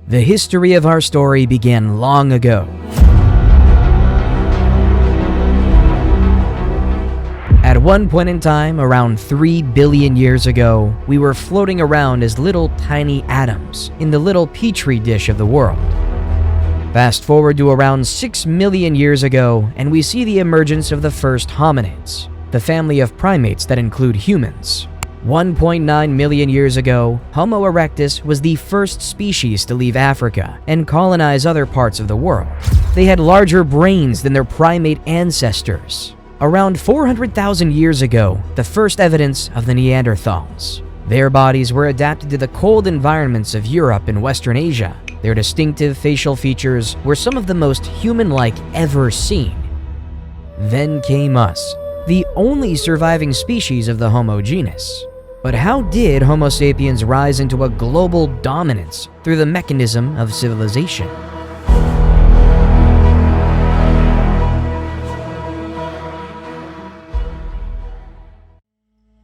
The history of our story began long ago. At one point in time, around 3 billion years ago, we were floating around as little tiny atoms in the little petri dish of the world. Fast forward to around 6 million years ago, and we see the emergence of the first hominids, the family of primates that include humans. 1.9 million years ago, Homo erectus was the first species to leave Africa and colonize other parts of the world. They had larger brains than their primate ancestors. Around 400,000 years ago, the first evidence of the Neanderthals. Their bodies were adapted to the cold environments of Europe and Western Asia. Their distinctive facial features were some of the most human-like ever seen. Then came us, the only surviving species of the Homo genus. But how did Homo sapiens rise into a global dominance through the mechanism of civilization?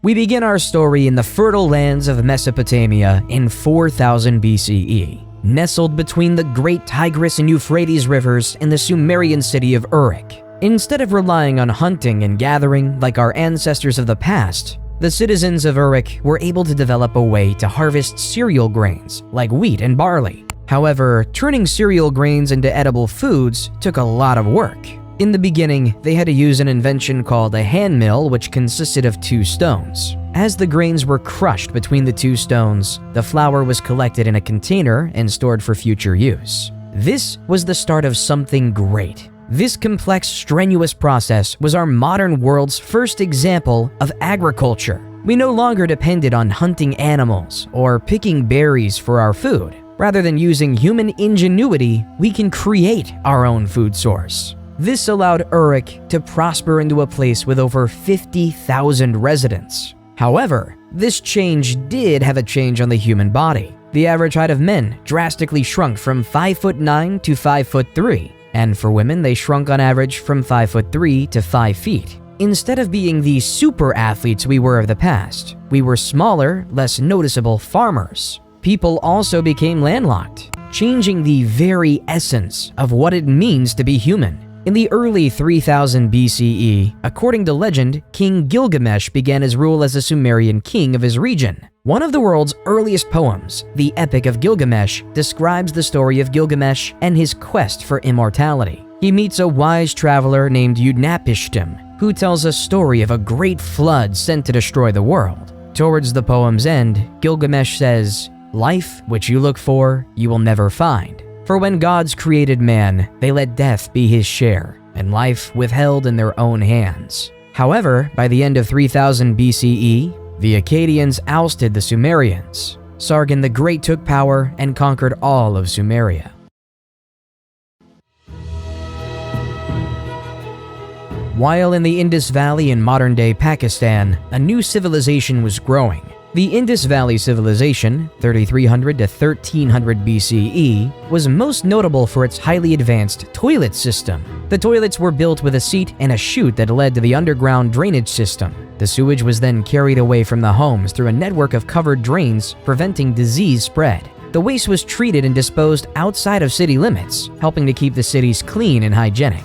We begin our story in the fertile lands of Mesopotamia in 4000 BCE, nestled between the great Tigris and Euphrates rivers in the Sumerian city of Uruk. Instead of relying on hunting and gathering like our ancestors of the past, the citizens of Uruk were able to develop a way to harvest cereal grains like wheat and barley. However, turning cereal grains into edible foods took a lot of work. In the beginning, they had to use an invention called a hand mill, which consisted of 2 stones. As the grains were crushed between the 2 stones, the flour was collected in a container and stored for future use. This was the start of something great. This complex, strenuous process was our modern world's first example of agriculture. We no longer depended on hunting animals or picking berries for our food. Rather than using human ingenuity, we can create our own food source. This allowed Uruk to prosper into a place with over 50,000 residents. However, this change did have a change on the human body. The average height of men drastically shrunk from 5'9" to 5'3", and for women they shrunk on average from 5'3" to 5 feet. Instead of being the super athletes we were of the past, we were smaller, less noticeable farmers. People also became landlocked, changing the very essence of what it means to be human. In the early 3000 BCE, according to legend, King Gilgamesh began his rule as a Sumerian king of his region. One of the world's earliest poems, the Epic of Gilgamesh, describes the story of Gilgamesh and his quest for immortality. He meets a wise traveler named Utnapishtim, who tells a story of a great flood sent to destroy the world. Towards the poem's end, Gilgamesh says, "Life which you look for, you will never find. For when gods created man, they let death be his share, and life withheld in their own hands." However, by the end of 3000 BCE, the Akkadians ousted the Sumerians. Sargon the Great took power and conquered all of Sumeria. While in the Indus Valley in modern-day Pakistan, a new civilization was growing. The Indus Valley Civilization, 3300 to 1300 BCE, was most notable for its highly advanced toilet system. The toilets were built with a seat and a chute that led to the underground drainage system. The sewage was then carried away from the homes through a network of covered drains, preventing disease spread. The waste was treated and disposed outside of city limits, helping to keep the cities clean and hygienic.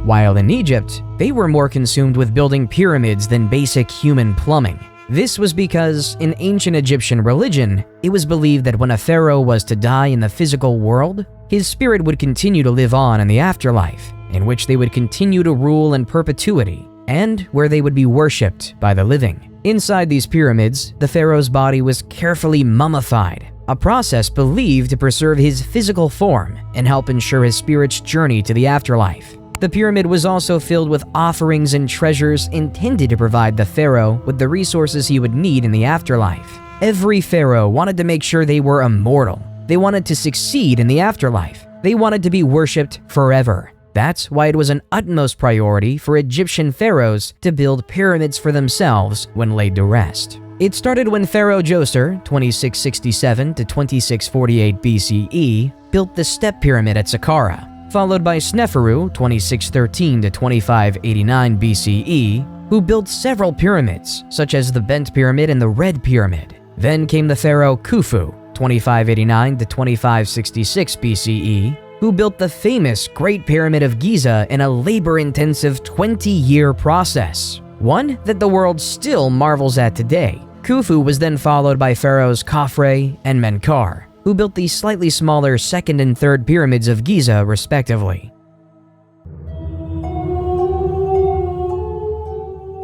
While in Egypt, they were more consumed with building pyramids than basic human plumbing. This was because, in ancient Egyptian religion, it was believed that when a pharaoh was to die in the physical world, his spirit would continue to live on in the afterlife, in which they would continue to rule in perpetuity, and where they would be worshipped by the living. Inside these pyramids, the pharaoh's body was carefully mummified, a process believed to preserve his physical form and help ensure his spirit's journey to the afterlife. The pyramid was also filled with offerings and treasures intended to provide the pharaoh with the resources he would need in the afterlife. Every pharaoh wanted to make sure they were immortal. They wanted to succeed in the afterlife. They wanted to be worshipped forever. That's why it was an utmost priority for Egyptian pharaohs to build pyramids for themselves when laid to rest. It started when Pharaoh Djoser, 2667 to 2648 BCE, built the Step Pyramid at Saqqara, followed by Sneferu, 2613 to 2589 BCE, who built several pyramids, such as the Bent Pyramid and the Red Pyramid. Then came the pharaoh Khufu, 2589 to 2566 BCE, who built the famous Great Pyramid of Giza in a labor-intensive 20-year process, one that the world still marvels at today. Khufu was then followed by pharaohs Khafre and Menkaure, who built the slightly smaller second and third pyramids of Giza respectively.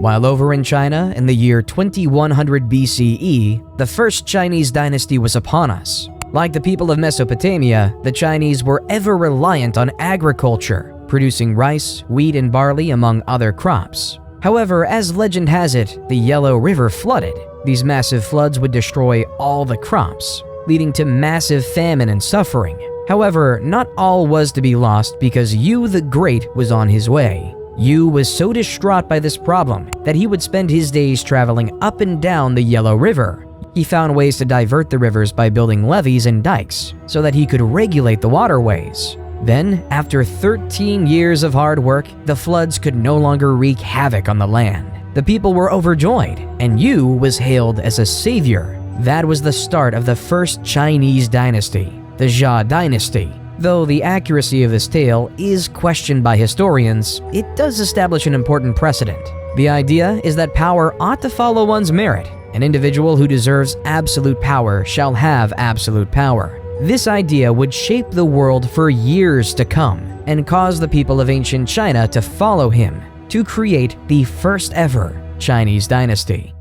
While over in China in the year 2100 BCE, the first Chinese dynasty was upon us. Like the people of Mesopotamia, the Chinese were ever reliant on agriculture, producing rice, wheat, and barley among other crops. However, as legend has it, the Yellow River flooded. These massive floods would destroy all the crops, leading to massive famine and suffering. However, not all was to be lost because Yu the Great was on his way. Yu was so distraught by this problem that he would spend his days traveling up and down the Yellow River. He found ways to divert the rivers by building levees and dikes so that he could regulate the waterways. Then, after 13 years of hard work, the floods could no longer wreak havoc on the land. The people were overjoyed, and Yu was hailed as a savior. That was the start of the first Chinese dynasty, the Jia dynasty. Though the accuracy of this tale is questioned by historians, it does establish an important precedent. The idea is that power ought to follow one's merit. An individual who deserves absolute power shall have absolute power. This idea would shape the world for years to come and cause the people of ancient China to follow him to create the first ever Chinese dynasty.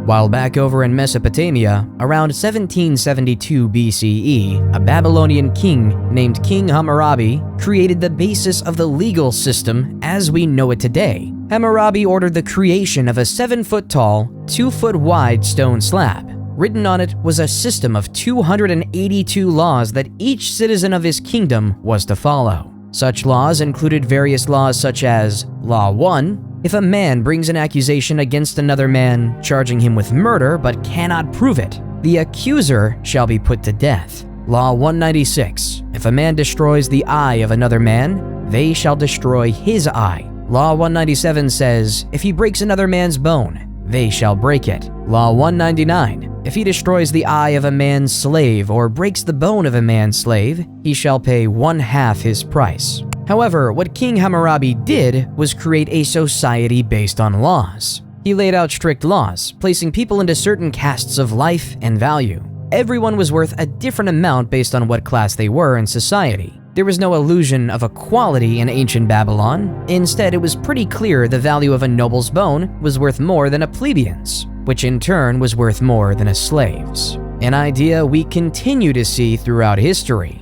While back over in Mesopotamia, around 1772 BCE, a Babylonian king named King Hammurabi created the basis of the legal system as we know it today. Hammurabi ordered the creation of a 7-foot-tall, 2-foot-wide stone slab. Written on it was a system of 282 laws that each citizen of his kingdom was to follow. Such laws included various laws such as Law 1, if a man brings an accusation against another man, charging him with murder but cannot prove it, the accuser shall be put to death. Law 196, if a man destroys the eye of another man, they shall destroy his eye. Law 197 says, if he breaks another man's bone, they shall break it. Law 199, if he destroys the eye of a man's slave or breaks the bone of a man's slave, he shall pay 1/2 his price. However, what King Hammurabi did was create a society based on laws. He laid out strict laws, placing people into certain castes of life and value. Everyone was worth a different amount based on what class they were in society. There was no illusion of equality in ancient Babylon. Instead, it was pretty clear the value of a noble's bone was worth more than a plebeian's, which in turn was worth more than a slave's. An idea we continue to see throughout history.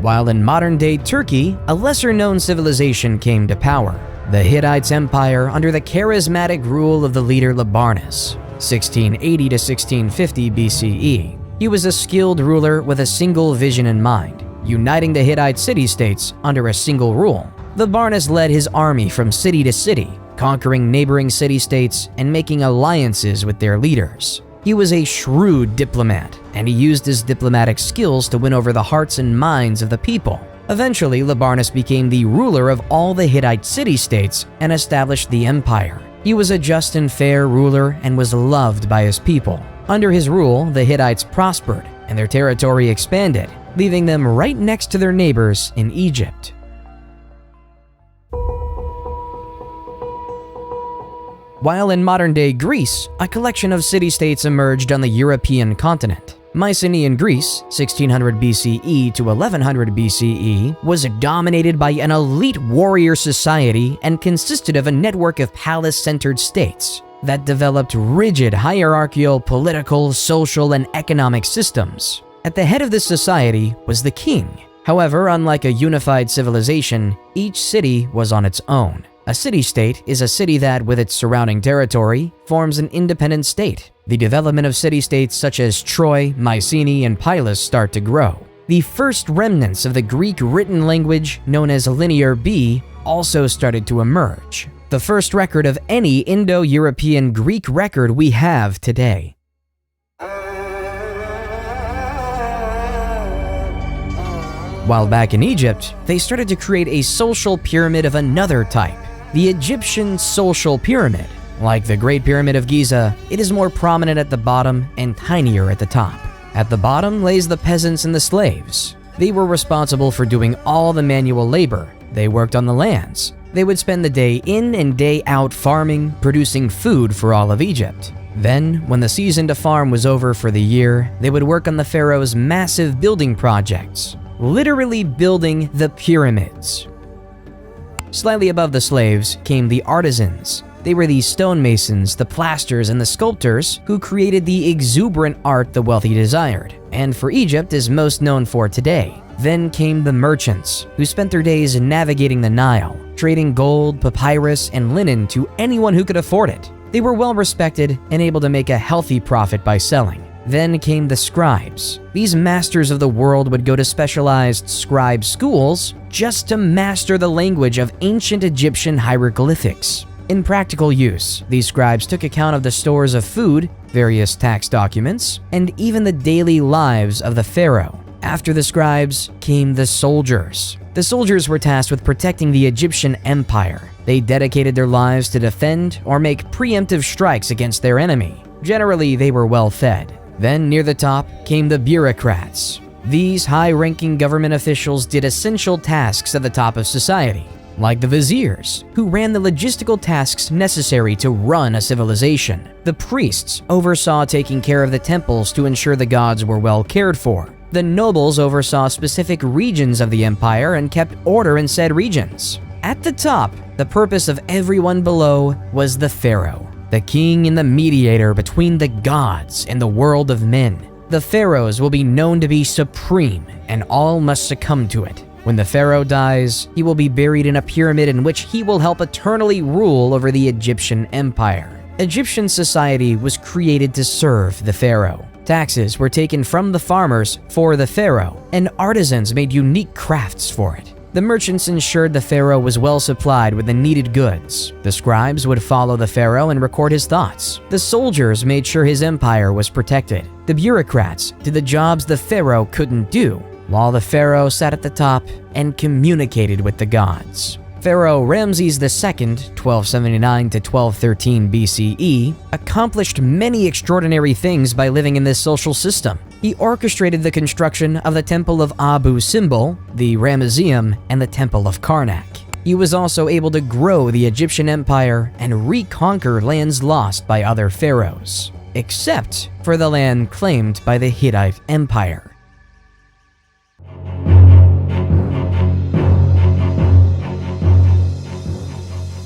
While in modern-day Turkey, a lesser-known civilization came to power, the Hittite Empire under the charismatic rule of the leader Labarnus, 1680 to 1650 BCE. He was a skilled ruler with a single vision in mind, uniting the Hittite city-states under a single rule. Labarnus led his army from city to city, conquering neighboring city-states and making alliances with their leaders. He was a shrewd diplomat, and he used his diplomatic skills to win over the hearts and minds of the people. Eventually, Labarnus became the ruler of all the Hittite city-states and established the empire. He was a just and fair ruler and was loved by his people. Under his rule, the Hittites prospered and their territory expanded, leaving them right next to their neighbors in Egypt. While in modern-day Greece, a collection of city-states emerged on the European continent. Mycenaean Greece, 1600 BCE to 1100 BCE, was dominated by an elite warrior society and consisted of a network of palace-centered states that developed rigid hierarchical, political, social, and economic systems. At the head of this society was the king. However, unlike a unified civilization, each city was on its own. A city-state is a city that, with its surrounding territory, forms an independent state. The development of city-states such as Troy, Mycenae, and Pylos start to grow. The first remnants of the Greek written language, known as Linear B, also started to emerge. The first record of any Indo-European Greek record we have today. While back in Egypt, they started to create a social pyramid of another type, the Egyptian social pyramid. Like the Great Pyramid of Giza, it is more prominent at the bottom and tinier at the top. At the bottom lays the peasants and the slaves. They were responsible for doing all the manual labor. They worked on the lands. They would spend the day in and day out farming, producing food for all of Egypt. Then, when the season to farm was over for the year, they would work on the pharaoh's massive building projects, literally building the pyramids. Slightly above the slaves came the artisans. They were the stonemasons, the plasters, and the sculptors who created the exuberant art the wealthy desired, and for Egypt is most known for today. Then came the merchants, who spent their days navigating the Nile, trading gold, papyrus, and linen to anyone who could afford it. They were well respected and able to make a healthy profit by selling. Then came the scribes. These masters of the world would go to specialized scribe schools just to master the language of ancient Egyptian hieroglyphics. In practical use, these scribes took account of the stores of food, various tax documents, and even the daily lives of the pharaoh. After the scribes came the soldiers. The soldiers were tasked with protecting the Egyptian empire. They dedicated their lives to defend or make preemptive strikes against their enemy. Generally, they were well fed. Then, near the top, came the bureaucrats. These high-ranking government officials did essential tasks at the top of society, like the viziers, who ran the logistical tasks necessary to run a civilization. The priests oversaw taking care of the temples to ensure the gods were well cared for. The nobles oversaw specific regions of the empire and kept order in said regions. At the top, the purpose of everyone below was the pharaoh, the king and the mediator between the gods and the world of men. The pharaohs will be known to be supreme, and all must succumb to it. When the pharaoh dies, he will be buried in a pyramid in which he will help eternally rule over the Egyptian empire. Egyptian society was created to serve the pharaoh. Taxes were taken from the farmers for the pharaoh, and artisans made unique crafts for it. The merchants ensured the pharaoh was well supplied with the needed goods. The scribes would follow the pharaoh and record his thoughts. The soldiers made sure his empire was protected. The bureaucrats did the jobs the pharaoh couldn't do, while the pharaoh sat at the top and communicated with the gods. Pharaoh Ramses II, 1279 to 1213 BCE, accomplished many extraordinary things by living in this social system. He orchestrated the construction of the Temple of Abu Simbel, the Ramesseum, and the Temple of Karnak. He was also able to grow the Egyptian empire and reconquer lands lost by other pharaohs, except for the land claimed by the Hittite Empire.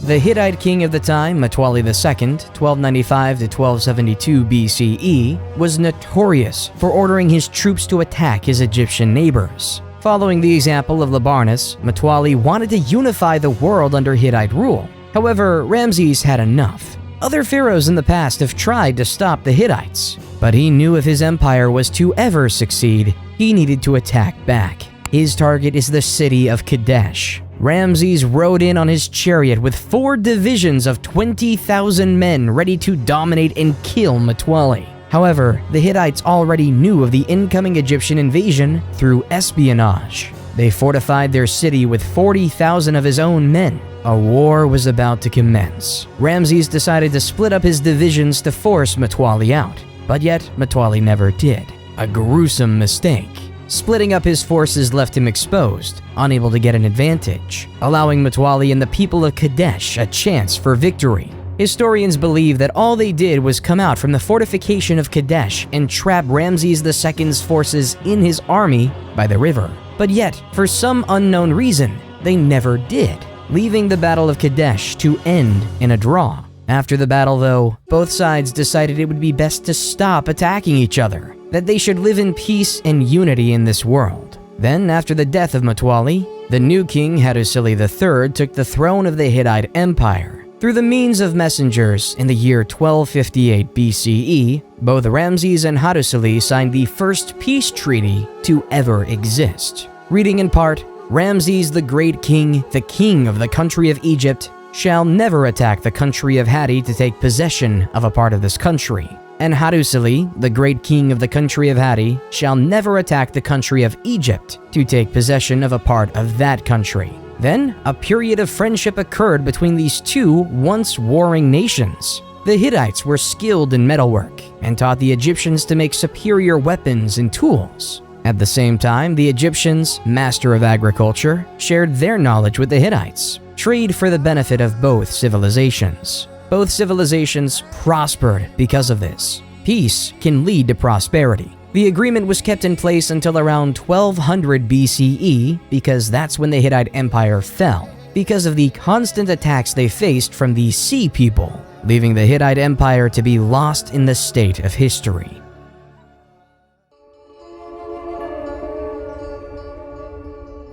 The Hittite king of the time, Mtwali II, 1295 to 1272 BCE, was notorious for ordering his troops to attack his Egyptian neighbors. Following the example of Labarnus, Mtwali wanted to unify the world under Hittite rule. However, Ramses had enough. Other pharaohs in the past have tried to stop the Hittites, but he knew if his empire was to ever succeed, he needed to attack back. His target is the city of Kadesh. Ramses rode in on his chariot with 4 divisions of 20,000 men ready to dominate and kill Mtwali. However, the Hittites already knew of the incoming Egyptian invasion through espionage. They fortified their city with 40,000 of his own men. A war was about to commence. Ramses decided to split up his divisions to force Mtwali out, but yet Mtwali never did. A gruesome mistake. Splitting up his forces left him exposed, unable to get an advantage, allowing Mtwali and the people of Kadesh a chance for victory. Historians believe that all they did was come out from the fortification of Kadesh and trap Ramses II's forces in his army by the river. But yet, for some unknown reason, they never did, leaving the Battle of Kadesh to end in a draw. After the battle, though, both sides decided it would be best to stop attacking each other, that they should live in peace and unity in this world. Then, after the death of Mtwali, the new king Hattusili III took the throne of the Hittite Empire. Through the means of messengers in the year 1258 BCE, both Ramses and Hattusili signed the first peace treaty to ever exist. Reading in part, Ramses the Great King, the king of the country of Egypt, shall never attack the country of Hatti to take possession of a part of this country. And Hattusili, the great king of the country of Hatti, shall never attack the country of Egypt to take possession of a part of that country. Then, a period of friendship occurred between these two once warring nations. The Hittites were skilled in metalwork and taught the Egyptians to make superior weapons and tools. At the same time, the Egyptians, master of agriculture, shared their knowledge with the Hittites. Trade for the benefit of both civilizations. Both civilizations prospered because of this. Peace can lead to prosperity. The agreement was kept in place until around 1200 BCE because that's when the Hittite Empire fell, because of the constant attacks they faced from the Sea People, leaving the Hittite Empire to be lost in the state of history.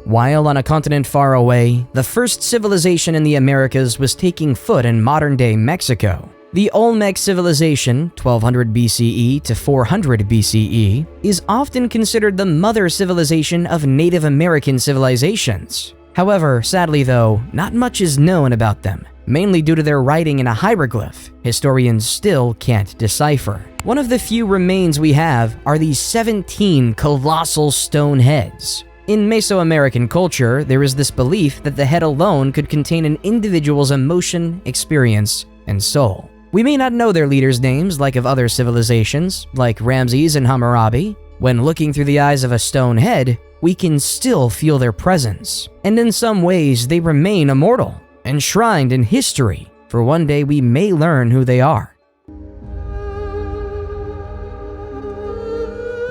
While on a continent far away, the first civilization in the Americas was taking foot in modern-day Mexico. The Olmec civilization, 1200 BCE to 400 BCE, is often considered the mother civilization of Native American civilizations. However, sadly though, not much is known about them, mainly due to their writing in a hieroglyph historians still can't decipher. One of the few remains we have are these 17 colossal stone heads. In Mesoamerican culture, there is this belief that the head alone could contain an individual's emotion, experience, and soul. We may not know their leaders' names like of other civilizations, like Ramses and Hammurabi. When looking through the eyes of a stone head, we can still feel their presence. And in some ways, they remain immortal, enshrined in history, for one day we may learn who they are.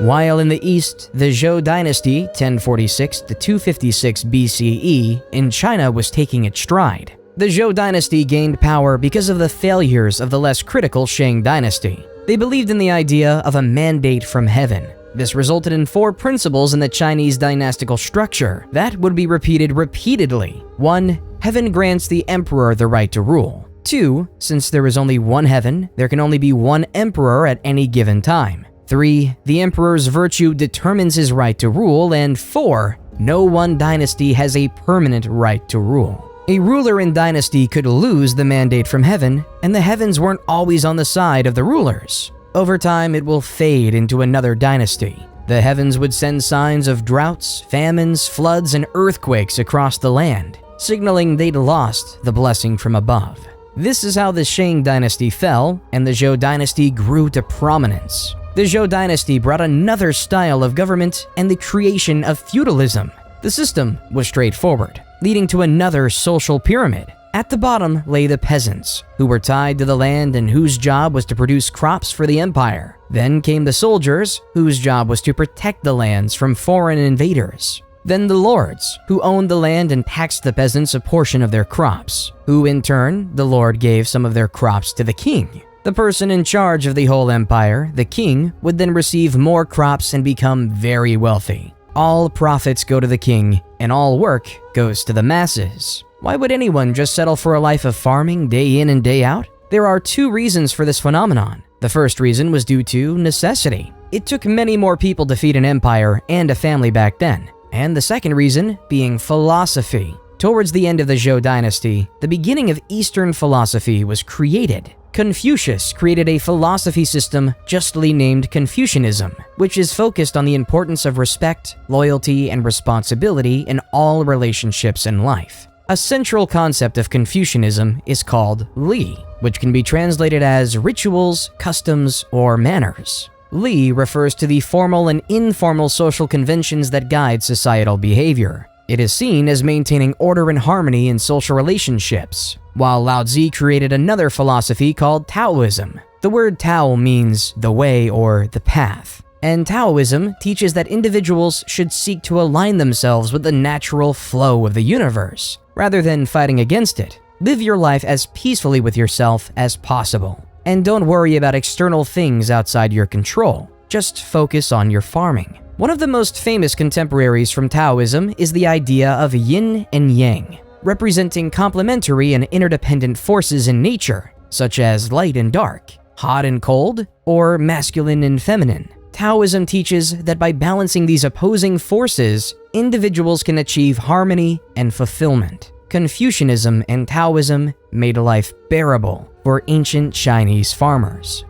While in the east, the Zhou dynasty, 1046 to 256 BCE, in China was taking its stride. The Zhou dynasty gained power because of the failures of the less critical Shang dynasty. They believed in the idea of a mandate from heaven. This resulted in 4 principles in the Chinese dynastical structure that would be repeated repeatedly. 1. Heaven grants the emperor the right to rule. 2. Since there is only one heaven, there can only be one emperor at any given time. 3. The emperor's virtue determines his right to rule. And 4. No one dynasty has a permanent right to rule. A ruler in dynasty could lose the mandate from heaven, and the heavens weren't always on the side of the rulers. Over time, it will fade into another dynasty. The heavens would send signs of droughts, famines, floods, and earthquakes across the land, signaling they'd lost the blessing from above. This is how the Shang dynasty fell, and the Zhou dynasty grew to prominence. The Zhou dynasty brought another style of government and the creation of feudalism. The system was straightforward, leading to another social pyramid. At the bottom lay the peasants, who were tied to the land and whose job was to produce crops for the empire. Then came the soldiers, whose job was to protect the lands from foreign invaders. Then the lords, who owned the land and taxed the peasants a portion of their crops, who in turn, the lord gave some of their crops to the king. The person in charge of the whole empire, the king, would then receive more crops and become very wealthy. All profits go to the king, and all work goes to the masses. Why would anyone just settle for a life of farming day in and day out? There are 2 reasons for this phenomenon. The first reason was due to necessity. It took many more people to feed an empire and a family back then. And the second reason being philosophy. Towards the end of the Zhou dynasty, the beginning of Eastern philosophy was created. Confucius created a philosophy system justly named Confucianism, which is focused on the importance of respect, loyalty, and responsibility in all relationships in life. A central concept of Confucianism is called Li, which can be translated as rituals, customs, or manners. Li refers to the formal and informal social conventions that guide societal behavior. It is seen as maintaining order and harmony in social relationships, while Lao Tzu created another philosophy called Taoism. The word Tao means the way or the path, and Taoism teaches that individuals should seek to align themselves with the natural flow of the universe, rather than fighting against it. Live your life as peacefully with yourself as possible, and don't worry about external things outside your control. Just focus on your farming. One of the most famous contemporaries from Taoism is the idea of yin and yang, representing complementary and interdependent forces in nature, such as light and dark, hot and cold, or masculine and feminine. Taoism teaches that by balancing these opposing forces, individuals can achieve harmony and fulfillment. Confucianism and Taoism made life bearable for ancient Chinese farmers.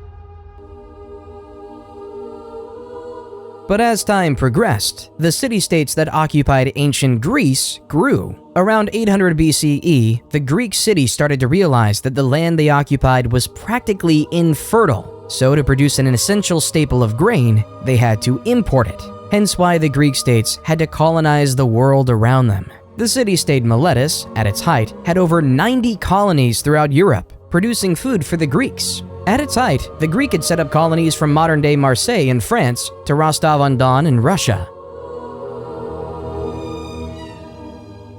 But as time progressed, the city-states that occupied ancient Greece grew. Around 800 BCE, the Greek city started to realize that the land they occupied was practically infertile. So to produce an essential staple of grain, they had to import it. Hence why the Greek states had to colonize the world around them. The city-state Miletus, at its height, had over 90 colonies throughout Europe, producing food for the Greeks. At its height, the Greek had set up colonies from modern-day Marseille in France to Rostov-on-Don in Russia.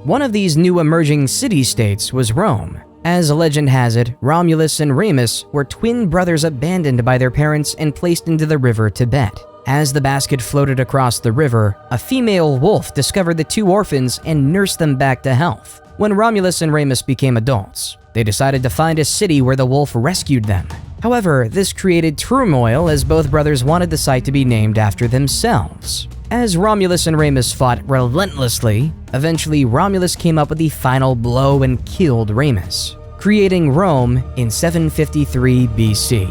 One of these new emerging city-states was Rome. As legend has it, Romulus and Remus were twin brothers abandoned by their parents and placed into the river Tibet. As the basket floated across the river, a female wolf discovered the two orphans and nursed them back to health. When Romulus and Remus became adults, they decided to find a city where the wolf rescued them. However, this created turmoil as both brothers wanted the site to be named after themselves. As Romulus and Remus fought relentlessly, eventually Romulus came up with the final blow and killed Remus, creating Rome in 753 BC.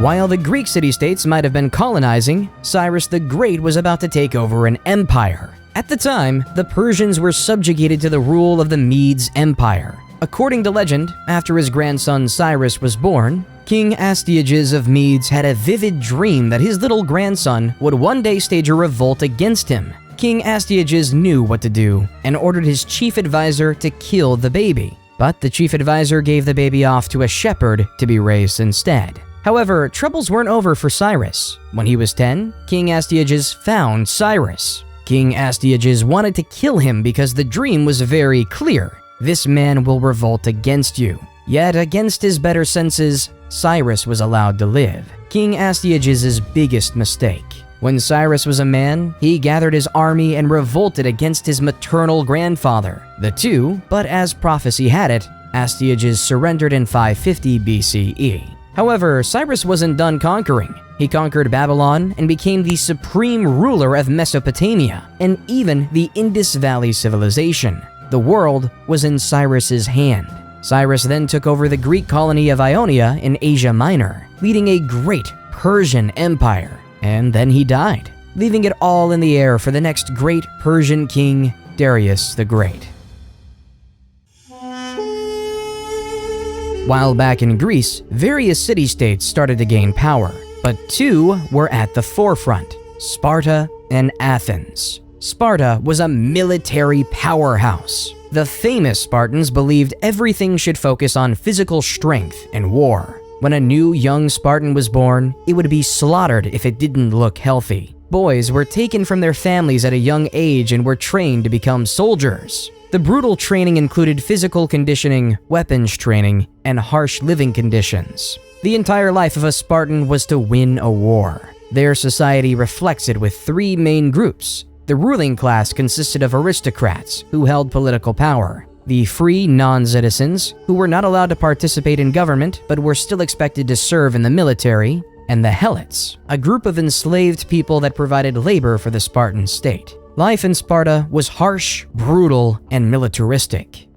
While the Greek city-states might have been colonizing, Cyrus the Great was about to take over an empire. At the time, the Persians were subjugated to the rule of the Medes Empire. According to legend, after his grandson Cyrus was born, King Astyages of Medes had a vivid dream that his little grandson would one day stage a revolt against him. King Astyages knew what to do and ordered his chief advisor to kill the baby. But the chief advisor gave the baby off to a shepherd to be raised instead. However, troubles weren't over for Cyrus. When he was 10, King Astyages found Cyrus. King Astyages wanted to kill him because the dream was very clear. This man will revolt against you. Yet, against his better senses, Cyrus was allowed to live. King Astyages' biggest mistake. When Cyrus was a man, he gathered his army and revolted against his maternal grandfather. The two, but as prophecy had it, Astyages surrendered in 550 BCE. However, Cyrus wasn't done conquering. He conquered Babylon and became the supreme ruler of Mesopotamia and even the Indus Valley civilization. The world was in Cyrus's hand. Cyrus then took over the Greek colony of Ionia in Asia Minor, leading a great Persian empire. And then he died, leaving it all in the air for the next great Persian king, Darius the Great. While back in Greece, various city-states started to gain power, but two were at the forefront: Sparta and Athens. Sparta was a military powerhouse. The famous Spartans believed everything should focus on physical strength and war. When a new young Spartan was born, it would be slaughtered if it didn't look healthy. Boys were taken from their families at a young age and were trained to become soldiers. The brutal training included physical conditioning, weapons training, and harsh living conditions. The entire life of a Spartan was to win a war. Their society reflects it with three main groups. The ruling class consisted of aristocrats who held political power, the free non-citizens who were not allowed to participate in government but were still expected to serve in the military, and the helots, a group of enslaved people that provided labor for the Spartan state. Life in Sparta was harsh, brutal, and militaristic.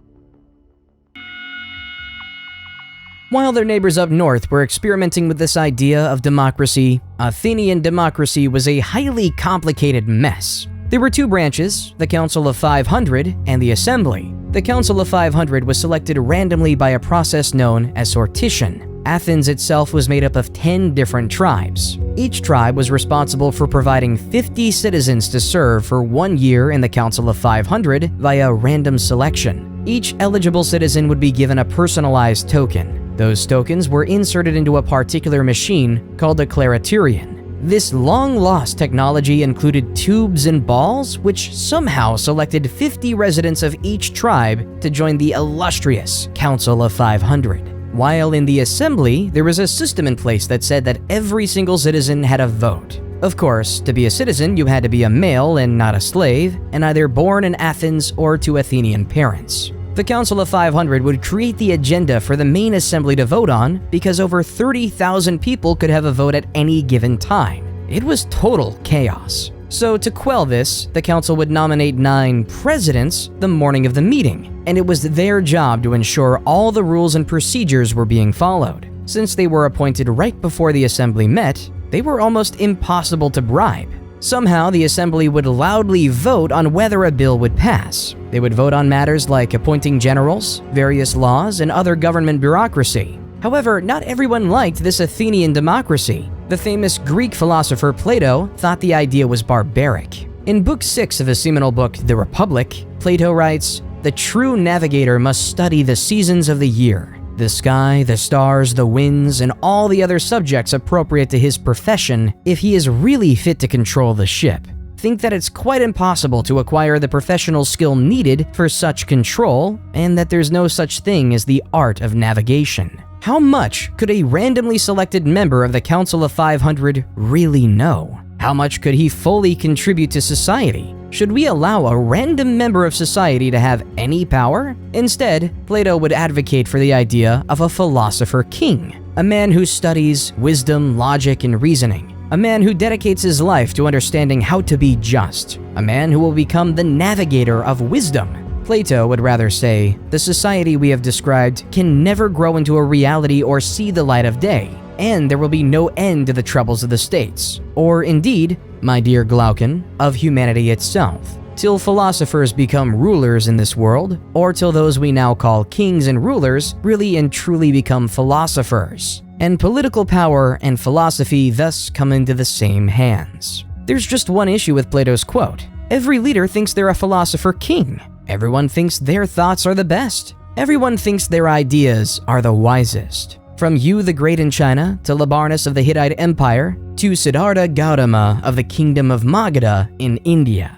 While their neighbors up north were experimenting with this idea of democracy, Athenian democracy was a highly complicated mess. There were two branches, the Council of 500 and the Assembly. The Council of 500 was selected randomly by a process known as sortition. Athens itself was made up of 10 different tribes. Each tribe was responsible for providing 50 citizens to serve for 1 year in the Council of 500 via random selection. Each eligible citizen would be given a personalized token. Those tokens were inserted into a particular machine called a clariturion. This long-lost technology included tubes and balls, which somehow selected 50 residents of each tribe to join the illustrious Council of 500. While in the Assembly, there was a system in place that said that every single citizen had a vote. Of course, to be a citizen, you had to be a male and not a slave, and either born in Athens or to Athenian parents. The Council of 500 would create the agenda for the main assembly to vote on because over 30,000 people could have a vote at any given time. It was total chaos. So to quell this, the council would nominate 9 presidents the morning of the meeting, and it was their job to ensure all the rules and procedures were being followed. Since they were appointed right before the assembly met, they were almost impossible to bribe. Somehow, the assembly would loudly vote on whether a bill would pass. They would vote on matters like appointing generals, various laws, and other government bureaucracy. However, not everyone liked this Athenian democracy. The famous Greek philosopher Plato thought the idea was barbaric. In Book 6 of his seminal book, The Republic, Plato writes, "The true navigator must study the seasons of the year, the sky, the stars, the winds, and all the other subjects appropriate to his profession if he is really fit to control the ship. Think that it's quite impossible to acquire the professional skill needed for such control, and that there's no such thing as the art of navigation." How much could a randomly selected member of the Council of 500 really know? How much could he fully contribute to society? Should we allow a random member of society to have any power? Instead, Plato would advocate for the idea of a philosopher king, a man who studies wisdom, logic, and reasoning, a man who dedicates his life to understanding how to be just, a man who will become the navigator of wisdom. Plato would rather say, the society we have described can never grow into a reality or see the light of day, and there will be no end to the troubles of the states, or indeed, my dear Glaucon, of humanity itself, till philosophers become rulers in this world, or till those we now call kings and rulers really and truly become philosophers, and political power and philosophy thus come into the same hands. There's just one issue with Plato's quote. Every leader thinks they're a philosopher king. Everyone thinks their thoughts are the best. Everyone thinks their ideas are the wisest. From Yu the Great in China, to Labarnus of the Hittite Empire, to Siddhartha Gautama of the Kingdom of Magadha in India.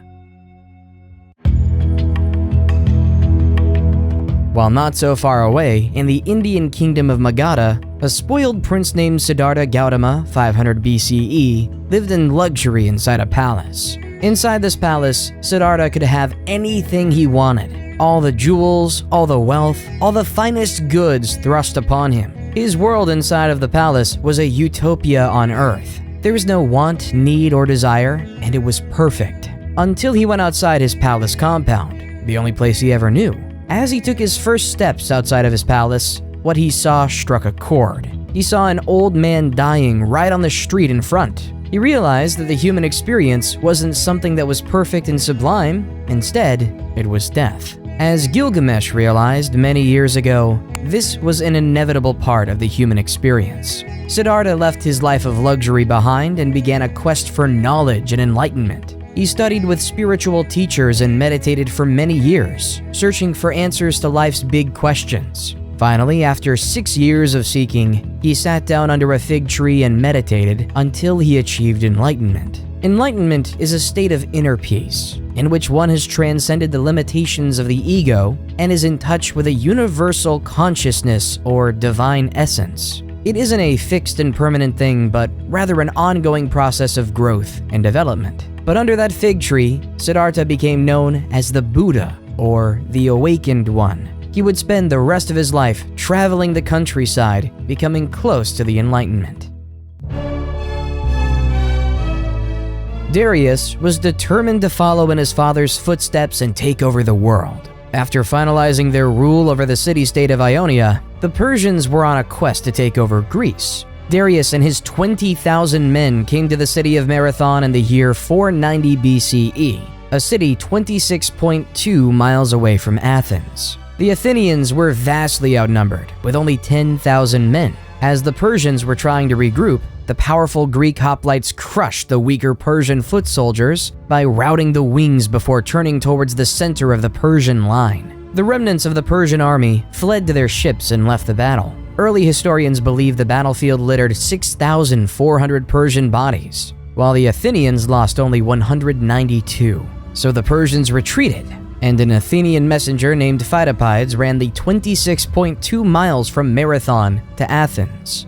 While not so far away, in the Indian kingdom of Magadha, a spoiled prince named Siddhartha Gautama, 500 BCE, lived in luxury inside a palace. Inside this palace, Siddhartha could have anything he wanted. All the jewels, all the wealth, all the finest goods thrust upon him. His world inside of the palace was a utopia on earth. There was no want, need, or desire, and it was perfect. Until he went outside his palace compound, the only place he ever knew. As he took his first steps outside of his palace, what he saw struck a chord. He saw an old man dying right on the street in front. He realized that the human experience wasn't something that was perfect and sublime. Instead, it was death. As Gilgamesh realized many years ago, this was an inevitable part of the human experience. Siddhartha left his life of luxury behind and began a quest for knowledge and enlightenment. He studied with spiritual teachers and meditated for many years, searching for answers to life's big questions. Finally, after 6 years of seeking, he sat down under a fig tree and meditated until he achieved enlightenment. Enlightenment is a state of inner peace, in which one has transcended the limitations of the ego and is in touch with a universal consciousness or divine essence. It isn't a fixed and permanent thing, but rather an ongoing process of growth and development. But under that fig tree, Siddhartha became known as the Buddha, or the Awakened One. He would spend the rest of his life traveling the countryside, becoming close to the Enlightenment. Darius was determined to follow in his father's footsteps and take over the world. After finalizing their rule over the city-state of Ionia, the Persians were on a quest to take over Greece. Darius and his 20,000 men came to the city of Marathon in the year 490 BCE, a city 26.2 miles away from Athens. The Athenians were vastly outnumbered, with only 10,000 men. As the Persians were trying to regroup, the powerful Greek hoplites crushed the weaker Persian foot soldiers by routing the wings before turning towards the center of the Persian line. The remnants of the Persian army fled to their ships and left the battle. Early historians believe the battlefield littered 6,400 Persian bodies, while the Athenians lost only 192. So the Persians retreated, and an Athenian messenger named Pheidippides ran the 26.2 miles from Marathon to Athens,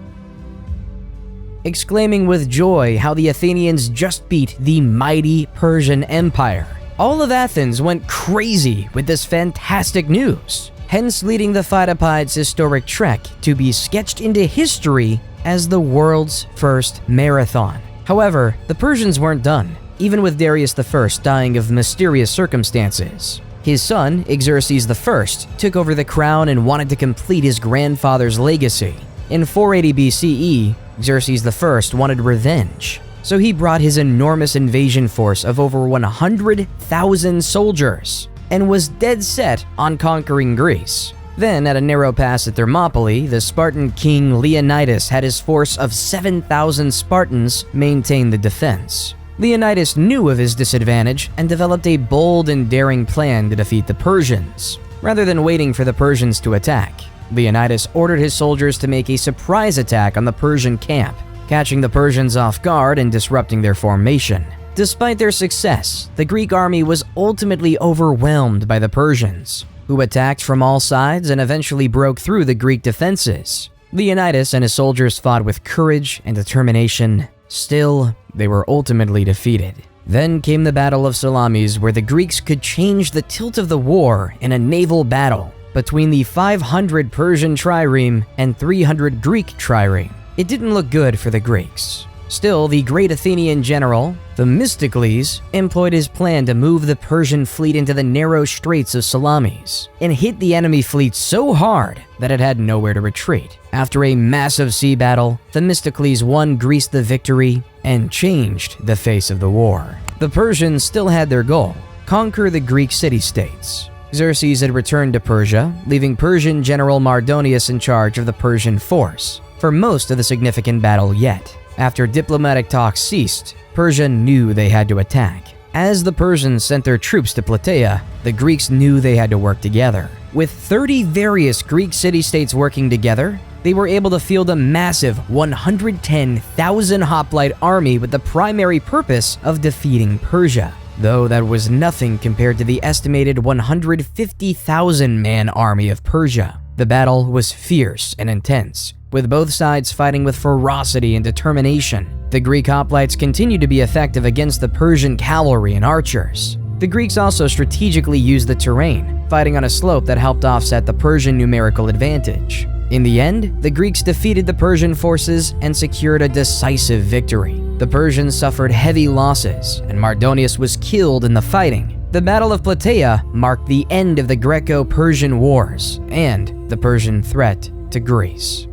exclaiming with joy how the Athenians just beat the mighty Persian Empire. All of Athens went crazy with this fantastic news, hence leading the Pheidippides' historic trek to be sketched into history as the world's first marathon. However, the Persians weren't done, even with Darius I dying of mysterious circumstances. His son, Xerxes I, took over the crown and wanted to complete his grandfather's legacy. In 480 BCE, Xerxes I wanted revenge, so he brought his enormous invasion force of over 100,000 soldiers and was dead set on conquering Greece. Then, at a narrow pass at Thermopylae, the Spartan king Leonidas had his force of 7,000 Spartans maintain the defense. Leonidas knew of his disadvantage and developed a bold and daring plan to defeat the Persians. Rather than waiting for the Persians to attack, Leonidas ordered his soldiers to make a surprise attack on the Persian camp, catching the Persians off guard and disrupting their formation. Despite their success, the Greek army was ultimately overwhelmed by the Persians, who attacked from all sides and eventually broke through the Greek defenses. Leonidas and his soldiers fought with courage and determination. Still, they were ultimately defeated. Then came the Battle of Salamis, where the Greeks could change the tilt of the war in a naval battle between the 500 Persian trireme and 300 Greek trireme. It didn't look good for the Greeks. Still, the great Athenian general, Themistocles, employed his plan to move the Persian fleet into the narrow straits of Salamis and hit the enemy fleet so hard that it had nowhere to retreat. After a massive sea battle, Themistocles won Greece the victory and changed the face of the war. The Persians still had their goal: conquer the Greek city-states. Xerxes had returned to Persia, leaving Persian general Mardonius in charge of the Persian force for most of the significant battle yet. After diplomatic talks ceased, Persia knew they had to attack. As the Persians sent their troops to Plataea, the Greeks knew they had to work together. With 30 various Greek city-states working together, they were able to field a massive 110,000 hoplite army with the primary purpose of defeating Persia, though that was nothing compared to the estimated 150,000-man army of Persia. The battle was fierce and intense, with both sides fighting with ferocity and determination. The Greek hoplites continued to be effective against the Persian cavalry and archers. The Greeks also strategically used the terrain, fighting on a slope that helped offset the Persian numerical advantage. In the end, the Greeks defeated the Persian forces and secured a decisive victory. The Persians suffered heavy losses, and Mardonius was killed in the fighting. The Battle of Plataea marked the end of the Greco-Persian Wars and the Persian threat to Greece.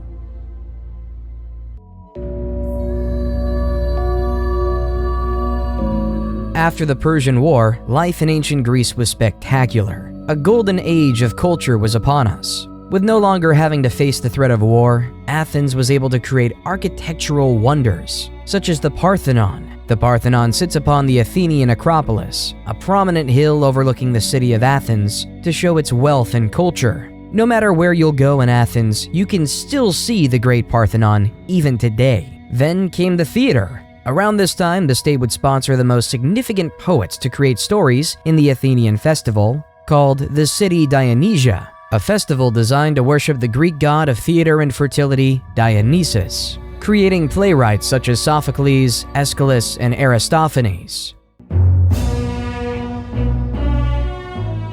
After the Persian War, life in ancient Greece was spectacular. A golden age of culture was upon us. With no longer having to face the threat of war, Athens was able to create architectural wonders, such as the Parthenon. The Parthenon sits upon the Athenian Acropolis, a prominent hill overlooking the city of Athens, to show its wealth and culture. No matter where you'll go in Athens, you can still see the Great Parthenon even today. Then came the theater. Around this time, the state would sponsor the most significant poets to create stories in the Athenian festival called the City Dionysia, a festival designed to worship the Greek god of theater and fertility, Dionysus, creating playwrights such as Sophocles, Aeschylus, and Aristophanes.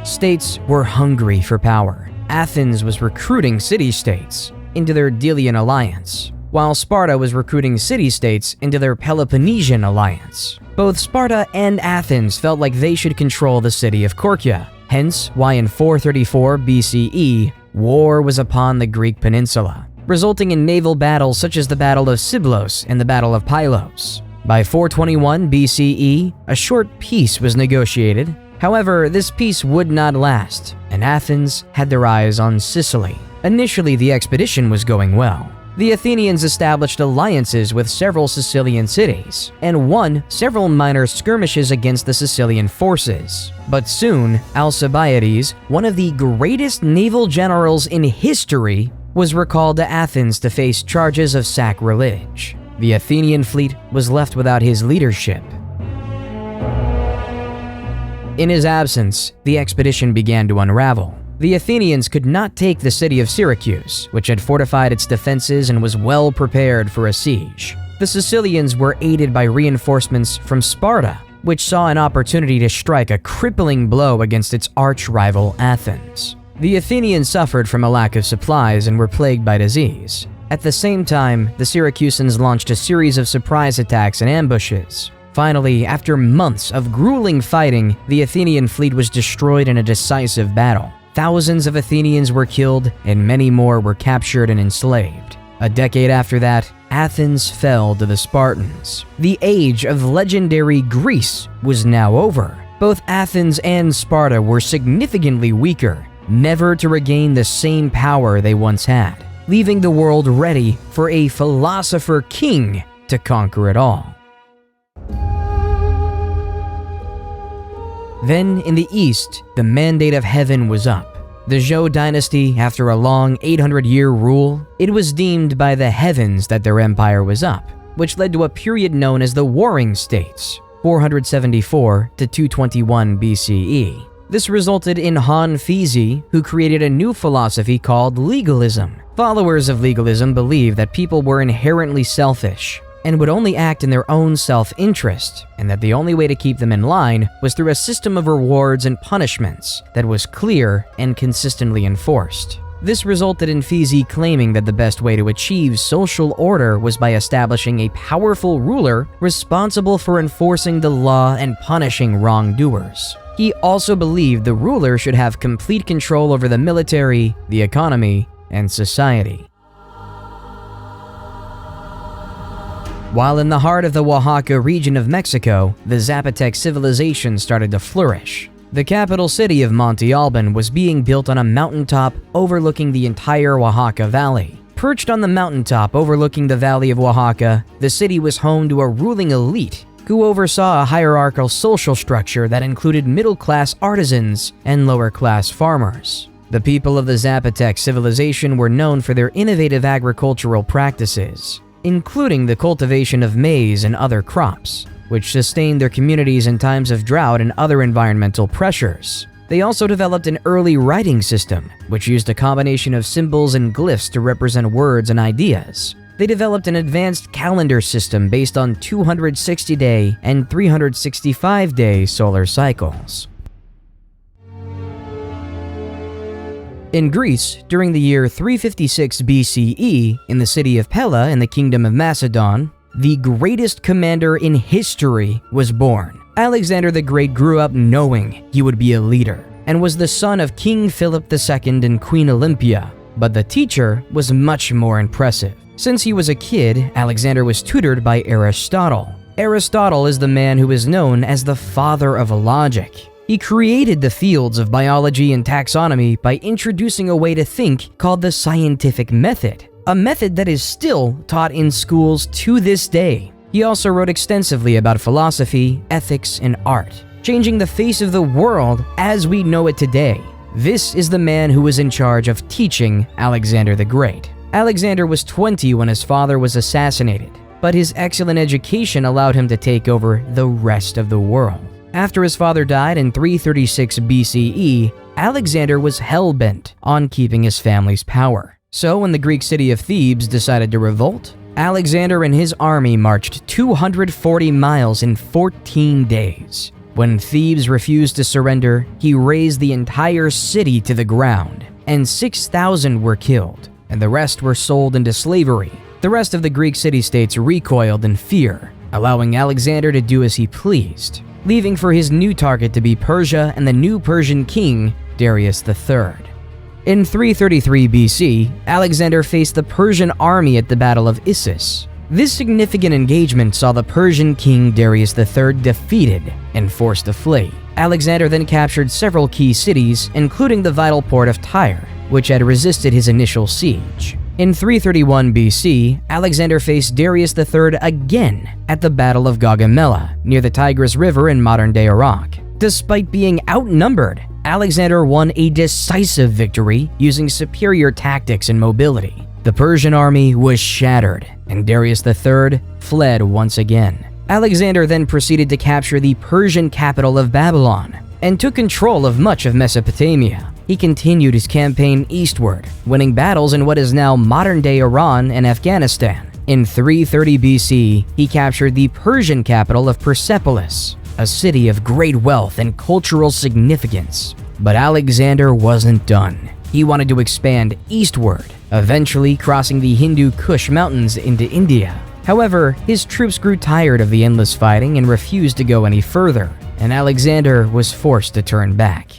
States were hungry for power. Athens was recruiting city-states into their Delian alliance, while Sparta was recruiting city-states into their Peloponnesian alliance. Both Sparta and Athens felt like they should control the city of Korkia, hence why in 434 BCE, war was upon the Greek peninsula, resulting in naval battles such as the Battle of Siblos and the Battle of Pylos. By 421 BCE, a short peace was negotiated. However, this peace would not last, and Athens had their eyes on Sicily. Initially, the expedition was going well. The Athenians established alliances with several Sicilian cities and won several minor skirmishes against the Sicilian forces. But soon, Alcibiades, one of the greatest naval generals in history, was recalled to Athens to face charges of sacrilege. The Athenian fleet was left without his leadership. In his absence, the expedition began to unravel. The Athenians could not take the city of Syracuse, which had fortified its defenses and was well prepared for a siege. The Sicilians were aided by reinforcements from Sparta, which saw an opportunity to strike a crippling blow against its arch-rival Athens. The Athenians suffered from a lack of supplies and were plagued by disease. At the same time, the Syracusans launched a series of surprise attacks and ambushes. Finally, after months of grueling fighting, the Athenian fleet was destroyed in a decisive battle. Thousands of Athenians were killed, and many more were captured and enslaved. A decade after that, Athens fell to the Spartans. The age of legendary Greece was now over. Both Athens and Sparta were significantly weaker, never to regain the same power they once had, leaving the world ready for a philosopher king to conquer it all. Then, in the east, the mandate of heaven was up. The Zhou dynasty, after a long 800-year rule, it was deemed by the heavens that their empire was up, which led to a period known as the Warring States, 474 to 221 BCE. This resulted in Han Fizi, who created a new philosophy called legalism. Followers of legalism believed that people were inherently selfish and would only act in their own self-interest, and that the only way to keep them in line was through a system of rewards and punishments that was clear and consistently enforced. This resulted in Fizi claiming that the best way to achieve social order was by establishing a powerful ruler responsible for enforcing the law and punishing wrongdoers. He also believed the ruler should have complete control over the military, the economy, and society. While in the heart of the Oaxaca region of Mexico, the Zapotec civilization started to flourish. The capital city of Monte Alban was being built on a mountaintop overlooking the entire Oaxaca Valley. Perched on the mountaintop overlooking the Valley of Oaxaca, the city was home to a ruling elite who oversaw a hierarchical social structure that included middle-class artisans and lower-class farmers. The people of the Zapotec civilization were known for their innovative agricultural practices, including the cultivation of maize and other crops, which sustained their communities in times of drought and other environmental pressures. They also developed an early writing system, which used a combination of symbols and glyphs to represent words and ideas. They developed an advanced calendar system based on 260-day and 365-day solar cycles. In Greece, during the year 356 BCE, in the city of Pella in the Kingdom of Macedon, the greatest commander in history was born. Alexander the Great grew up knowing he would be a leader, and was the son of King Philip II and Queen Olympia. But the teacher was much more impressive. Since he was a kid, Alexander was tutored by Aristotle. Aristotle is the man who is known as the father of logic. He created the fields of biology and taxonomy by introducing a way to think called the scientific method, a method that is still taught in schools to this day. He also wrote extensively about philosophy, ethics, and art, changing the face of the world as we know it today. This is the man who was in charge of teaching Alexander the Great. Alexander was 20 when his father was assassinated, but his excellent education allowed him to take over the rest of the world. After his father died in 336 BCE, Alexander was hell-bent on keeping his family's power. So when the Greek city of Thebes decided to revolt, Alexander and his army marched 240 miles in 14 days. When Thebes refused to surrender, he razed the entire city to the ground, and 6,000 were killed, and the rest were sold into slavery. The rest of the Greek city-states recoiled in fear, allowing Alexander to do as he pleased, leaving for his new target to be Persia and the new Persian king, Darius III. In 333 BC, Alexander faced the Persian army at the Battle of Issus. This significant engagement saw the Persian king Darius III defeated and forced to flee. Alexander then captured several key cities, including the vital port of Tyre, which had resisted his initial siege. In 331 BC, Alexander faced Darius III again at the Battle of Gaugamela, near the Tigris River in modern-day Iraq. Despite being outnumbered, Alexander won a decisive victory using superior tactics and mobility. The Persian army was shattered, and Darius III fled once again. Alexander then proceeded to capture the Persian capital of Babylon and took control of much of Mesopotamia. He continued his campaign eastward, winning battles in what is now modern-day Iran and Afghanistan. In 330 BC, he captured the Persian capital of Persepolis, a city of great wealth and cultural significance. But Alexander wasn't done. He wanted to expand eastward, eventually crossing the Hindu Kush Mountains into India. However, his troops grew tired of the endless fighting and refused to go any further, and Alexander was forced to turn back.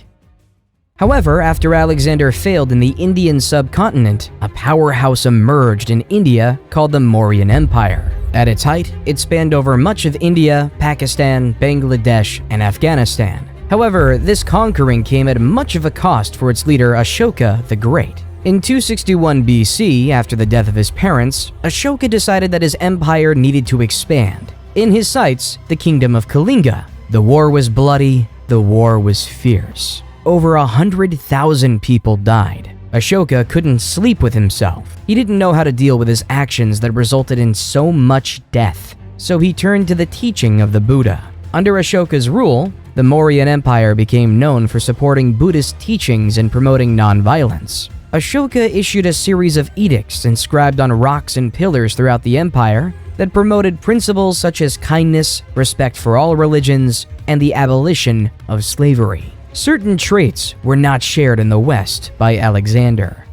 However, after Alexander failed in the Indian subcontinent, a powerhouse emerged in India called the Mauryan Empire. At its height, it spanned over much of India, Pakistan, Bangladesh, and Afghanistan. However, this conquering came at much of a cost for its leader Ashoka the Great. In 261 BC, after the death of his parents, Ashoka decided that his empire needed to expand. In his sights, the kingdom of Kalinga. The war was bloody, the war was fierce. Over 100,000 people died. Ashoka couldn't sleep with himself. He didn't know how to deal with his actions that resulted in so much death. So he turned to the teaching of the Buddha. Under Ashoka's rule, the Mauryan Empire became known for supporting Buddhist teachings and promoting nonviolence. Ashoka issued a series of edicts inscribed on rocks and pillars throughout the empire that promoted principles such as kindness, respect for all religions, and the abolition of slavery. Certain traits were not shared in the West by Alexander.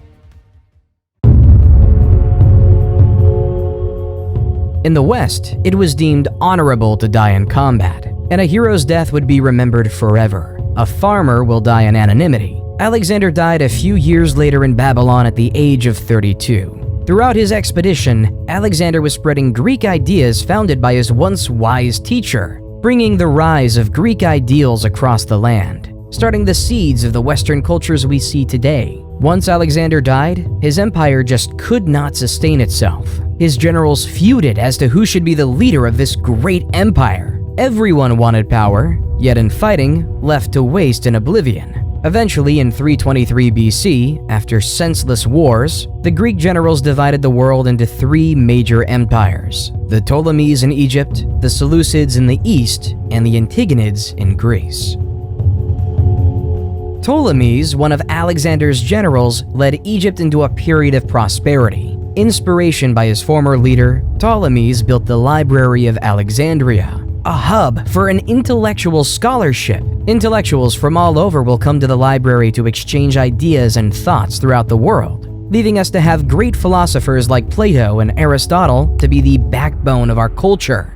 In the West, it was deemed honorable to die in combat, and a hero's death would be remembered forever. A farmer will die in anonymity. Alexander died a few years later in Babylon at the age of 32. Throughout his expedition, Alexander was spreading Greek ideas founded by his once wise teacher, bringing the rise of Greek ideals across the land, starting the seeds of the Western cultures we see today. Once Alexander died, his empire just could not sustain itself. His generals feuded as to who should be the leader of this great empire. Everyone wanted power, yet in fighting, left to waste in oblivion. Eventually, in 323 BC, after senseless wars, the Greek generals divided the world into three major empires: the Ptolemies in Egypt, the Seleucids in the east, and the Antigonids in Greece. Ptolemies, one of Alexander's generals, led Egypt into a period of prosperity. Inspiration by his former leader, Ptolemies built the Library of Alexandria, a hub for an intellectual scholarship. Intellectuals from all over will come to the library to exchange ideas and thoughts throughout the world, leaving us to have great philosophers like Plato and Aristotle to be the backbone of our culture.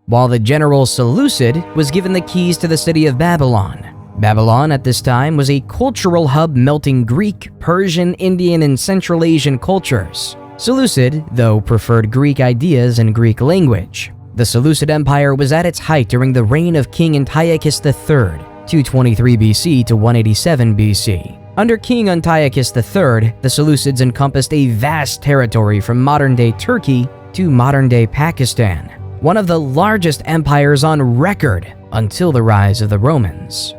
While the general Seleucid was given the keys to the city of Babylon. Babylon at this time was a cultural hub melting Greek, Persian, Indian, and Central Asian cultures. Seleucid, though, preferred Greek ideas and Greek language. The Seleucid Empire was at its height during the reign of King Antiochus III, 223 BC to 187 BC. Under King Antiochus III, the Seleucids encompassed a vast territory from modern-day Turkey to modern-day Pakistan, one of the largest empires on record until the rise of the Romans.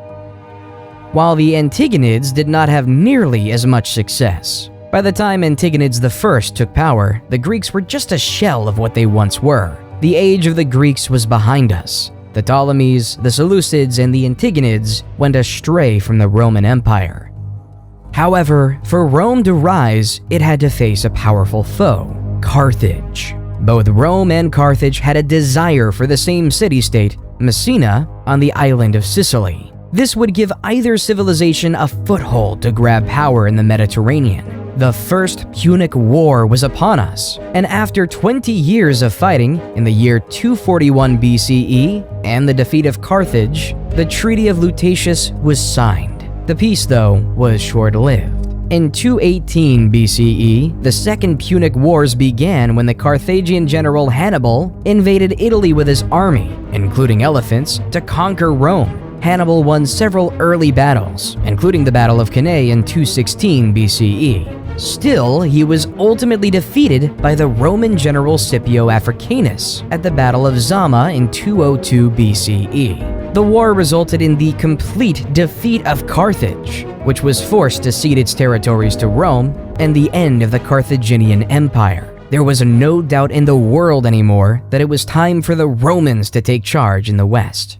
While the Antigonids did not have nearly as much success. By the time Antigonids I took power, the Greeks were just a shell of what they once were. The age of the Greeks was behind us. The Ptolemies, the Seleucids, and the Antigonids went astray from the Roman Empire. However, for Rome to rise, it had to face a powerful foe, Carthage. Both Rome and Carthage had a desire for the same city-state, Messina, on the island of Sicily. This would give either civilization a foothold to grab power in the Mediterranean. The First Punic War was upon us, and after 20 years of fighting, in the year 241 BCE, and the defeat of Carthage, the Treaty of Lutatius was signed. The peace, though, was short-lived. In 218 BCE, the Second Punic Wars began when the Carthaginian general Hannibal invaded Italy with his army, including elephants, to conquer Rome. Hannibal won several early battles, including the Battle of Cannae in 216 BCE. Still, he was ultimately defeated by the Roman general Scipio Africanus at the Battle of Zama in 202 BCE. The war resulted in the complete defeat of Carthage, which was forced to cede its territories to Rome, and the end of the Carthaginian Empire. There was no doubt in the world anymore that it was time for the Romans to take charge in the West.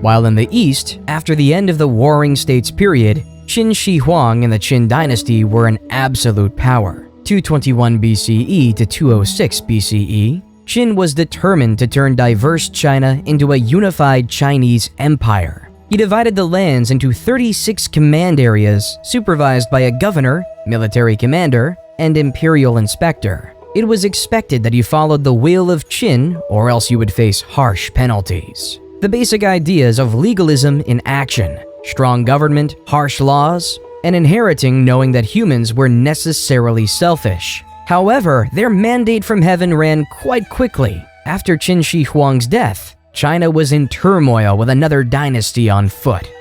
While in the East, after the end of the Warring States period, Qin Shi Huang and the Qin dynasty were an absolute power. 221 BCE to 206 BCE, Qin was determined to turn diverse China into a unified Chinese empire. He divided the lands into 36 command areas, supervised by a governor, military commander, and imperial inspector. It was expected that you followed the will of Qin, or else you would face harsh penalties. The basic ideas of legalism in action, strong government, harsh laws, and inheriting knowing that humans were necessarily selfish. However, their mandate from heaven ran quite quickly. After Qin Shi Huang's death, China was in turmoil with another dynasty on foot.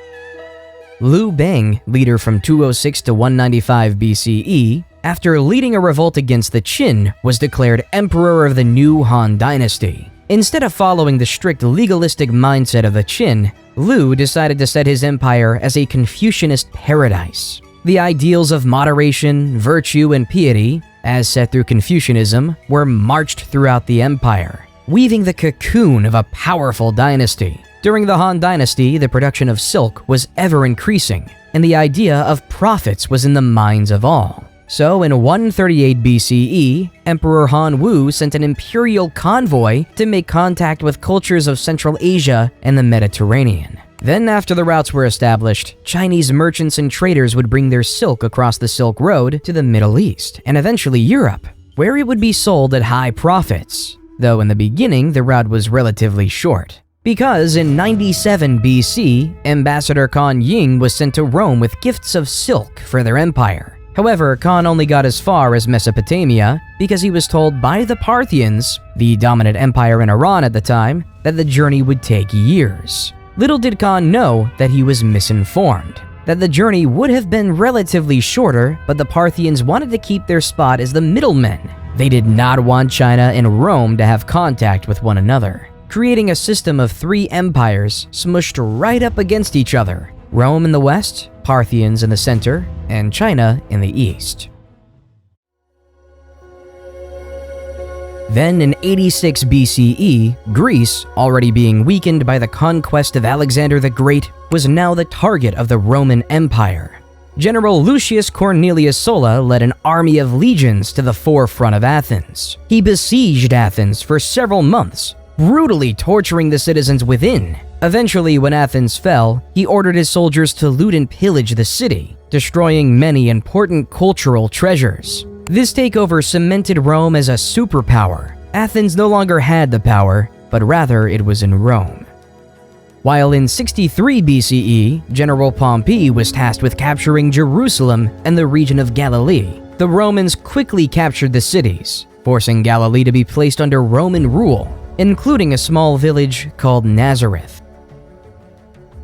Liu Bang, leader from 206 to 195 BCE, after leading a revolt against the Qin, was declared emperor of the new Han dynasty. Instead of following the strict legalistic mindset of the Qin, Liu decided to set his empire as a Confucianist paradise. The ideals of moderation, virtue, and piety, as set through Confucianism, were marched throughout the empire, weaving the cocoon of a powerful dynasty. During the Han dynasty, the production of silk was ever increasing, and the idea of profits was in the minds of all. So in 138 BCE, Emperor Han Wu sent an imperial convoy to make contact with cultures of Central Asia and the Mediterranean. Then after the routes were established, Chinese merchants and traders would bring their silk across the Silk Road to the Middle East and eventually Europe, where it would be sold at high profits, though in the beginning the route was relatively short. Because in 97 BC, Ambassador Kan Ying was sent to Rome with gifts of silk for their empire. However, Khan only got as far as Mesopotamia because he was told by the Parthians, the dominant empire in Iran at the time, that the journey would take years. Little did Khan know that he was misinformed, that the journey would have been relatively shorter, but the Parthians wanted to keep their spot as the middlemen. They did not want China and Rome to have contact with one another, creating a system of three empires smushed right up against each other: Rome in the west, Parthians in the center, and China in the east. Then in 86 BCE, Greece, already being weakened by the conquest of Alexander the Great, was now the target of the Roman Empire. General Lucius Cornelius Sulla led an army of legions to the forefront of Athens. He besieged Athens for several months, brutally torturing the citizens within. Eventually, when Athens fell, he ordered his soldiers to loot and pillage the city, destroying many important cultural treasures. This takeover cemented Rome as a superpower. Athens no longer had the power, but rather it was in Rome. While in 63 BCE, General Pompey was tasked with capturing Jerusalem and the region of Galilee, the Romans quickly captured the cities, forcing Galilee to be placed under Roman rule, including a small village called Nazareth.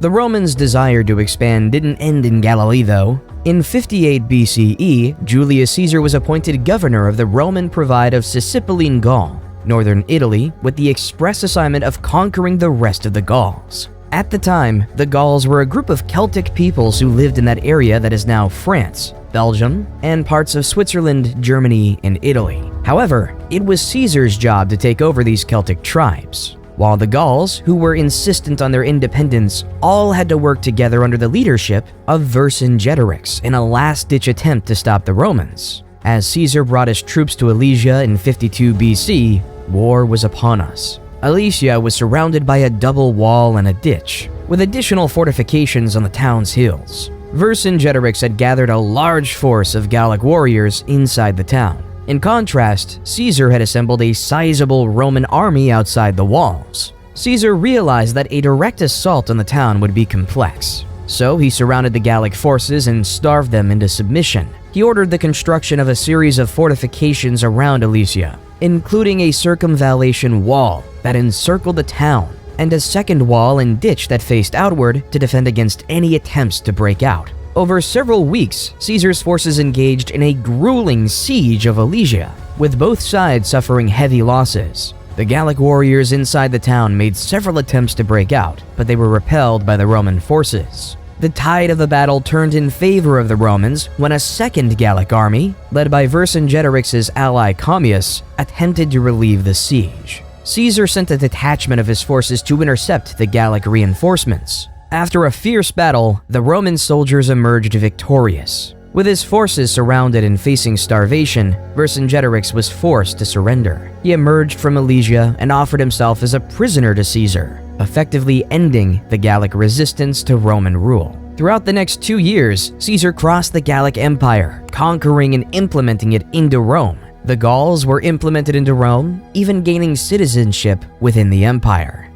The Romans' desire to expand didn't end in Galilee though. In 58 BCE, Julius Caesar was appointed governor of the Roman Province of Sicilian Gaul, northern Italy, with the express assignment of conquering the rest of the Gauls. At the time, the Gauls were a group of Celtic peoples who lived in that area that is now France, Belgium, and parts of Switzerland, Germany, and Italy. However, it was Caesar's job to take over these Celtic tribes, while the Gauls, who were insistent on their independence, all had to work together under the leadership of Vercingetorix in a last-ditch attempt to stop the Romans. As Caesar brought his troops to Alesia in 52 BC, war was upon us. Alesia was surrounded by a double wall and a ditch, with additional fortifications on the town's hills. Vercingetorix had gathered a large force of Gallic warriors inside the town. In contrast, Caesar had assembled a sizable Roman army outside the walls. Caesar realized that a direct assault on the town would be complex, so he surrounded the Gallic forces and starved them into submission. He ordered the construction of a series of fortifications around Alesia, including a circumvallation wall that encircled the town, and a second wall and ditch that faced outward to defend against any attempts to break out. Over several weeks, Caesar's forces engaged in a grueling siege of Alesia, with both sides suffering heavy losses. The Gallic warriors inside the town made several attempts to break out, but they were repelled by the Roman forces. The tide of the battle turned in favor of the Romans when a second Gallic army, led by Vercingetorix's ally Commius, attempted to relieve the siege. Caesar sent a detachment of his forces to intercept the Gallic reinforcements. After a fierce battle, the Roman soldiers emerged victorious. With his forces surrounded and facing starvation, Vercingetorix was forced to surrender. He emerged from Alesia and offered himself as a prisoner to Caesar, effectively ending the Gallic resistance to Roman rule. Throughout the next 2 years, Caesar crossed the Gallic Empire, conquering and implementing it into Rome. The Gauls were implemented into Rome, even gaining citizenship within the empire.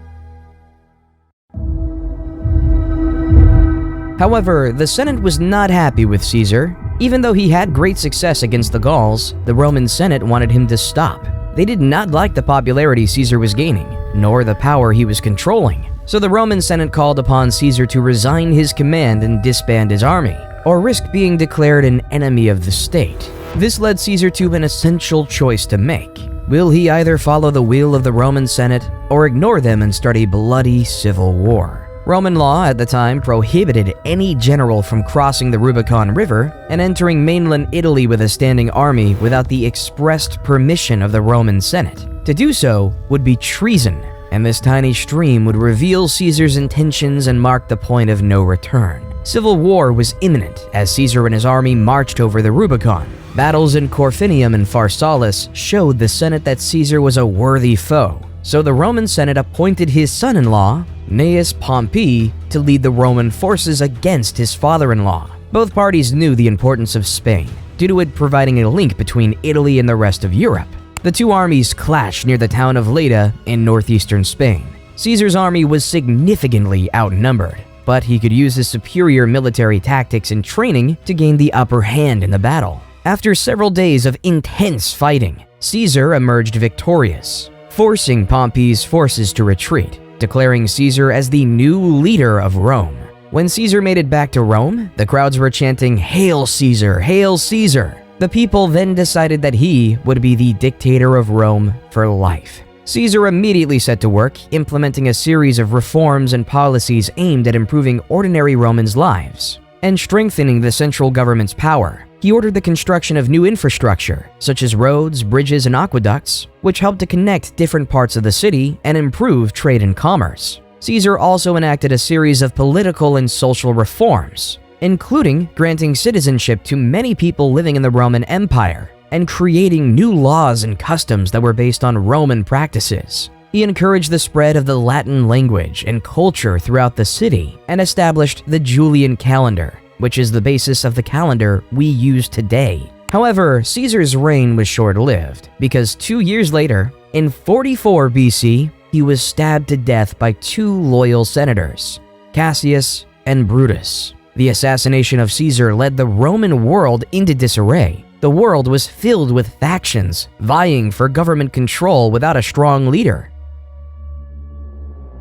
However, the Senate was not happy with Caesar. Even though he had great success against the Gauls, the Roman Senate wanted him to stop. They did not like the popularity Caesar was gaining, nor the power he was controlling. So the Roman Senate called upon Caesar to resign his command and disband his army, or risk being declared an enemy of the state. This led Caesar to an essential choice to make. Will he either follow the will of the Roman Senate or ignore them and start a bloody civil war? Roman law at the time prohibited any general from crossing the Rubicon River and entering mainland Italy with a standing army without the expressed permission of the Roman Senate. To do so would be treason, and this tiny stream would reveal Caesar's intentions and mark the point of no return. Civil war was imminent as Caesar and his army marched over the Rubicon. Battles in Corfinium and Pharsalus showed the Senate that Caesar was a worthy foe, so the Roman Senate appointed his son-in-law, Gnaeus Pompey, to lead the Roman forces against his father-in-law. Both parties knew the importance of Spain, due to it providing a link between Italy and the rest of Europe. The two armies clashed near the town of Leda in northeastern Spain. Caesar's army was significantly outnumbered, but he could use his superior military tactics and training to gain the upper hand in the battle. After several days of intense fighting, Caesar emerged victorious, forcing Pompey's forces to retreat, declaring Caesar as the new leader of Rome. When Caesar made it back to Rome, the crowds were chanting, "Hail Caesar! Hail Caesar!" The people then decided that he would be the dictator of Rome for life. Caesar immediately set to work, implementing a series of reforms and policies aimed at improving ordinary Romans' lives and strengthening the central government's power. He ordered the construction of new infrastructure, such as roads, bridges, and aqueducts, which helped to connect different parts of the city and improve trade and commerce. Caesar also enacted a series of political and social reforms, including granting citizenship to many people living in the Roman Empire and creating new laws and customs that were based on Roman practices. He encouraged the spread of the Latin language and culture throughout the city and established the Julian calendar, which is the basis of the calendar we use today. However, Caesar's reign was short-lived because 2 years later, in 44 BC, he was stabbed to death by two loyal senators, Cassius and Brutus. The assassination of Caesar led the Roman world into disarray. The world was filled with factions vying for government control without a strong leader.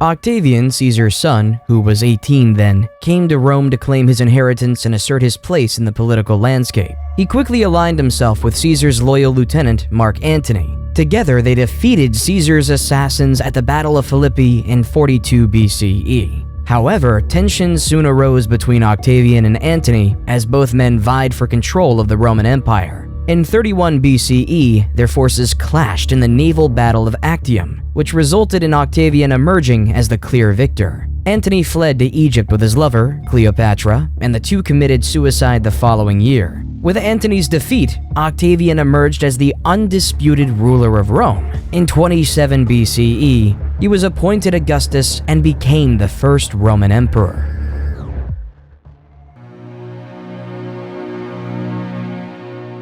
Octavian, Caesar's son, who was 18 then, came to Rome to claim his inheritance and assert his place in the political landscape. He quickly aligned himself with Caesar's loyal lieutenant, Mark Antony. Together, they defeated Caesar's assassins at the Battle of Philippi in 42 BCE. However, tensions soon arose between Octavian and Antony as both men vied for control of the Roman Empire. In 31 BCE, their forces clashed in the naval battle of Actium, which resulted in Octavian emerging as the clear victor. Antony fled to Egypt with his lover, Cleopatra, and the two committed suicide the following year. With Antony's defeat, Octavian emerged as the undisputed ruler of Rome. In 27 BCE, he was appointed Augustus and became the first Roman emperor.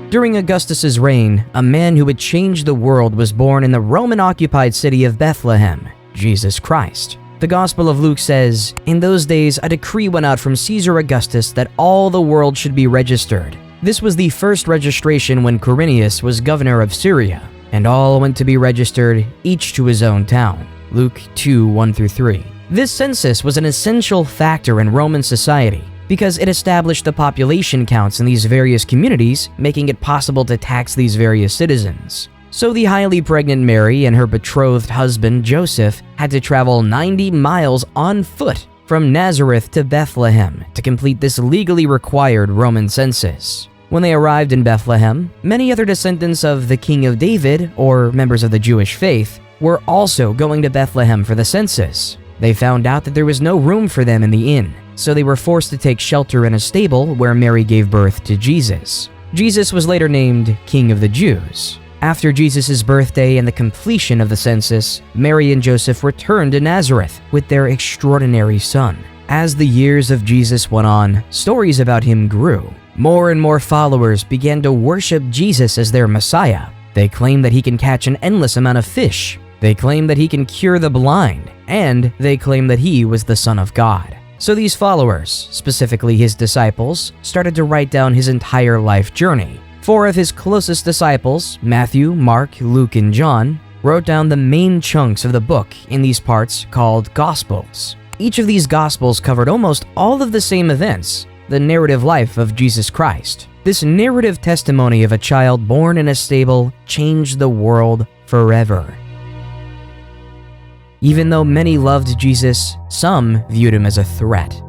During Augustus's reign, a man who would change the world was born in the Roman-occupied city of Bethlehem, Jesus Christ. The Gospel of Luke says, "In those days a decree went out from Caesar Augustus that all the world should be registered. This was the first registration when Quirinius was governor of Syria, and all went to be registered, each to his own town." Luke 2:1-3. This census was an essential factor in Roman society, because it established the population counts in these various communities, making it possible to tax these various citizens. So the highly pregnant Mary and her betrothed husband Joseph had to travel 90 miles on foot from Nazareth to Bethlehem to complete this legally required Roman census. When they arrived in Bethlehem, many other descendants of the King of David, or members of the Jewish faith, were also going to Bethlehem for the census. They found out that there was no room for them in the inn, so they were forced to take shelter in a stable where Mary gave birth to Jesus. Jesus was later named King of the Jews. After Jesus' birthday and the completion of the census, Mary and Joseph returned to Nazareth with their extraordinary son. As the years of Jesus went on, stories about him grew. More and more followers began to worship Jesus as their Messiah. They claim that he can catch an endless amount of fish. They claim that he can cure the blind, and they claim that he was the Son of God. So these followers, specifically his disciples, started to write down his entire life journey. 4 of his closest disciples, Matthew, Mark, Luke, and John, wrote down the main chunks of the book in these parts called Gospels. Each of these Gospels covered almost all of the same events, the narrative life of Jesus Christ. This narrative testimony of a child born in a stable changed the world forever. Even though many loved Jesus, some viewed him as a threat.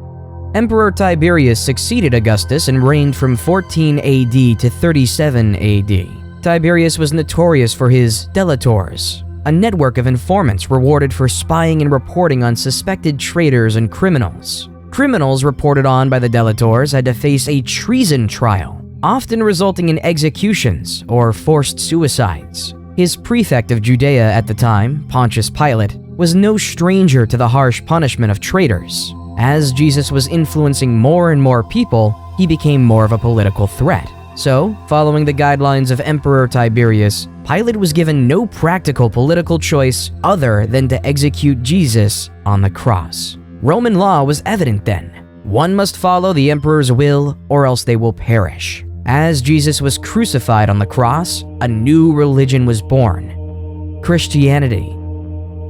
Emperor Tiberius succeeded Augustus and reigned from 14 AD to 37 AD. Tiberius was notorious for his delators, a network of informants rewarded for spying and reporting on suspected traitors and criminals. Criminals reported on by the delators had to face a treason trial, often resulting in executions or forced suicides. His prefect of Judea at the time, Pontius Pilate, was no stranger to the harsh punishment of traitors. As Jesus was influencing more and more people, he became more of a political threat. So, following the guidelines of Emperor Tiberius, Pilate was given no practical political choice other than to execute Jesus on the cross. Roman law was evident then. One must follow the emperor's will or else they will perish. As Jesus was crucified on the cross, a new religion was born: Christianity.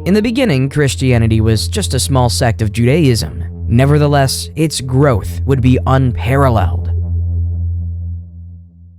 In the beginning, Christianity was just a small sect of Judaism. Nevertheless, its growth would be unparalleled.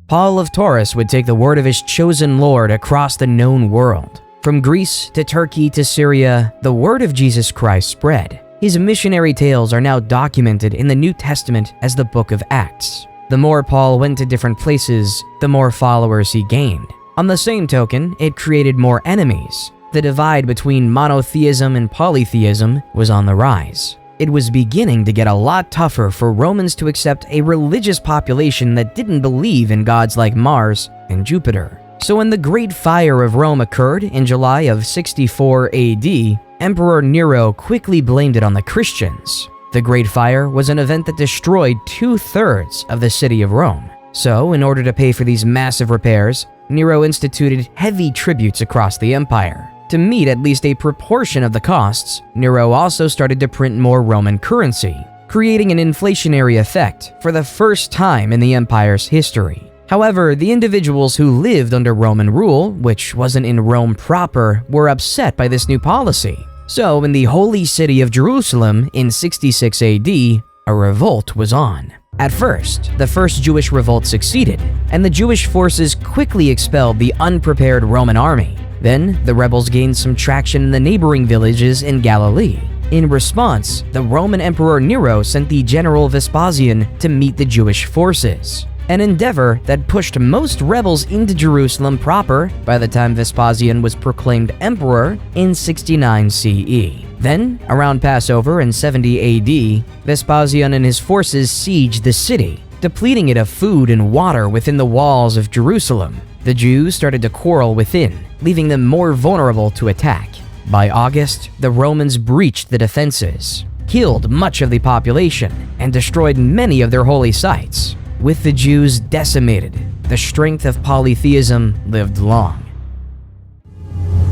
Paul of Taurus would take the word of his chosen Lord across the known world. From Greece to Turkey to Syria, the word of Jesus Christ spread. His missionary tales are now documented in the New Testament as the Book of Acts. The more Paul went to different places, the more followers he gained. On the same token, it created more enemies. The divide between monotheism and polytheism was on the rise. It was beginning to get a lot tougher for Romans to accept a religious population that didn't believe in gods like Mars and Jupiter. So when the Great Fire of Rome occurred in July of 64 AD, Emperor Nero quickly blamed it on the Christians. The Great Fire was an event that destroyed 2/3 of the city of Rome. So, in order to pay for these massive repairs, Nero instituted heavy tributes across the empire. To meet at least a proportion of the costs, Nero also started to print more Roman currency, creating an inflationary effect for the first time in the empire's history. However, the individuals who lived under Roman rule, which wasn't in Rome proper, were upset by this new policy. So, in the holy city of Jerusalem in 66 AD, a revolt was on. At first, the first Jewish revolt succeeded, and the Jewish forces quickly expelled the unprepared Roman army. Then, the rebels gained some traction in the neighboring villages in Galilee. In response, the Roman Emperor Nero sent the general Vespasian to meet the Jewish forces, an endeavor that pushed most rebels into Jerusalem proper by the time Vespasian was proclaimed emperor in 69 CE. Then, around Passover in 70 AD, Vespasian and his forces sieged the city, depleting it of food and water within the walls of Jerusalem. The Jews started to quarrel within, leaving them more vulnerable to attack. By August, the Romans breached the defenses, killed much of the population, and destroyed many of their holy sites. With the Jews decimated, the strength of polytheism lived long.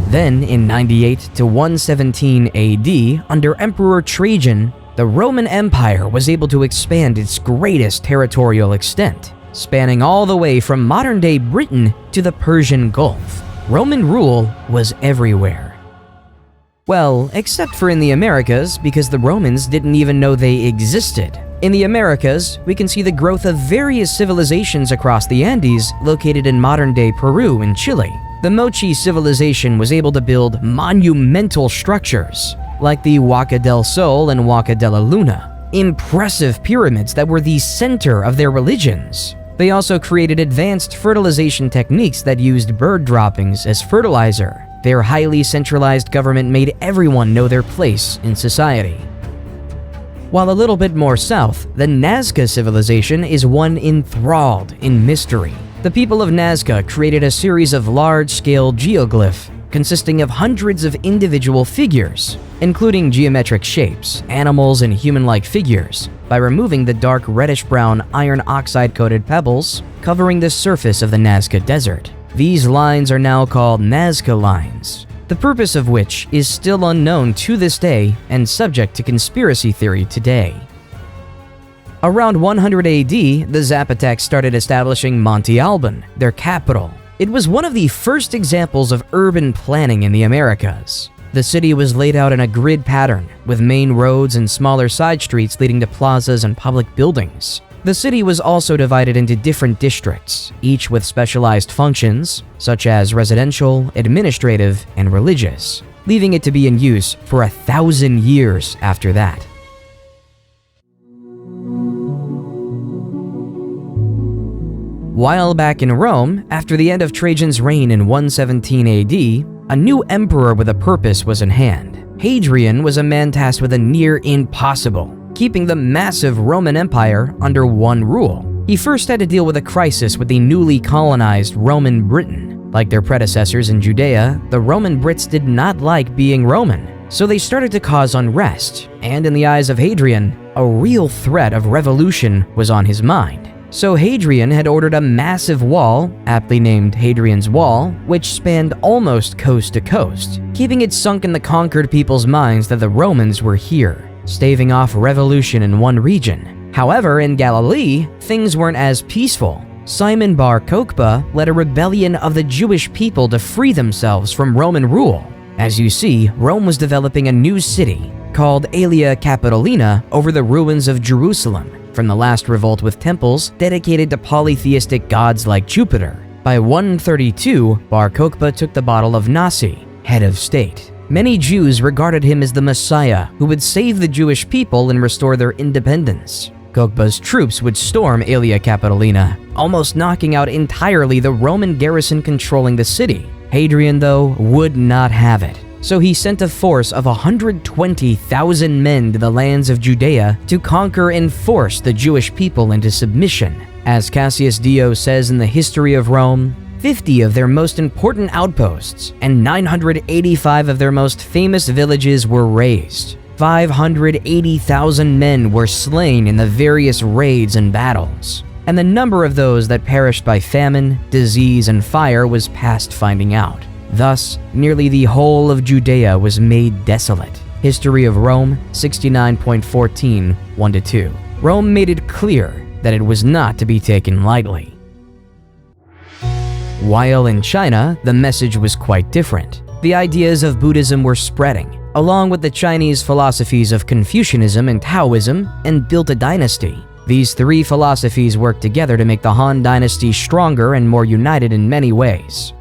Then, in 98 to 117 AD, under Emperor Trajan, the Roman Empire was able to expand its greatest territorial extent, spanning all the way from modern-day Britain to the Persian Gulf. Roman rule was everywhere. Well, except for in the Americas, because the Romans didn't even know they existed. In the Americas, we can see the growth of various civilizations across the Andes located in modern-day Peru and Chile. The Mochi civilization was able to build monumental structures, like the Huaca del Sol and Huaca de la Luna, impressive pyramids that were the center of their religions. They also created advanced fertilization techniques that used bird droppings as fertilizer. Their highly centralized government made everyone know their place in society. While a little bit more south, the Nazca civilization is one enthralled in mystery. The people of Nazca created a series of large-scale geoglyphs consisting of hundreds of individual figures, including geometric shapes, animals, and human-like figures, by removing the dark reddish-brown iron oxide-coated pebbles covering the surface of the Nazca Desert. These lines are now called Nazca Lines. the purpose of which is still unknown to this day and subject to conspiracy theory today. Around 100 AD, the Zapotecs started establishing Monte Alban, their capital. It was one of the first examples of urban planning in the Americas. The city was laid out in a grid pattern, with main roads and smaller side streets leading to plazas and public buildings. The city was also divided into different districts, each with specialized functions, such as residential, administrative, and religious, leaving it to be in use for 1,000 years after that. While back in Rome, after the end of Trajan's reign in 117 AD, a new emperor with a purpose was in hand. Hadrian was a man tasked with a near impossible: keeping the massive Roman Empire under one rule. He first had to deal with a crisis with the newly colonized Roman Britain. Like their predecessors in Judea, the Roman Brits did not like being Roman, so they started to cause unrest, and in the eyes of Hadrian, a real threat of revolution was on his mind. So Hadrian had ordered a massive wall, aptly named Hadrian's Wall, which spanned almost coast to coast, keeping it sunk in the conquered people's minds that the Romans were here, staving off revolution in one region. However, in Galilee, things weren't as peaceful. Simon Bar Kokhba led a rebellion of the Jewish people to free themselves from Roman rule. As you see, Rome was developing a new city called Aelia Capitolina over the ruins of Jerusalem, from the last revolt with temples dedicated to polytheistic gods like Jupiter. By 132, Bar Kokhba took the bottle of Nasi, head of state. Many Jews regarded him as the Messiah who would save the Jewish people and restore their independence. Kokhba's troops would storm Aelia Capitolina, almost knocking out entirely the Roman garrison controlling the city. Hadrian, though, would not have it. So he sent a force of 120,000 men to the lands of Judea to conquer and force the Jewish people into submission. As Cassius Dio says in the History of Rome, 50 of their most important outposts and 985 of their most famous villages were razed. 580,000 men were slain in the various raids and battles, and the number of those that perished by famine, disease, and fire was past finding out. Thus, nearly the whole of Judea was made desolate. History of Rome 69.14, 1-2. Rome made it clear that it was not to be taken lightly. While in China, the message was quite different. The ideas of Buddhism were spreading, along with the Chinese philosophies of Confucianism and Taoism, and built a dynasty. These three philosophies worked together to make the Han Dynasty stronger and more united in many ways.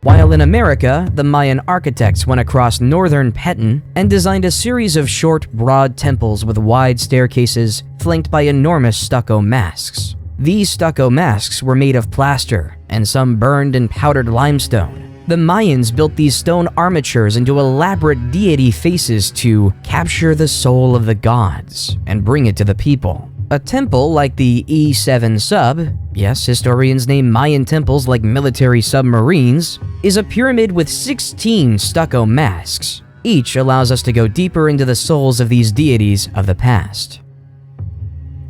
While in America, the Mayan architects went across northern Petén and designed a series of short, broad temples with wide staircases flanked by enormous stucco masks. These stucco masks were made of plaster, and some burned and powdered limestone. The Mayans built these stone armatures into elaborate deity faces to capture the soul of the gods and bring it to the people. A temple like the E7 sub, yes, historians name Mayan temples like military submarines, is a pyramid with 16 stucco masks. Each allows us to go deeper into the souls of these deities of the past.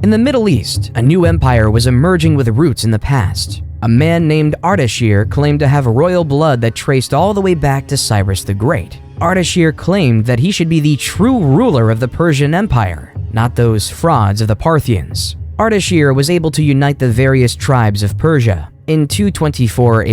In the Middle East, a new empire was emerging with roots in the past. A man named Ardashir claimed to have royal blood that traced all the way back to Cyrus the Great. Ardashir claimed that he should be the true ruler of the Persian Empire, not those frauds of the Parthians. Ardashir was able to unite the various tribes of Persia. In 224 AD,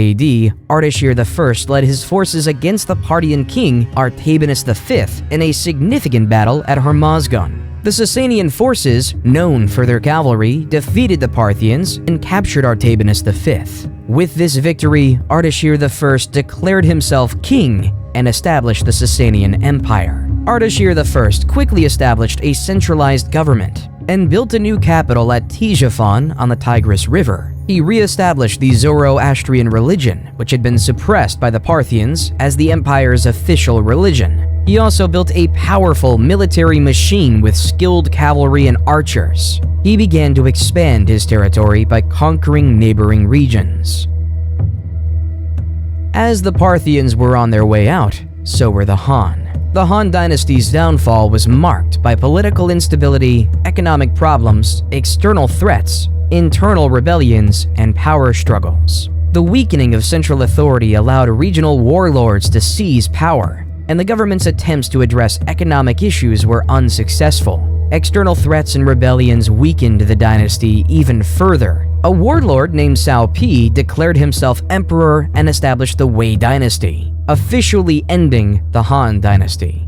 Ardashir I led his forces against the Parthian king Artabanus V in a significant battle at Hormozgan. The Sasanian forces, known for their cavalry, defeated the Parthians and captured Artabanus V. With this victory, Ardashir I declared himself king and established the Sasanian Empire. Ardashir I quickly established a centralized government and built a new capital at Ctesiphon on the Tigris River. He re-established the Zoroastrian religion, which had been suppressed by the Parthians, as the empire's official religion. He also built a powerful military machine with skilled cavalry and archers. He began to expand his territory by conquering neighboring regions. As the Parthians were on their way out, so were the Han. The Han dynasty's downfall was marked by political instability, economic problems, external threats, internal rebellions, and power struggles. The weakening of central authority allowed regional warlords to seize power, and the government's attempts to address economic issues were unsuccessful. External threats and rebellions weakened the dynasty even further. A warlord named Cao Pi declared himself emperor and established the Wei dynasty, officially ending the Han dynasty.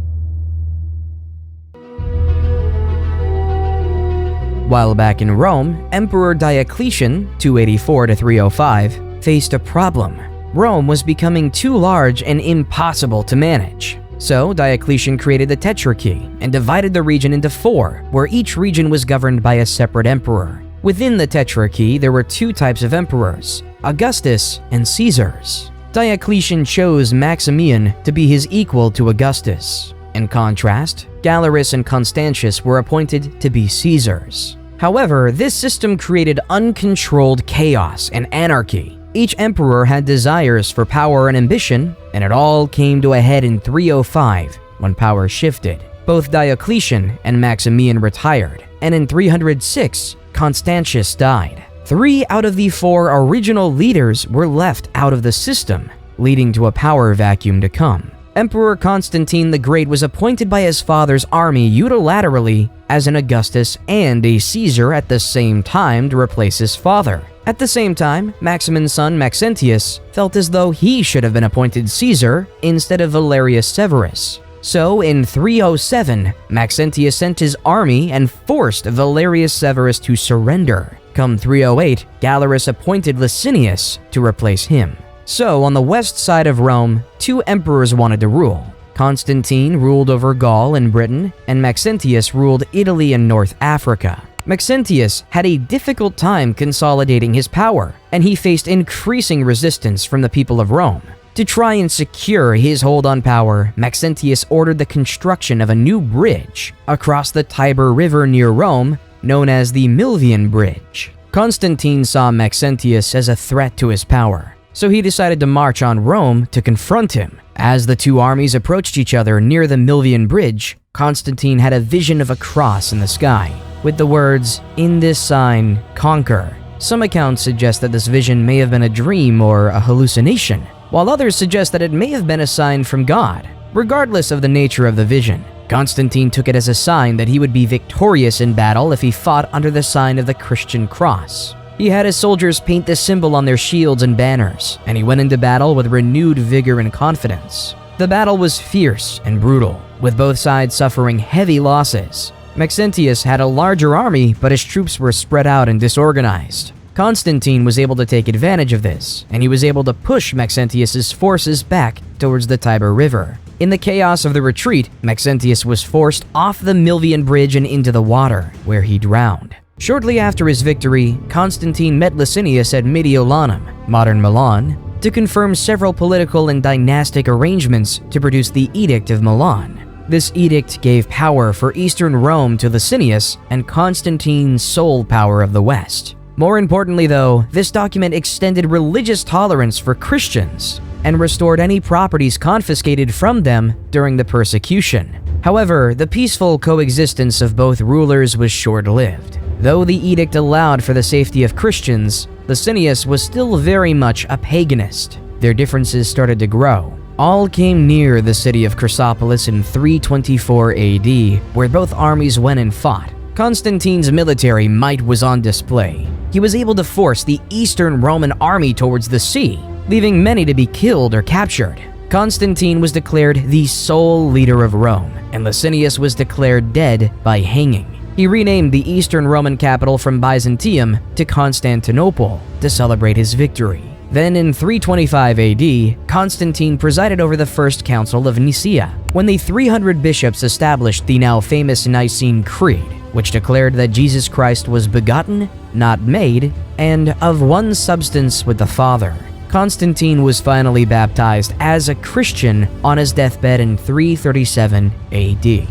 While back in Rome, Emperor Diocletian, 284 to 305, faced a problem. Rome was becoming too large and impossible to manage. So Diocletian created the Tetrarchy and divided the region into 4, where each region was governed by a separate emperor. Within the Tetrarchy, there were 2 types of emperors, Augustus and Caesars. Diocletian chose Maximian to be his equal to Augustus. In contrast, Galerius and Constantius were appointed to be Caesars. However, this system created uncontrolled chaos and anarchy. Each emperor had desires for power and ambition, and it all came to a head in 305 when power shifted. Both Diocletian and Maximian retired, and in 306, Constantius died. 3 out of the 4 original leaders were left out of the system, leading to a power vacuum to come. Emperor Constantine the Great was appointed by his father's army unilaterally as an Augustus and a Caesar at the same time to replace his father. At the same time, Maximin's son Maxentius felt as though he should have been appointed Caesar instead of Valerius Severus. So in 307, Maxentius sent his army and forced Valerius Severus to surrender. Come 308, Galerius appointed Licinius to replace him. So, on the west side of Rome, 2 emperors wanted to rule. Constantine ruled over Gaul and Britain, and Maxentius ruled Italy and North Africa. Maxentius had a difficult time consolidating his power, and he faced increasing resistance from the people of Rome. To try and secure his hold on power, Maxentius ordered the construction of a new bridge across the Tiber River near Rome, known as the Milvian Bridge. Constantine saw Maxentius as a threat to his power, so he decided to march on Rome to confront him. As the 2 armies approached each other near the Milvian Bridge, Constantine had a vision of a cross in the sky, with the words, "In this sign, conquer." Some accounts suggest that this vision may have been a dream or a hallucination, while others suggest that it may have been a sign from God. Regardless of the nature of the vision, Constantine took it as a sign that he would be victorious in battle if he fought under the sign of the Christian cross. He had his soldiers paint this symbol on their shields and banners, and he went into battle with renewed vigor and confidence. The battle was fierce and brutal, with both sides suffering heavy losses. Maxentius had a larger army, but his troops were spread out and disorganized. Constantine was able to take advantage of this, and he was able to push Maxentius's forces back towards the Tiber River. In the chaos of the retreat, Maxentius was forced off the Milvian Bridge and into the water, where he drowned. Shortly after his victory, Constantine met Licinius at Mediolanum, modern Milan, to confirm several political and dynastic arrangements to produce the Edict of Milan. This edict gave power for Eastern Rome to Licinius and Constantine's sole power of the West. More importantly though, this document extended religious tolerance for Christians and restored any properties confiscated from them during the persecution. However, the peaceful coexistence of both rulers was short-lived. Though the edict allowed for the safety of Christians, Licinius was still very much a paganist. Their differences started to grow. All came near the city of Chrysopolis in 324 AD, where both armies went and fought. Constantine's military might was on display. He was able to force the Eastern Roman army towards the sea, leaving many to be killed or captured. Constantine was declared the sole leader of Rome, and Licinius was declared dead by hanging. He renamed the Eastern Roman capital from Byzantium to Constantinople to celebrate his victory. Then in 325 AD, Constantine presided over the First Council of Nicaea, when the 300 bishops established the now famous Nicene Creed, which declared that Jesus Christ was begotten, not made, and of one substance with the Father. Constantine was finally baptized as a Christian on his deathbed in 337 AD.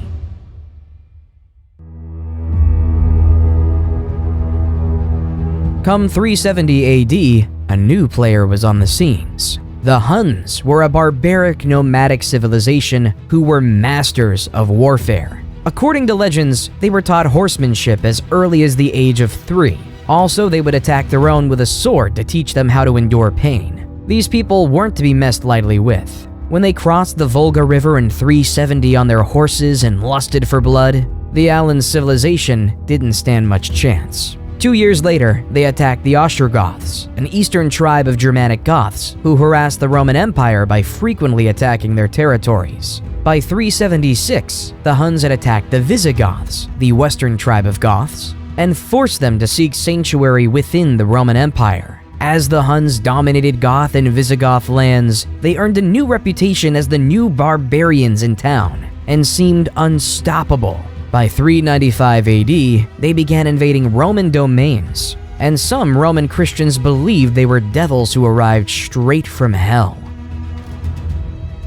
Come 370 AD, a new player was on the scenes. The Huns were a barbaric nomadic civilization who were masters of warfare. According to legends, they were taught horsemanship as early as the age of 3. Also, they would attack their own with a sword to teach them how to endure pain. These people weren't to be messed lightly with. When they crossed the Volga River in 370 on their horses and lusted for blood, the Alan civilization didn't stand much chance. 2 years later, they attacked the Ostrogoths, an eastern tribe of Germanic Goths who harassed the Roman Empire by frequently attacking their territories. By 376, the Huns had attacked the Visigoths, the western tribe of Goths, and forced them to seek sanctuary within the Roman Empire. As the Huns dominated Goth and Visigoth lands, they earned a new reputation as the new barbarians in town and seemed unstoppable. By 395 AD, they began invading Roman domains, and some Roman Christians believed they were devils who arrived straight from hell.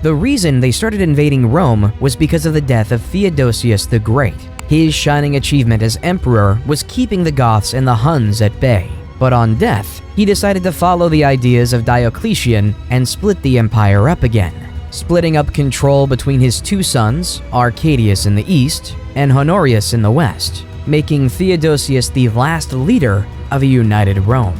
The reason they started invading Rome was because of the death of Theodosius the Great. His shining achievement as emperor was keeping the Goths and the Huns at bay. But on death, he decided to follow the ideas of Diocletian and split the empire up again, splitting up control between his two sons, Arcadius in the east and Honorius in the west, making Theodosius the last leader of a united Rome.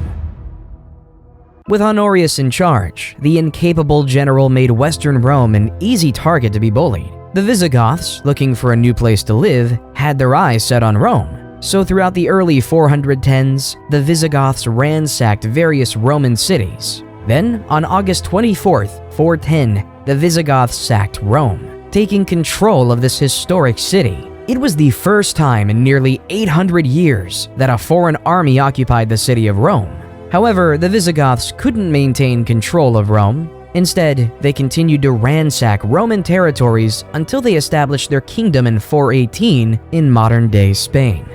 With Honorius in charge, the incapable general made Western Rome an easy target to be bullied. The Visigoths, looking for a new place to live, had their eyes set on Rome. So throughout the early 410s, the Visigoths ransacked various Roman cities. Then, on August 24th, 410, the Visigoths sacked Rome, taking control of this historic city. It was the first time in nearly 800 years that a foreign army occupied the city of Rome. However, the Visigoths couldn't maintain control of Rome. Instead, they continued to ransack Roman territories until they established their kingdom in 418 in modern-day Spain.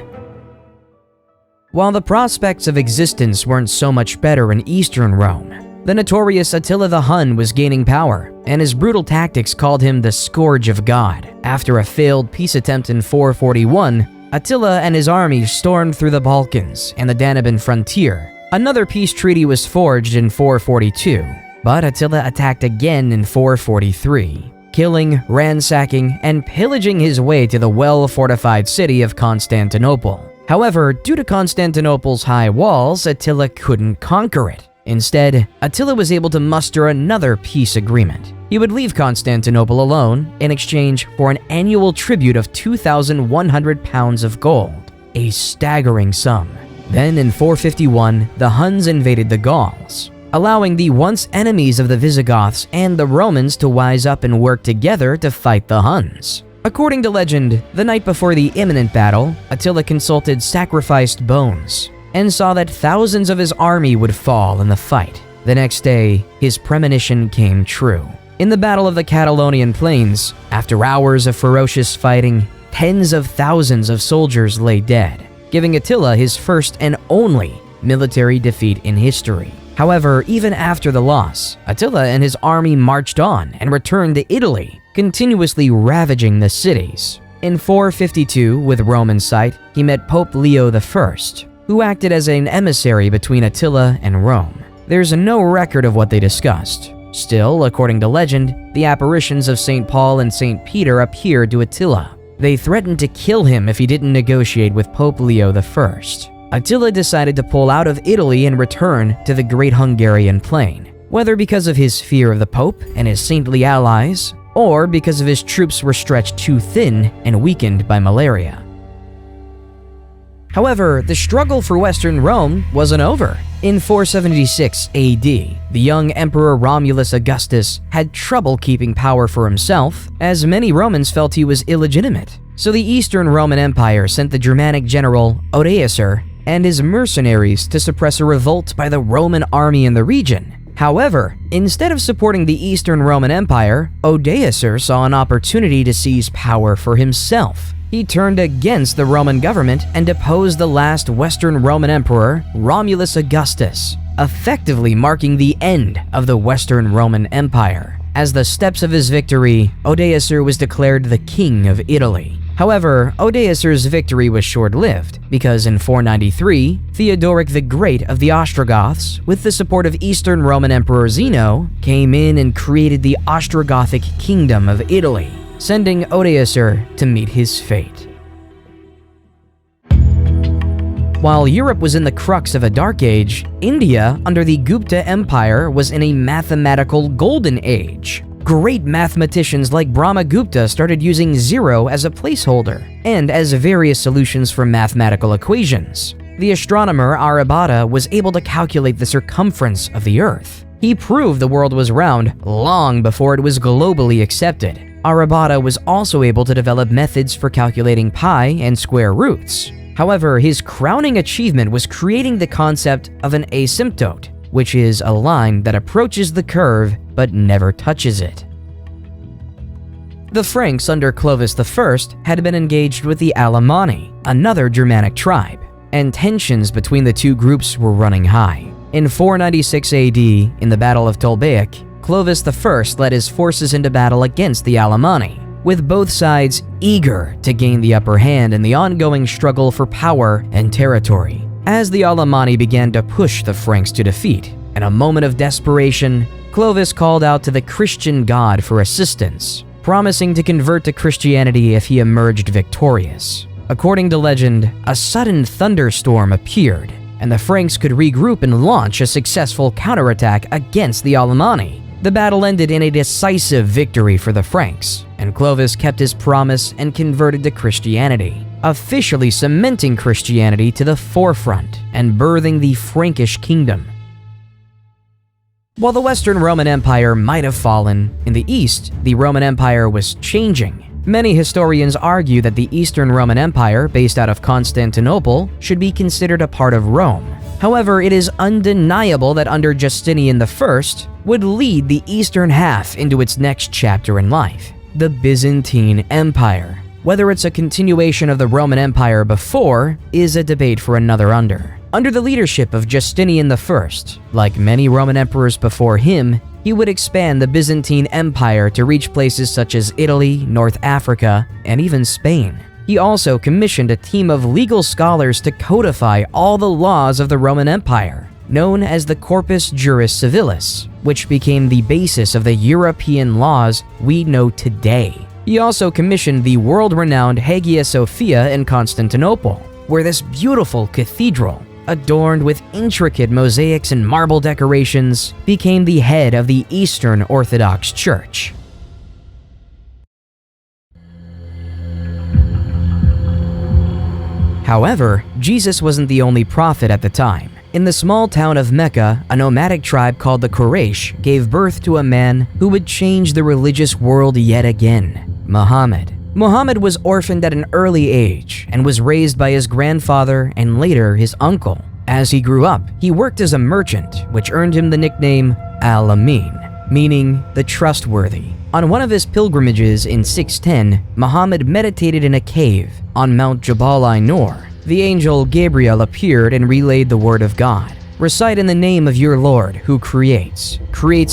While the prospects of existence weren't so much better in Eastern Rome, the notorious Attila the Hun was gaining power, and his brutal tactics called him the Scourge of God. After a failed peace attempt in 441, Attila and his army stormed through the Balkans and the Danubian frontier. Another peace treaty was forged in 442, but Attila attacked again in 443, killing, ransacking, and pillaging his way to the well-fortified city of Constantinople. However, due to Constantinople's high walls, Attila couldn't conquer it. Instead, Attila was able to muster another peace agreement. He would leave Constantinople alone in exchange for an annual tribute of 2,100 pounds of gold, a staggering sum. Then in 451, the Huns invaded the Gauls, allowing the once enemies of the Visigoths and the Romans to wise up and work together to fight the Huns. According to legend, the night before the imminent battle, Attila consulted sacrificed bones and saw that thousands of his army would fall in the fight. The next day, his premonition came true. In the Battle of the Catalonian Plains, after hours of ferocious fighting, tens of thousands of soldiers lay dead, giving Attila his first and only military defeat in history. However, even after the loss, Attila and his army marched on and returned to Italy, continuously ravaging the cities. In 452, with Rome in sight, he met Pope Leo I, who acted as an emissary between Attila and Rome. There's no record of what they discussed. Still, according to legend, the apparitions of St. Paul and St. Peter appeared to Attila. They threatened to kill him if he didn't negotiate with Pope Leo I. Attila decided to pull out of Italy and return to the Great Hungarian Plain, whether because of his fear of the Pope and his saintly allies, or because of his troops were stretched too thin and weakened by malaria. However, the struggle for Western Rome wasn't over. In 476 AD, the young Emperor Romulus Augustus had trouble keeping power for himself, as many Romans felt he was illegitimate. So the Eastern Roman Empire sent the Germanic general Odoacer and his mercenaries to suppress a revolt by the Roman army in the region. However, instead of supporting the Eastern Roman Empire, Odoacer saw an opportunity to seize power for himself. He turned against the Roman government and deposed the last Western Roman emperor, Romulus Augustus, effectively marking the end of the Western Roman Empire. As the steps of his victory, Odoacer was declared the King of Italy. However, Odoacer's victory was short-lived, because in 493, Theodoric the Great of the Ostrogoths, with the support of Eastern Roman Emperor Zeno, came in and created the Ostrogothic Kingdom of Italy, sending Odoacer to meet his fate. While Europe was in the crux of a dark age, India, under the Gupta Empire, was in a mathematical golden age. Great mathematicians like Brahmagupta started using zero as a placeholder and as various solutions for mathematical equations. The astronomer Aryabhata was able to calculate the circumference of the Earth. He proved the world was round long before it was globally accepted. Aryabhata was also able to develop methods for calculating pi and square roots. However, his crowning achievement was creating the concept of an asymptote, which is a line that approaches the curve but never touches it. The Franks under Clovis I had been engaged with the Alemanni, another Germanic tribe, and tensions between the two groups were running high. In 496 AD, in the Battle of Tolbiac, Clovis I led his forces into battle against the Alemanni, with both sides eager to gain the upper hand in the ongoing struggle for power and territory. As the Alemanni began to push the Franks to defeat, in a moment of desperation, Clovis called out to the Christian god for assistance, promising to convert to Christianity if he emerged victorious. According to legend, a sudden thunderstorm appeared, and the Franks could regroup and launch a successful counterattack against the Alemanni. The battle ended in a decisive victory for the Franks, and Clovis kept his promise and converted to Christianity, officially cementing Christianity to the forefront and birthing the Frankish kingdom. While the Western Roman Empire might have fallen, in the East, the Roman Empire was changing. Many historians argue that the Eastern Roman Empire, based out of Constantinople, should be considered a part of Rome. However, it is undeniable that under Justinian I would lead the eastern half into its next chapter in life, the Byzantine Empire. Whether it's a continuation of the Roman Empire before is a debate for another under. Under the leadership of Justinian I, like many Roman emperors before him, he would expand the Byzantine Empire to reach places such as Italy, North Africa, and even Spain. He also commissioned a team of legal scholars to codify all the laws of the Roman Empire, known as the Corpus Juris Civilis, which became the basis of the European laws we know today. He also commissioned the world-renowned Hagia Sophia in Constantinople, where this beautiful cathedral, adorned with intricate mosaics and marble decorations, became the head of the Eastern Orthodox Church. However, Jesus wasn't the only prophet at the time. In the small town of Mecca, a nomadic tribe called the Quraysh gave birth to a man who would change the religious world yet again, Muhammad. Muhammad was orphaned at an early age and was raised by his grandfather and later his uncle. As he grew up, he worked as a merchant, which earned him the nickname Al-Amin, meaning the trustworthy. On one of his pilgrimages in 610, Muhammad meditated in a cave on Mount Jabal Nur. The angel Gabriel appeared and relayed the word of God. Recite in the name of your Lord who creates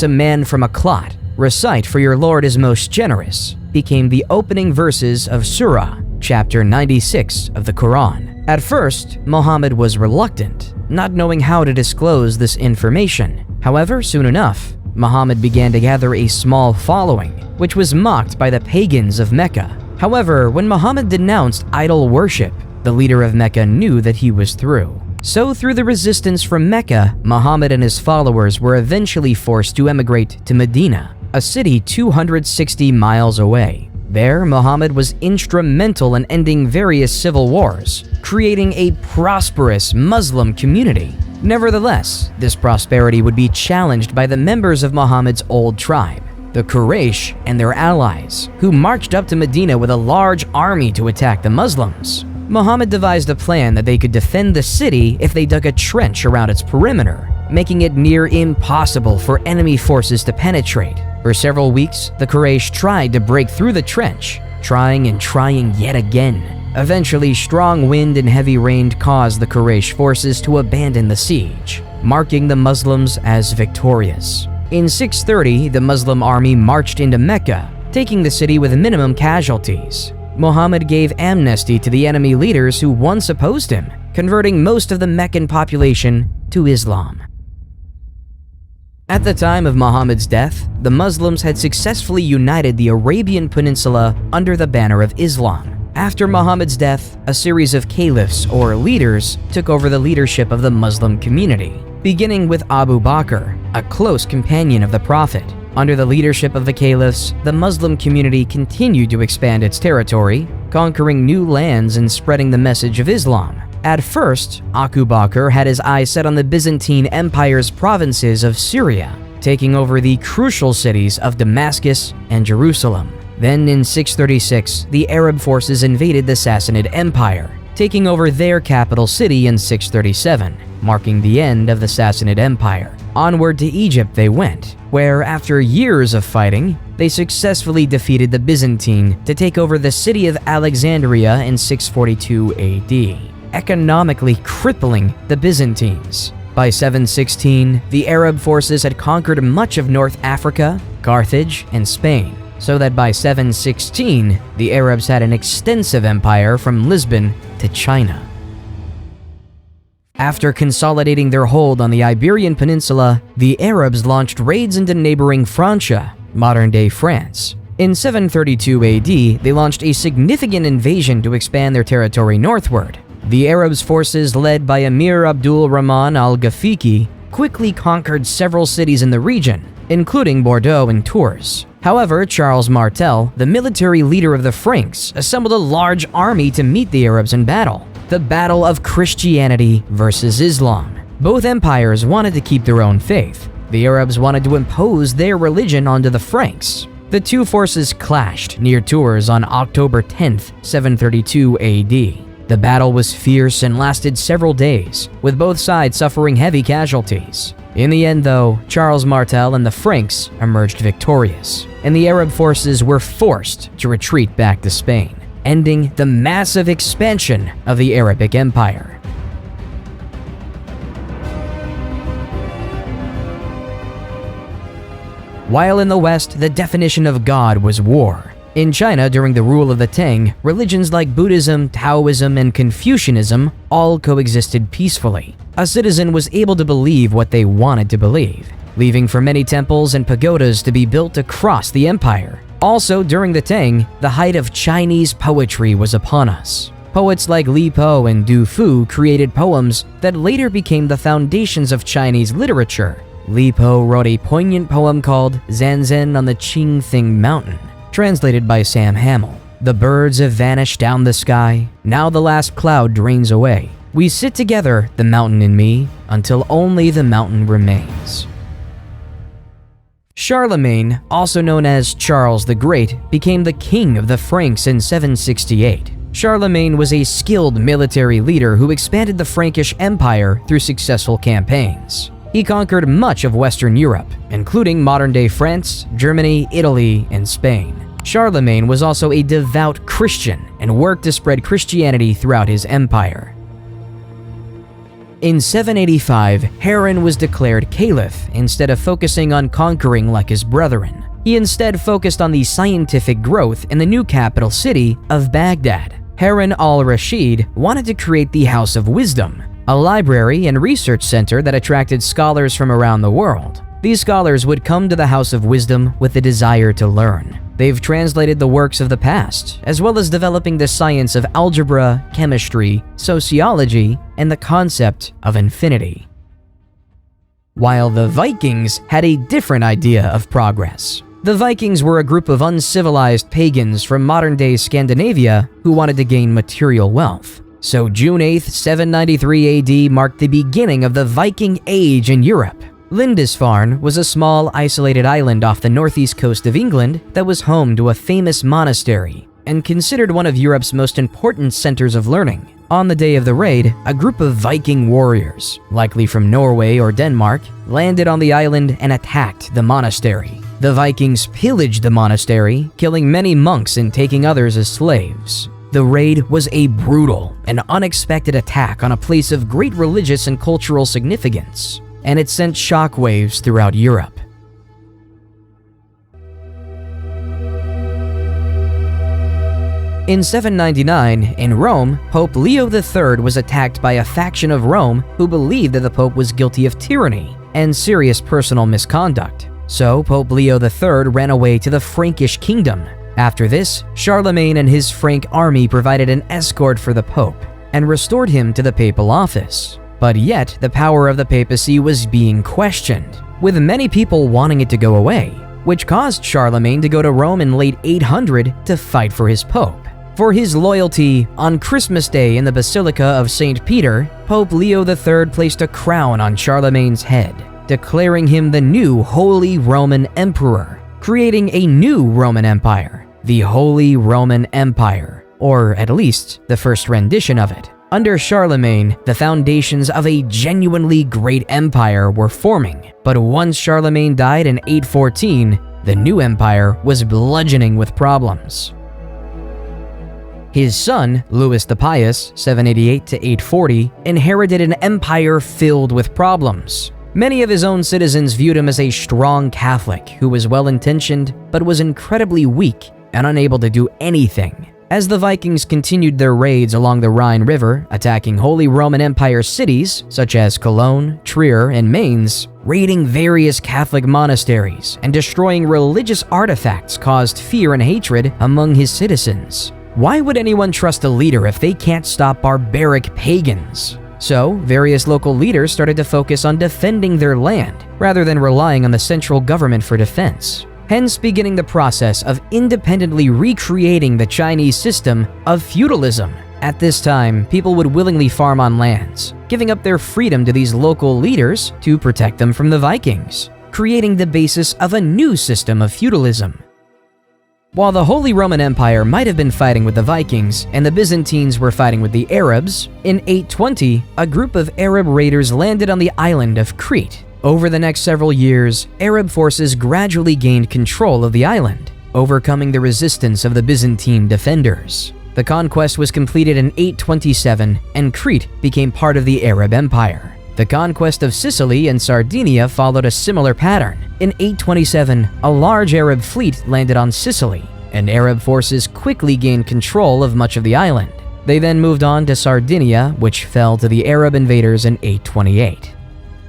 a man from a clot. Recite for your Lord is most generous, became the opening verses of Surah, chapter 96 of the Quran. At first, Muhammad was reluctant, not knowing how to disclose this information. However, soon enough, Muhammad began to gather a small following, which was mocked by the pagans of Mecca. However, when Muhammad denounced idol worship, the leader of Mecca knew that he was through. So through the resistance from Mecca, Muhammad and his followers were eventually forced to emigrate to Medina, a city 260 miles away. There, Muhammad was instrumental in ending various civil wars, creating a prosperous Muslim community. Nevertheless, this prosperity would be challenged by the members of Muhammad's old tribe, the Quraysh and their allies, who marched up to Medina with a large army to attack the Muslims. Muhammad devised a plan that they could defend the city if they dug a trench around its perimeter, making it near impossible for enemy forces to penetrate. For several weeks, the Quraysh tried to break through the trench, trying and trying yet again. Eventually, strong wind and heavy rain caused the Quraysh forces to abandon the siege, marking the Muslims as victorious. In 630, the Muslim army marched into Mecca, taking the city with minimum casualties. Muhammad gave amnesty to the enemy leaders who once opposed him, converting most of the Meccan population to Islam. At the time of Muhammad's death, the Muslims had successfully united the Arabian Peninsula under the banner of Islam. After Muhammad's death, a series of caliphs or leaders took over the leadership of the Muslim community, beginning with Abu Bakr, a close companion of the Prophet. Under the leadership of the caliphs, the Muslim community continued to expand its territory, conquering new lands and spreading the message of Islam. At first, Abu Bakr had his eyes set on the Byzantine Empire's provinces of Syria, taking over the crucial cities of Damascus and Jerusalem. Then in 636, the Arab forces invaded the Sassanid Empire, taking over their capital city in 637, marking the end of the Sassanid Empire. Onward to Egypt they went, where after years of fighting, they successfully defeated the Byzantine to take over the city of Alexandria in 642 AD, economically crippling the Byzantines. By 716, the Arab forces had conquered much of North Africa, Carthage, and Spain, so that by 716, the Arabs had an extensive empire from Lisbon to China. After consolidating their hold on the Iberian Peninsula, the Arabs launched raids into neighboring Francia, modern-day France. In 732 AD, they launched a significant invasion to expand their territory northward. The Arabs' forces, led by Emir Abdul Rahman al-Ghafiqi, quickly conquered several cities in the region, including Bordeaux and Tours. However, Charles Martel, the military leader of the Franks, assembled a large army to meet the Arabs in battle. The battle of Christianity versus Islam. Both empires wanted to keep their own faith. The Arabs wanted to impose their religion onto the Franks. The two forces clashed near Tours on October 10, 732 AD. The battle was fierce and lasted several days, with both sides suffering heavy casualties. In the end, though, Charles Martel and the Franks emerged victorious, and the Arab forces were forced to retreat back to Spain, ending the massive expansion of the Arabic Empire. While in the West, the definition of God was war. In China, during the rule of the Tang, religions like Buddhism, Taoism, and Confucianism all coexisted peacefully. A citizen was able to believe what they wanted to believe, leaving for many temples and pagodas to be built across the empire. Also, during the Tang, the height of Chinese poetry was upon us. Poets like Li Po and Du Fu created poems that later became the foundations of Chinese literature. Li Po wrote a poignant poem called Zanzen on the Qingthing Mountain, translated by Sam Hamill. The birds have vanished down the sky, now the last cloud drains away. We sit together, the mountain and me, until only the mountain remains. Charlemagne, also known as Charles the Great, became the king of the Franks in 768. Charlemagne was a skilled military leader who expanded the Frankish Empire through successful campaigns. He conquered much of Western Europe, including modern-day France, Germany, Italy, and Spain. Charlemagne was also a devout Christian and worked to spread Christianity throughout his empire. In 785, Harun was declared caliph instead of focusing on conquering like his brethren. He instead focused on the scientific growth in the new capital city of Baghdad. Harun al-Rashid wanted to create the House of Wisdom, a library and research center that attracted scholars from around the world. These scholars would come to the House of Wisdom with the desire to learn. They've translated the works of the past, as well as developing the science of algebra, chemistry, sociology, and the concept of infinity. While the Vikings had a different idea of progress. The Vikings were a group of uncivilized pagans from modern-day Scandinavia who wanted to gain material wealth. So June 8, 793 AD marked the beginning of the Viking Age in Europe. Lindisfarne was a small, isolated island off the northeast coast of England that was home to a famous monastery and considered one of Europe's most important centers of learning. On the day of the raid, a group of Viking warriors, likely from Norway or Denmark, landed on the island and attacked the monastery. The Vikings pillaged the monastery, killing many monks and taking others as slaves. The raid was a brutal and unexpected attack on a place of great religious and cultural significance, and it sent shockwaves throughout Europe. In 799, in Rome, Pope Leo III was attacked by a faction of Rome who believed that the Pope was guilty of tyranny and serious personal misconduct. So Pope Leo III ran away to the Frankish kingdom. After this, Charlemagne and his Frank army provided an escort for the Pope and restored him to the papal office. But yet, the power of the papacy was being questioned, with many people wanting it to go away, which caused Charlemagne to go to Rome in late 800 to fight for his pope. For his loyalty, on Christmas Day in the Basilica of St. Peter, Pope Leo III placed a crown on Charlemagne's head, declaring him the new Holy Roman Emperor, creating a new Roman Empire, the Holy Roman Empire, or at least the first rendition of it. Under Charlemagne, the foundations of a genuinely great empire were forming, but once Charlemagne died in 814, the new empire was bludgeoning with problems. His son, Louis the Pious, 788 to 840, inherited an empire filled with problems. Many of his own citizens viewed him as a strong Catholic who was well-intentioned but was incredibly weak and unable to do anything. As the Vikings continued their raids along the Rhine River, attacking Holy Roman Empire cities such as Cologne, Trier, and Mainz, raiding various Catholic monasteries, and destroying religious artifacts caused fear and hatred among his citizens. Why would anyone trust a leader if they can't stop barbaric pagans? So, various local leaders started to focus on defending their land rather than relying on the central government for defense. Hence beginning the process of independently recreating the Chinese system of feudalism. At this time, people would willingly farm on lands, giving up their freedom to these local leaders to protect them from the Vikings, creating the basis of a new system of feudalism. While the Holy Roman Empire might have been fighting with the Vikings and the Byzantines were fighting with the Arabs, in 820, a group of Arab raiders landed on the island of Crete. Over the next several years, Arab forces gradually gained control of the island, overcoming the resistance of the Byzantine defenders. The conquest was completed in 827, and Crete became part of the Arab Empire. The conquest of Sicily and Sardinia followed a similar pattern. In 827, a large Arab fleet landed on Sicily, and Arab forces quickly gained control of much of the island. They then moved on to Sardinia, which fell to the Arab invaders in 828.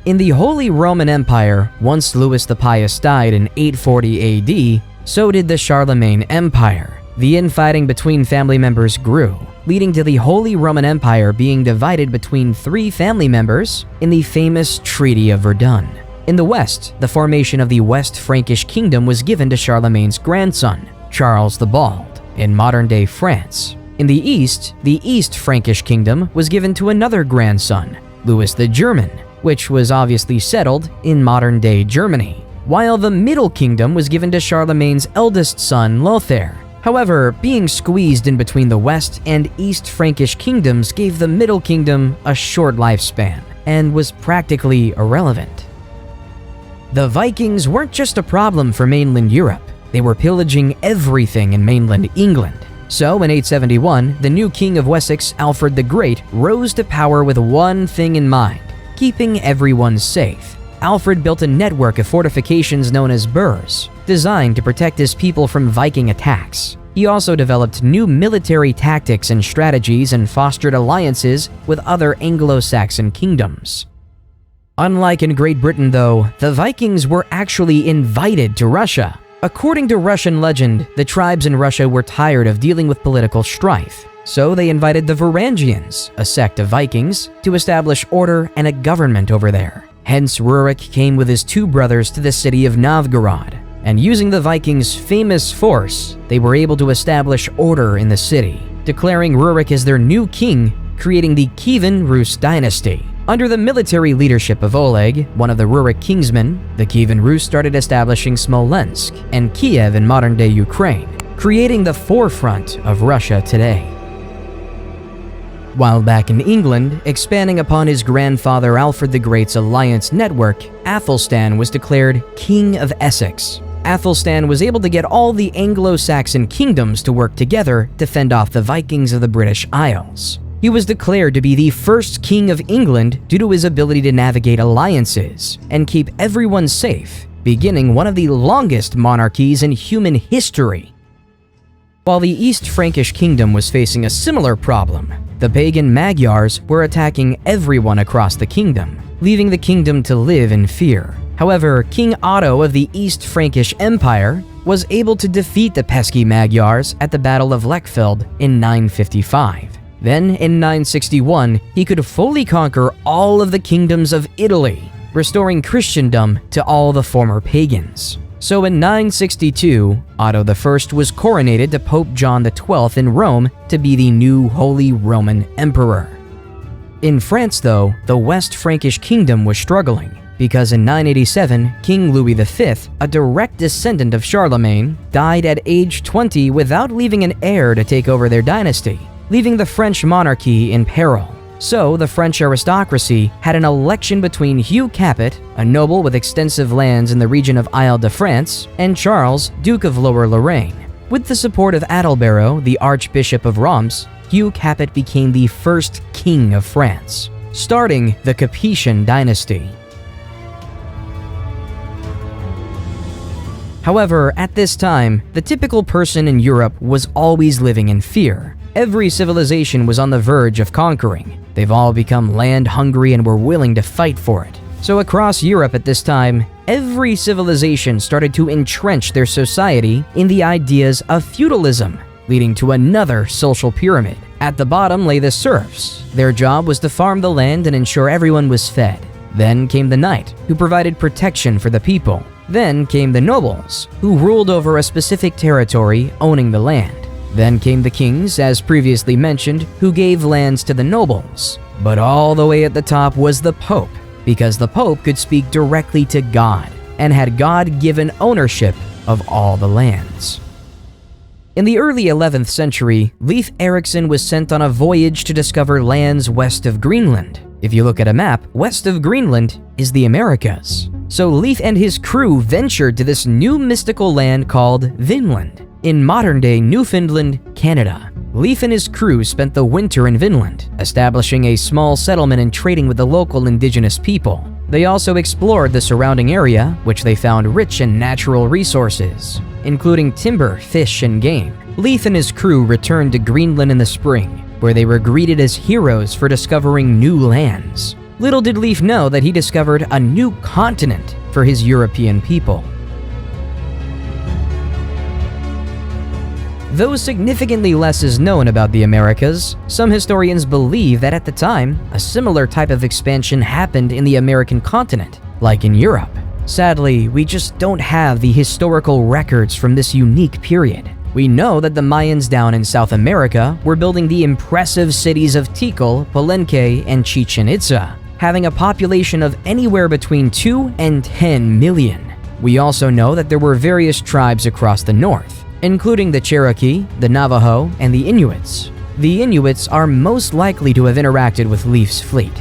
In the Holy Roman Empire, once Louis the Pious died in 840 AD, so did the Charlemagne Empire. The infighting between family members grew, leading to the Holy Roman Empire being divided between three family members in the famous Treaty of Verdun. In the West, the formation of the West Frankish Kingdom was given to Charlemagne's grandson, Charles the Bald, in modern-day France. In the East Frankish Kingdom was given to another grandson, Louis the German, which was obviously settled in modern-day Germany, while the Middle Kingdom was given to Charlemagne's eldest son, Lothair. However, being squeezed in between the West and East Frankish kingdoms gave the Middle Kingdom a short lifespan and was practically irrelevant. The Vikings weren't just a problem for mainland Europe, they were pillaging everything in mainland England. So in 871, the new king of Wessex, Alfred the Great, rose to power with one thing in mind: keeping everyone safe. Alfred built a network of fortifications known as burhs, designed to protect his people from Viking attacks. He also developed new military tactics and strategies and fostered alliances with other Anglo-Saxon kingdoms. Unlike in Great Britain though, the Vikings were actually invited to Russia. According to Russian legend, the tribes in Russia were tired of dealing with political strife. So they invited the Varangians, a sect of Vikings, to establish order and a government over there. Hence, Rurik came with his two brothers to the city of Novgorod, and using the Vikings' famous force, they were able to establish order in the city, declaring Rurik as their new king, creating the Kievan Rus dynasty. Under the military leadership of Oleg, one of the Rurik kingsmen, the Kievan Rus started establishing Smolensk and Kiev in modern-day Ukraine, creating the forefront of Russia today. While back in England, expanding upon his grandfather Alfred the Great's alliance network, Athelstan was declared King of Essex. Athelstan was able to get all the Anglo-Saxon kingdoms to work together to fend off the Vikings of the British Isles. He was declared to be the first king of England due to his ability to navigate alliances and keep everyone safe, beginning one of the longest monarchies in human history. While the East Frankish kingdom was facing a similar problem, the pagan Magyars were attacking everyone across the kingdom, leaving the kingdom to live in fear. However, King Otto of the East Frankish Empire was able to defeat the pesky Magyars at the Battle of Lechfeld in 955. Then, in 961, he could fully conquer all of the kingdoms of Italy, restoring Christendom to all the former pagans. So in 962, Otto I was coronated to Pope John XII in Rome to be the new Holy Roman Emperor. In France, though, the West Frankish kingdom was struggling, because in 987, King Louis V, a direct descendant of Charlemagne, died at age 20 without leaving an heir to take over their dynasty, leaving the French monarchy in peril. So the French aristocracy had an election between Hugh Capet, a noble with extensive lands in the region of Isle-de-France, and Charles, Duke of Lower Lorraine. With the support of Adalbero, the Archbishop of Reims, Hugh Capet became the first king of France, starting the Capetian dynasty. However, at this time, the typical person in Europe was always living in fear. Every civilization was on the verge of conquering. They've all become land-hungry and were willing to fight for it. So across Europe at this time, every civilization started to entrench their society in the ideas of feudalism, leading to another social pyramid. At the bottom lay the serfs. Their job was to farm the land and ensure everyone was fed. Then came the knight, who provided protection for the people. Then came the nobles, who ruled over a specific territory, owning the land. Then came the kings, as previously mentioned, who gave lands to the nobles. But all the way at the top was the Pope, because the Pope could speak directly to God and had God-given ownership of all the lands. In the early 11th century, Leif Erikson was sent on a voyage to discover lands west of Greenland. If you look at a map, west of Greenland is the Americas. So Leif and his crew ventured to this new mystical land called Vinland, in modern-day Newfoundland, Canada. Leif and his crew spent the winter in Vinland, establishing a small settlement and trading with the local indigenous people. They also explored the surrounding area, which they found rich in natural resources, including timber, fish, and game. Leif and his crew returned to Greenland in the spring, where they were greeted as heroes for discovering new lands. Little did Leif know that he discovered a new continent for his European people. Though significantly less is known about the Americas, some historians believe that at the time, a similar type of expansion happened in the American continent, like in Europe. Sadly, we just don't have the historical records from this unique period. We know that the Mayans down in South America were building the impressive cities of Tikal, Palenque, and Chichen Itza, having a population of anywhere between 2 and 10 million. We also know that there were various tribes across the north, including the Cherokee, the Navajo, and the Inuits. The Inuits are most likely to have interacted with Leif's fleet.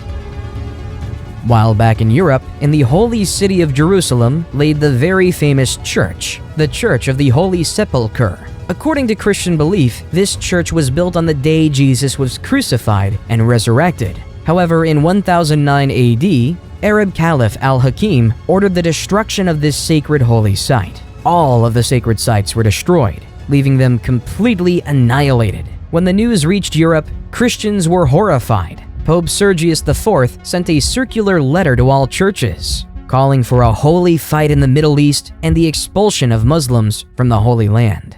While back in Europe, in the holy city of Jerusalem laid the very famous church, the Church of the Holy Sepulchre. According to Christian belief, this church was built on the day Jesus was crucified and resurrected. However, in 1009 AD, Arab Caliph al-Hakim ordered the destruction of this sacred holy site. All of the sacred sites were destroyed, leaving them completely annihilated. When the news reached Europe, Christians were horrified. Pope Sergius IV sent a circular letter to all churches, calling for a holy fight in the Middle East and the expulsion of Muslims from the Holy Land.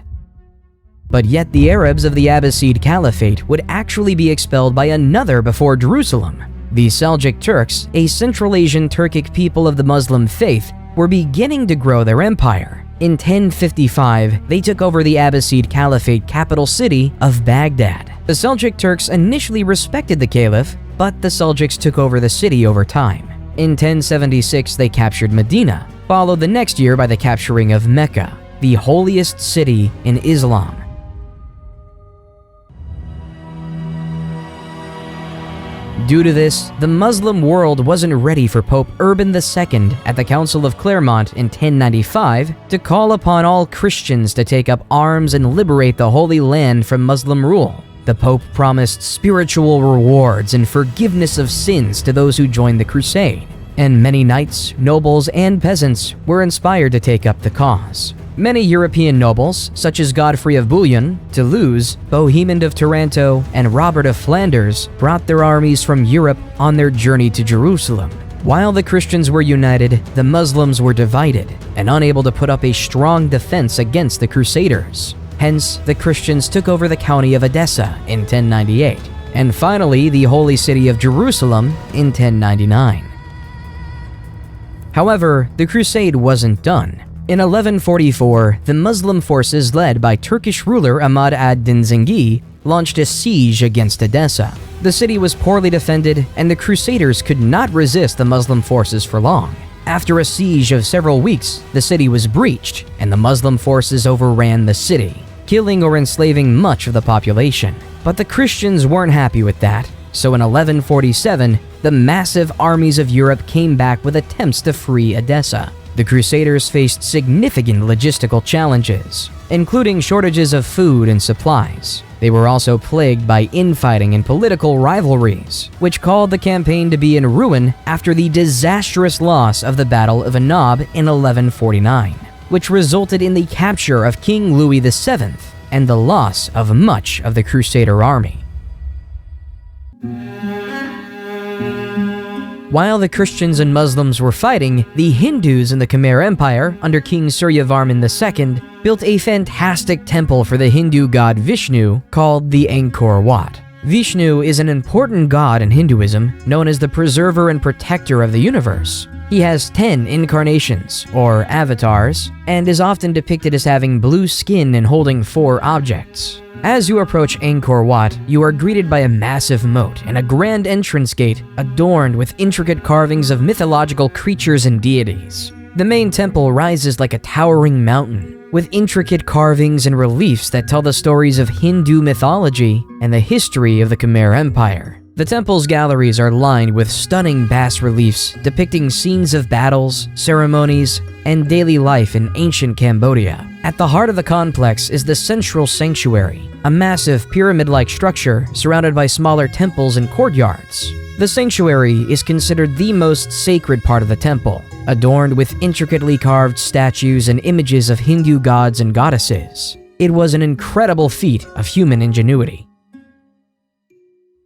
But yet the Arabs of the Abbasid Caliphate would actually be expelled by another before Jerusalem. The Seljuk Turks, a Central Asian Turkic people of the Muslim faith, were beginning to grow their empire. In 1055, they took over the Abbasid Caliphate capital city of Baghdad. The Seljuk Turks initially respected the caliph, but the Seljuks took over the city over time. In 1076, they captured Medina, followed the next year by the capturing of Mecca, the holiest city in Islam. Due to this, the Muslim world wasn't ready for Pope Urban II at the Council of Clermont in 1095 to call upon all Christians to take up arms and liberate the Holy Land from Muslim rule. The Pope promised spiritual rewards and forgiveness of sins to those who joined the crusade, and many knights, nobles, and peasants were inspired to take up the cause. Many European nobles, such as Godfrey of Bouillon, Toulouse, Bohemond of Taranto, and Robert of Flanders, brought their armies from Europe on their journey to Jerusalem. While the Christians were united, the Muslims were divided and unable to put up a strong defense against the Crusaders. Hence, the Christians took over the county of Edessa in 1098, and finally the holy city of Jerusalem in 1099. However, the crusade wasn't done. In 1144, the Muslim forces led by Turkish ruler Ahmad ad-Din Zengi launched a siege against Edessa. The city was poorly defended, and the Crusaders could not resist the Muslim forces for long. After a siege of several weeks, the city was breached, and the Muslim forces overran the city, killing or enslaving much of the population. But the Christians weren't happy with that, so in 1147, the massive armies of Europe came back with attempts to free Edessa. The Crusaders faced significant logistical challenges, including shortages of food and supplies. They were also plagued by infighting and political rivalries, which called the campaign to be in ruin after the disastrous loss of the Battle of Anab in 1149, which resulted in the capture of King Louis VII and the loss of much of the Crusader army. While the Christians and Muslims were fighting, the Hindus in the Khmer Empire, under King Suryavarman II, built a fantastic temple for the Hindu god Vishnu called the Angkor Wat. Vishnu is an important god in Hinduism, known as the preserver and protector of the universe. He has 10 incarnations, or avatars, and is often depicted as having blue skin and holding 4 objects. As you approach Angkor Wat, you are greeted by a massive moat and a grand entrance gate adorned with intricate carvings of mythological creatures and deities. The main temple rises like a towering mountain, with intricate carvings and reliefs that tell the stories of Hindu mythology and the history of the Khmer Empire. The temple's galleries are lined with stunning bas-reliefs depicting scenes of battles, ceremonies, and daily life in ancient Cambodia. At the heart of the complex is the central sanctuary, a massive pyramid-like structure surrounded by smaller temples and courtyards. The sanctuary is considered the most sacred part of the temple, adorned with intricately carved statues and images of Hindu gods and goddesses. It was an incredible feat of human ingenuity.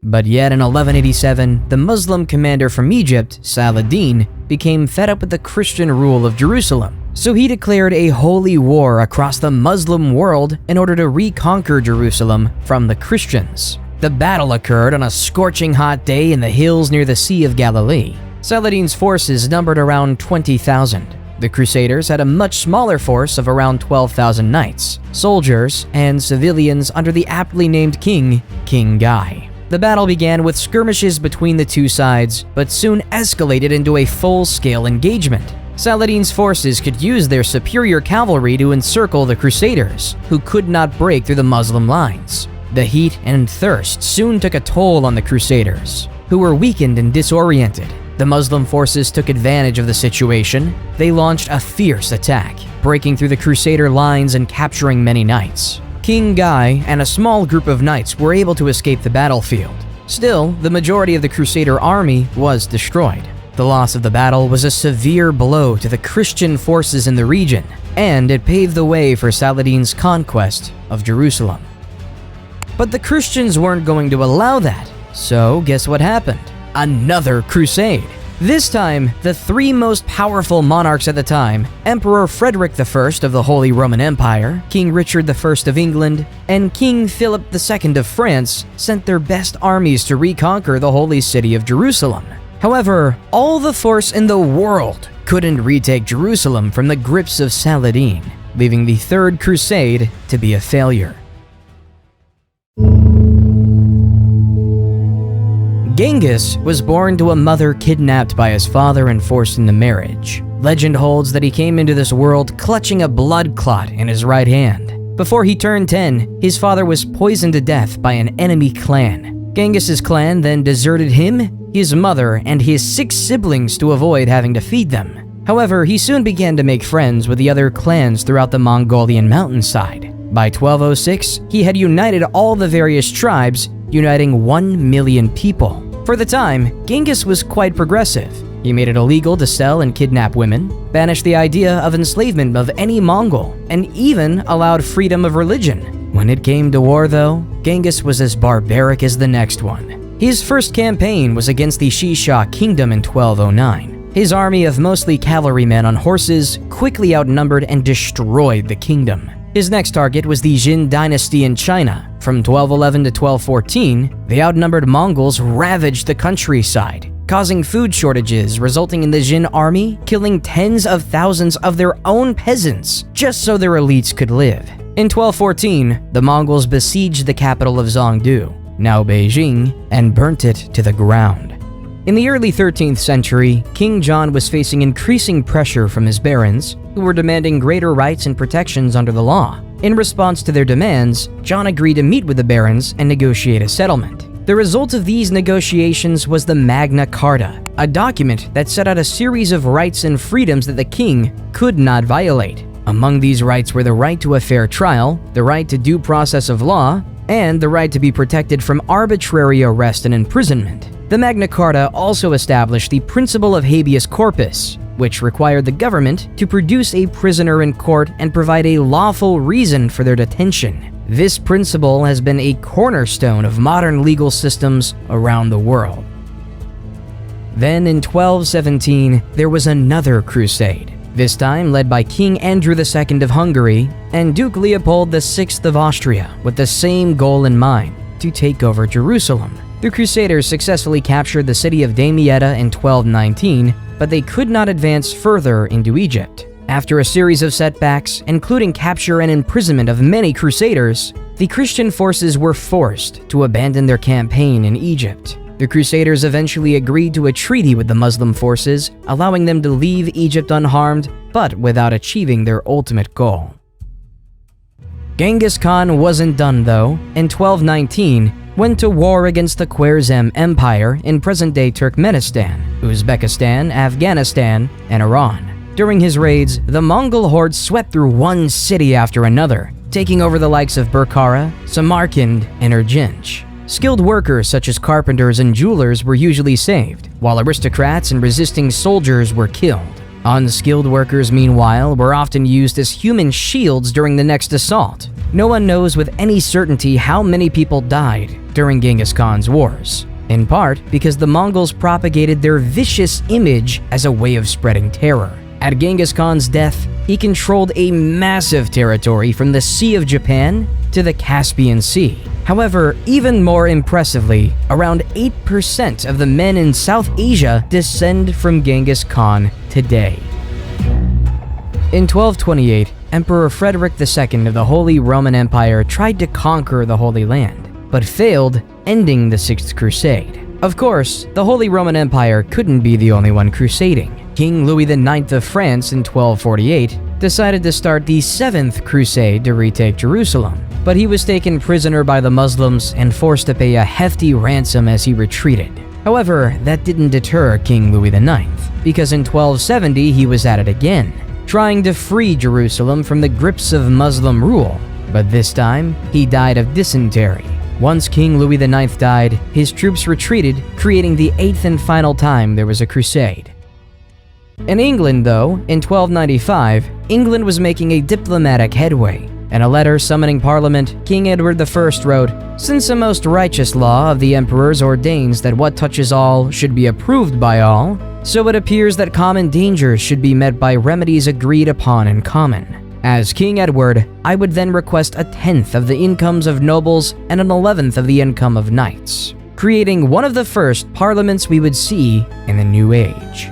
But yet in 1187, the Muslim commander from Egypt, Saladin, became fed up with the Christian rule of Jerusalem. So he declared a holy war across the Muslim world in order to reconquer Jerusalem from the Christians. The battle occurred on a scorching hot day in the hills near the Sea of Galilee. Saladin's forces numbered around 20,000. The Crusaders had a much smaller force of around 12,000 knights, soldiers, and civilians under the aptly named king, King Guy. The battle began with skirmishes between the two sides, but soon escalated into a full-scale engagement. Saladin's forces could use their superior cavalry to encircle the Crusaders, who could not break through the Muslim lines. The heat and thirst soon took a toll on the Crusaders, who were weakened and disoriented. The Muslim forces took advantage of the situation. They launched a fierce attack, breaking through the Crusader lines and capturing many knights. King Guy and a small group of knights were able to escape the battlefield. Still, the majority of the Crusader army was destroyed. The loss of the battle was a severe blow to the Christian forces in the region, and it paved the way for Saladin's conquest of Jerusalem. But the Christians weren't going to allow that, so guess what happened? Another crusade. This time, the 3 most powerful monarchs at the time, Emperor Frederick I of the Holy Roman Empire, King Richard I of England, and King Philip II of France, sent their best armies to reconquer the holy city of Jerusalem. However, all the force in the world couldn't retake Jerusalem from the grips of Saladin, leaving the Third Crusade to be a failure. Genghis was born to a mother kidnapped by his father and forced into marriage. Legend holds that he came into this world clutching a blood clot in his right hand. Before he turned 10, his father was poisoned to death by an enemy clan. Genghis's clan then deserted him, his mother, and his 6 siblings to avoid having to feed them. However, he soon began to make friends with the other clans throughout the Mongolian mountainside. By 1206, he had united all the various tribes, uniting 1 million people. For the time, Genghis was quite progressive. He made it illegal to sell and kidnap women, banished the idea of enslavement of any Mongol, and even allowed freedom of religion. When it came to war though, Genghis was as barbaric as the next one. His first campaign was against the Shisha kingdom in 1209. His army of mostly cavalrymen on horses quickly outnumbered and destroyed the kingdom. His next target was the Jin dynasty in China. From 1211 to 1214, the outnumbered Mongols ravaged the countryside, causing food shortages, resulting in the Jin army killing tens of thousands of their own peasants just so their elites could live. In 1214, the Mongols besieged the capital of Zhongdu, now Beijing, and burnt it to the ground. In the early 13th century, King John was facing increasing pressure from his barons, who were demanding greater rights and protections under the law. In response to their demands, John agreed to meet with the barons and negotiate a settlement. The result of these negotiations was the Magna Carta, a document that set out a series of rights and freedoms that the king could not violate. Among these rights were the right to a fair trial, the right to due process of law, and the right to be protected from arbitrary arrest and imprisonment. The Magna Carta also established the principle of habeas corpus, which required the government to produce a prisoner in court and provide a lawful reason for their detention. This principle has been a cornerstone of modern legal systems around the world. Then in 1217, there was another crusade, this time led by King Andrew II of Hungary and Duke Leopold VI of Austria, with the same goal in mind: to take over Jerusalem. The Crusaders successfully captured the city of Damietta in 1219, but they could not advance further into Egypt. After a series of setbacks, including capture and imprisonment of many Crusaders, the Christian forces were forced to abandon their campaign in Egypt. The Crusaders eventually agreed to a treaty with the Muslim forces, allowing them to leave Egypt unharmed, but without achieving their ultimate goal. Genghis Khan wasn't done though. In 1219, went to war against the Khwarezm Empire in present-day Turkmenistan, Uzbekistan, Afghanistan, and Iran. During his raids, the Mongol horde swept through one city after another, taking over the likes of Bukhara, Samarkand, and Urgench. Skilled workers such as carpenters and jewelers were usually saved, while aristocrats and resisting soldiers were killed. Unskilled workers, meanwhile, were often used as human shields during the next assault. No one knows with any certainty how many people died during Genghis Khan's wars, in part because the Mongols propagated their vicious image as a way of spreading terror. At Genghis Khan's death, he controlled a massive territory from the Sea of Japan to the Caspian Sea. However, even more impressively, around 8% of the men in South Asia descend from Genghis Khan today. In 1228, Emperor Frederick II of the Holy Roman Empire tried to conquer the Holy Land, but failed, ending the Sixth Crusade. Of course, the Holy Roman Empire couldn't be the only one crusading. King Louis IX of France in 1248 decided to start the Seventh Crusade to retake Jerusalem, but he was taken prisoner by the Muslims and forced to pay a hefty ransom as he retreated. However, that didn't deter King Louis IX, because in 1270 he was at it again, trying to free Jerusalem from the grips of Muslim rule, but this time he died of dysentery. Once King Louis IX died, his troops retreated, creating the eighth and final time there was a crusade. In England, though, in 1295, England was making a diplomatic headway. In a letter summoning Parliament, King Edward I wrote, "Since a most righteous law of the emperors ordains that what touches all should be approved by all, so it appears that common dangers should be met by remedies agreed upon in common. As King Edward, I would then request 1/10 of the incomes of nobles and 1/11 of the income of knights," creating one of the first parliaments we would see in the New Age.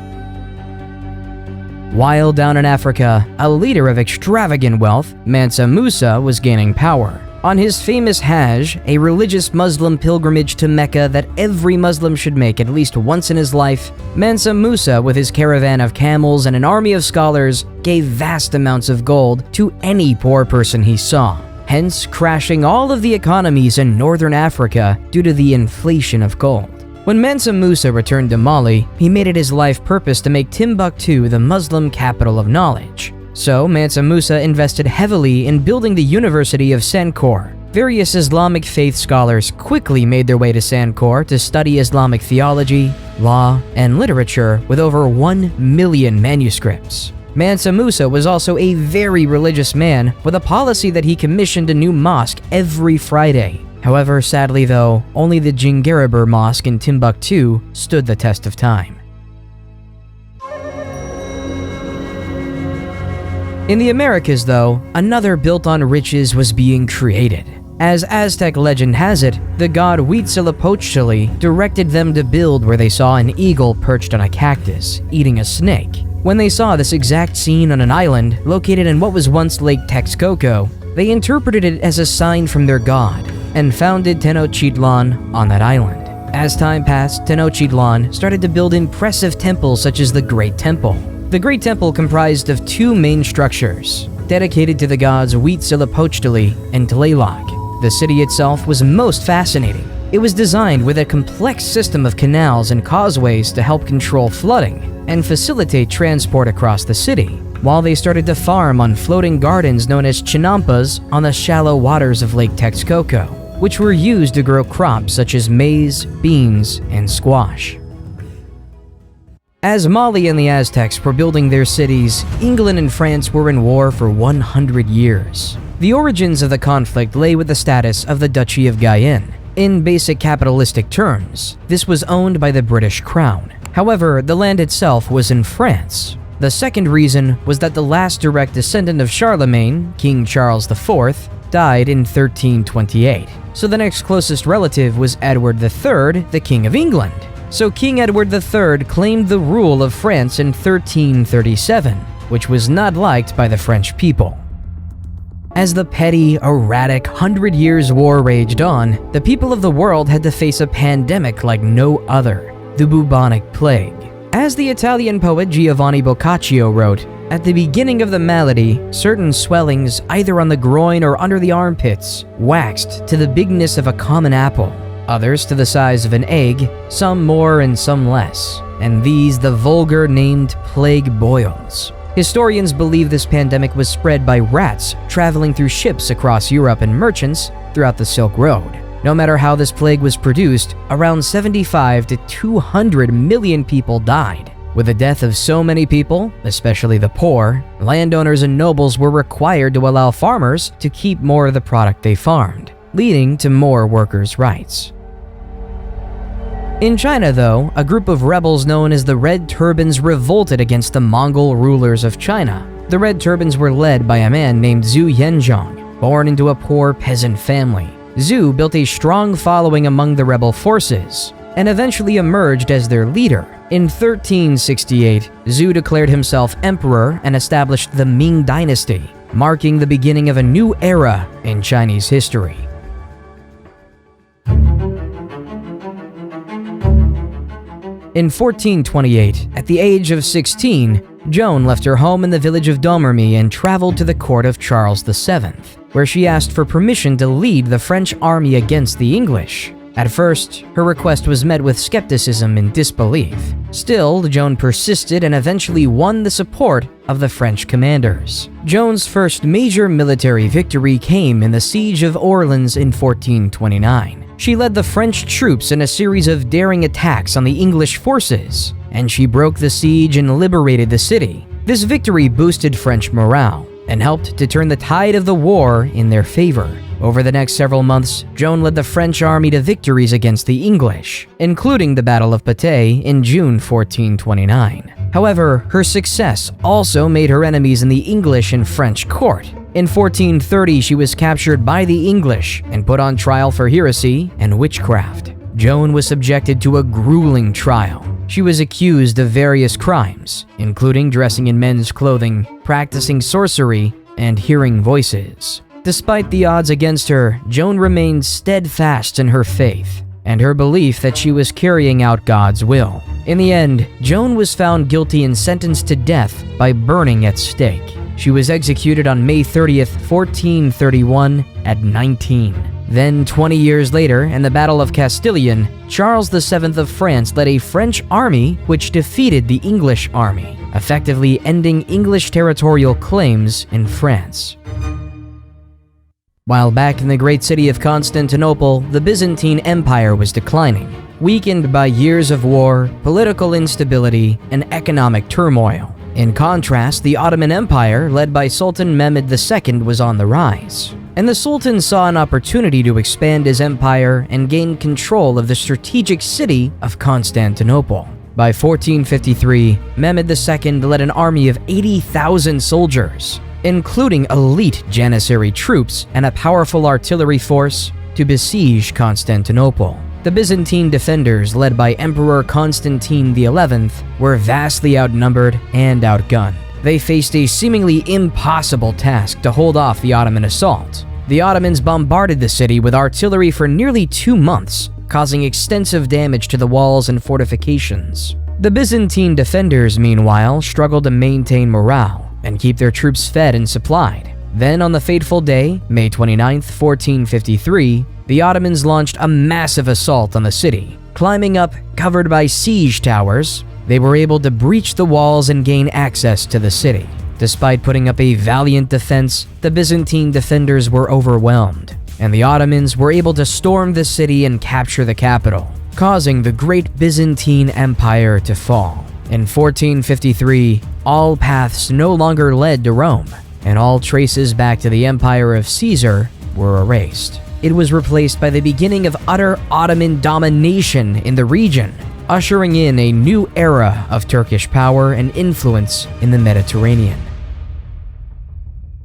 While down in Africa, a leader of extravagant wealth, Mansa Musa, was gaining power. On his famous Hajj, a religious Muslim pilgrimage to Mecca that every Muslim should make at least once in his life, Mansa Musa, with his caravan of camels and an army of scholars, gave vast amounts of gold to any poor person he saw, hence crashing all of the economies in northern Africa due to the inflation of gold. When Mansa Musa returned to Mali, he made it his life purpose to make Timbuktu the Muslim capital of knowledge. So Mansa Musa invested heavily in building the University of Sankore. Various Islamic faith scholars quickly made their way to Sankore to study Islamic theology, law, and literature with over 1 million manuscripts. Mansa Musa was also a very religious man with a policy that he commissioned a new mosque every Friday. However, sadly though, only the Djingarabur Mosque in Timbuktu stood the test of time. In the Americas though, another built on riches was being created. As Aztec legend has it, the god Huitzilopochtli directed them to build where they saw an eagle perched on a cactus, eating a snake. When they saw this exact scene on an island located in what was once Lake Texcoco, they interpreted it as a sign from their god, and founded Tenochtitlan on that island. As time passed, Tenochtitlan started to build impressive temples such as the Great Temple. The Great Temple comprised of two main structures, dedicated to the gods Huitzilopochtli and Tlaloc. The city itself was most fascinating. It was designed with a complex system of canals and causeways to help control flooding and facilitate transport across the city, while they started to farm on floating gardens known as chinampas on the shallow waters of Lake Texcoco, which were used to grow crops such as maize, beans, and squash. As Mali and the Aztecs were building their cities, England and France were in war for 100 years. The origins of the conflict lay with the status of the Duchy of Guyenne. In basic capitalistic terms, this was owned by the British Crown. However, the land itself was in France. The second reason was that the last direct descendant of Charlemagne, King Charles IV, died in 1328. So the next closest relative was Edward III, the King of England. So King Edward III claimed the rule of France in 1337, which was not liked by the French people. As the petty, erratic 100 Years' War raged on, the people of the world had to face a pandemic like no other, the bubonic plague. As the Italian poet Giovanni Boccaccio wrote, at the beginning of the malady, certain swellings either on the groin or under the armpits waxed to the bigness of a common apple, others to the size of an egg, some more and some less, and these the vulgar named plague boils. Historians believe this pandemic was spread by rats traveling through ships across Europe and merchants throughout the Silk Road. No matter how this plague was produced, around 75 to 200 million people died. With the death of so many people, especially the poor, landowners and nobles were required to allow farmers to keep more of the product they farmed, leading to more workers' rights. In China, though, a group of rebels known as the Red Turbans revolted against the Mongol rulers of China. The Red Turbans were led by a man named Zhu Yanzhong, born into a poor peasant family. Zhu built a strong following among the rebel forces, and eventually emerged as their leader. In 1368, Zhu declared himself emperor and established the Ming Dynasty, marking the beginning of a new era in Chinese history. In 1428, at the age of 16, Joan left her home in the village of Domremy and traveled to the court of Charles VII, where she asked for permission to lead the French army against the English. At first, her request was met with skepticism and disbelief. Still, Joan persisted and eventually won the support of the French commanders. Joan's first major military victory came in the Siege of Orleans in 1429. She led the French troops in a series of daring attacks on the English forces, and she broke the siege and liberated the city. This victory boosted French morale and helped to turn the tide of the war in their favor. Over the next several months, Joan led the French army to victories against the English, including the Battle of Patay in June 1429. However, her success also made her enemies in the English and French court. In 1430, she was captured by the English and put on trial for heresy and witchcraft. Joan was subjected to a grueling trial. She was accused of various crimes, including dressing in men's clothing, practicing sorcery, and hearing voices. Despite the odds against her, Joan remained steadfast in her faith and her belief that she was carrying out God's will. In the end, Joan was found guilty and sentenced to death by burning at stake. She was executed on May 30th, 1431 at 19. Then, 20 years later, in the Battle of Castilian, Charles VII of France led a French army which defeated the English army, effectively ending English territorial claims in France. While back in the great city of Constantinople, the Byzantine Empire was declining. Weakened by years of war, political instability, and economic turmoil, In contrast, the Ottoman Empire, led by Sultan Mehmed II, was on the rise. And the Sultan saw an opportunity to expand his empire and gain control of the strategic city of Constantinople. By 1453, Mehmed II led an army of 80,000 soldiers, including elite Janissary troops and a powerful artillery force, to besiege Constantinople. The Byzantine defenders, led by Emperor Constantine XI, were vastly outnumbered and outgunned. They faced a seemingly impossible task to hold off the Ottoman assault. The Ottomans bombarded the city with artillery for nearly 2 months, causing extensive damage to the walls and fortifications. The Byzantine defenders, meanwhile, struggled to maintain morale and keep their troops fed and supplied. Then, on the fateful day, May 29, 1453, the Ottomans launched a massive assault on the city. Climbing up covered by siege towers, they were able to breach the walls and gain access to the city. Despite putting up a valiant defense, the Byzantine defenders were overwhelmed, and the Ottomans were able to storm the city and capture the capital, causing the Great Byzantine Empire to fall. In 1453, all paths no longer led to Rome, and all traces back to the Empire of Caesar were erased. It was replaced by the beginning of utter Ottoman domination in the region, ushering in a new era of Turkish power and influence in the Mediterranean.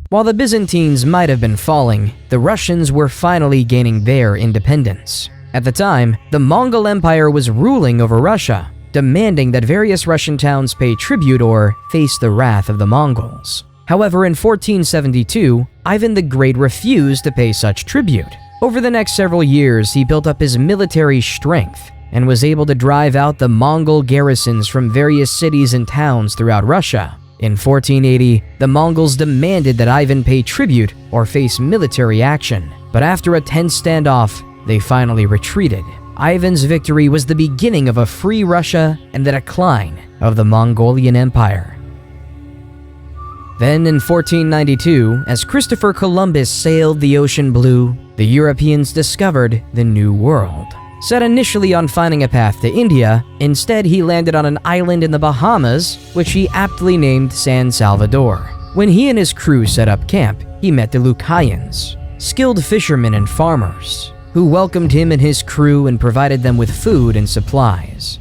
While the Byzantines might have been falling, the Russians were finally gaining their independence. At the time, the Mongol Empire was ruling over Russia, demanding that various Russian towns pay tribute or face the wrath of the Mongols. However, in 1472, Ivan the Great refused to pay such tribute. Over the next several years, he built up his military strength and was able to drive out the Mongol garrisons from various cities and towns throughout Russia. In 1480, the Mongols demanded that Ivan pay tribute or face military action, but after a tense standoff, they finally retreated. Ivan's victory was the beginning of a free Russia and the decline of the Mongolian Empire. Then in 1492, as Christopher Columbus sailed the ocean blue, the Europeans discovered the New World. Set initially on finding a path to India, instead he landed on an island in the Bahamas, which he aptly named San Salvador. When he and his crew set up camp, he met the Lucayans, skilled fishermen and farmers, who welcomed him and his crew and provided them with food and supplies.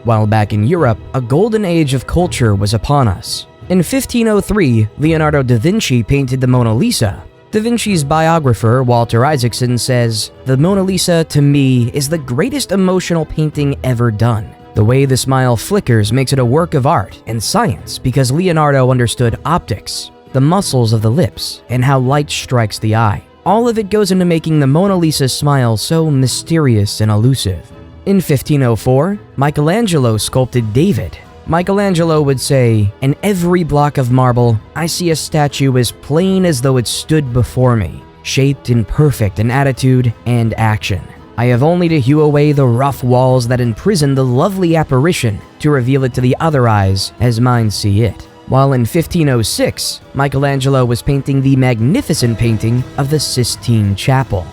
While back in Europe, a golden age of culture was upon us. In 1503, Leonardo da Vinci painted the Mona Lisa. Da Vinci's biographer, Walter Isaacson, says, "The Mona Lisa, to me, is the greatest emotional painting ever done. The way the smile flickers makes it a work of art and science because Leonardo understood optics, the muscles of the lips, and how light strikes the eye. All of it goes into making the Mona Lisa's smile so mysterious and elusive." In 1504, Michelangelo sculpted David. Michelangelo would say, "In every block of marble, I see a statue as plain as though it stood before me, shaped in perfect in attitude and action. I have only to hew away the rough walls that imprison the lovely apparition to reveal it to the other eyes as mine see it." While in 1506, Michelangelo was painting the magnificent painting of the Sistine Chapel.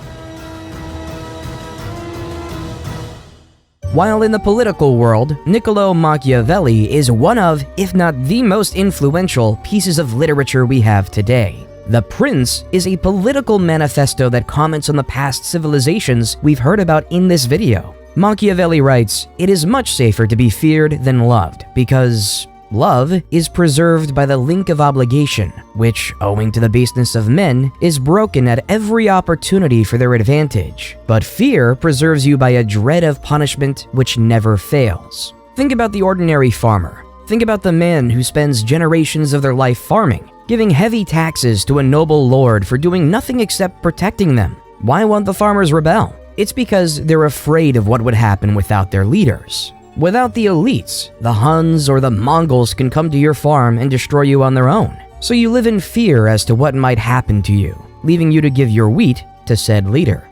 While in the political world, Niccolo Machiavelli is one of, if not the most influential, pieces of literature we have today. The Prince is a political manifesto that comments on the past civilizations we've heard about in this video. Machiavelli writes, "It is much safer to be feared than loved, because love is preserved by the link of obligation, which, owing to the baseness of men, is broken at every opportunity for their advantage. But fear preserves you by a dread of punishment which never fails." Think about the ordinary farmer. Think about the man who spends generations of their life farming, giving heavy taxes to a noble lord for doing nothing except protecting them. Why won't the farmers rebel? It's because they're afraid of what would happen without their leaders. Without the elites, the Huns or the Mongols can come to your farm and destroy you on their own. So you live in fear as to what might happen to you, leaving you to give your wheat to said leader.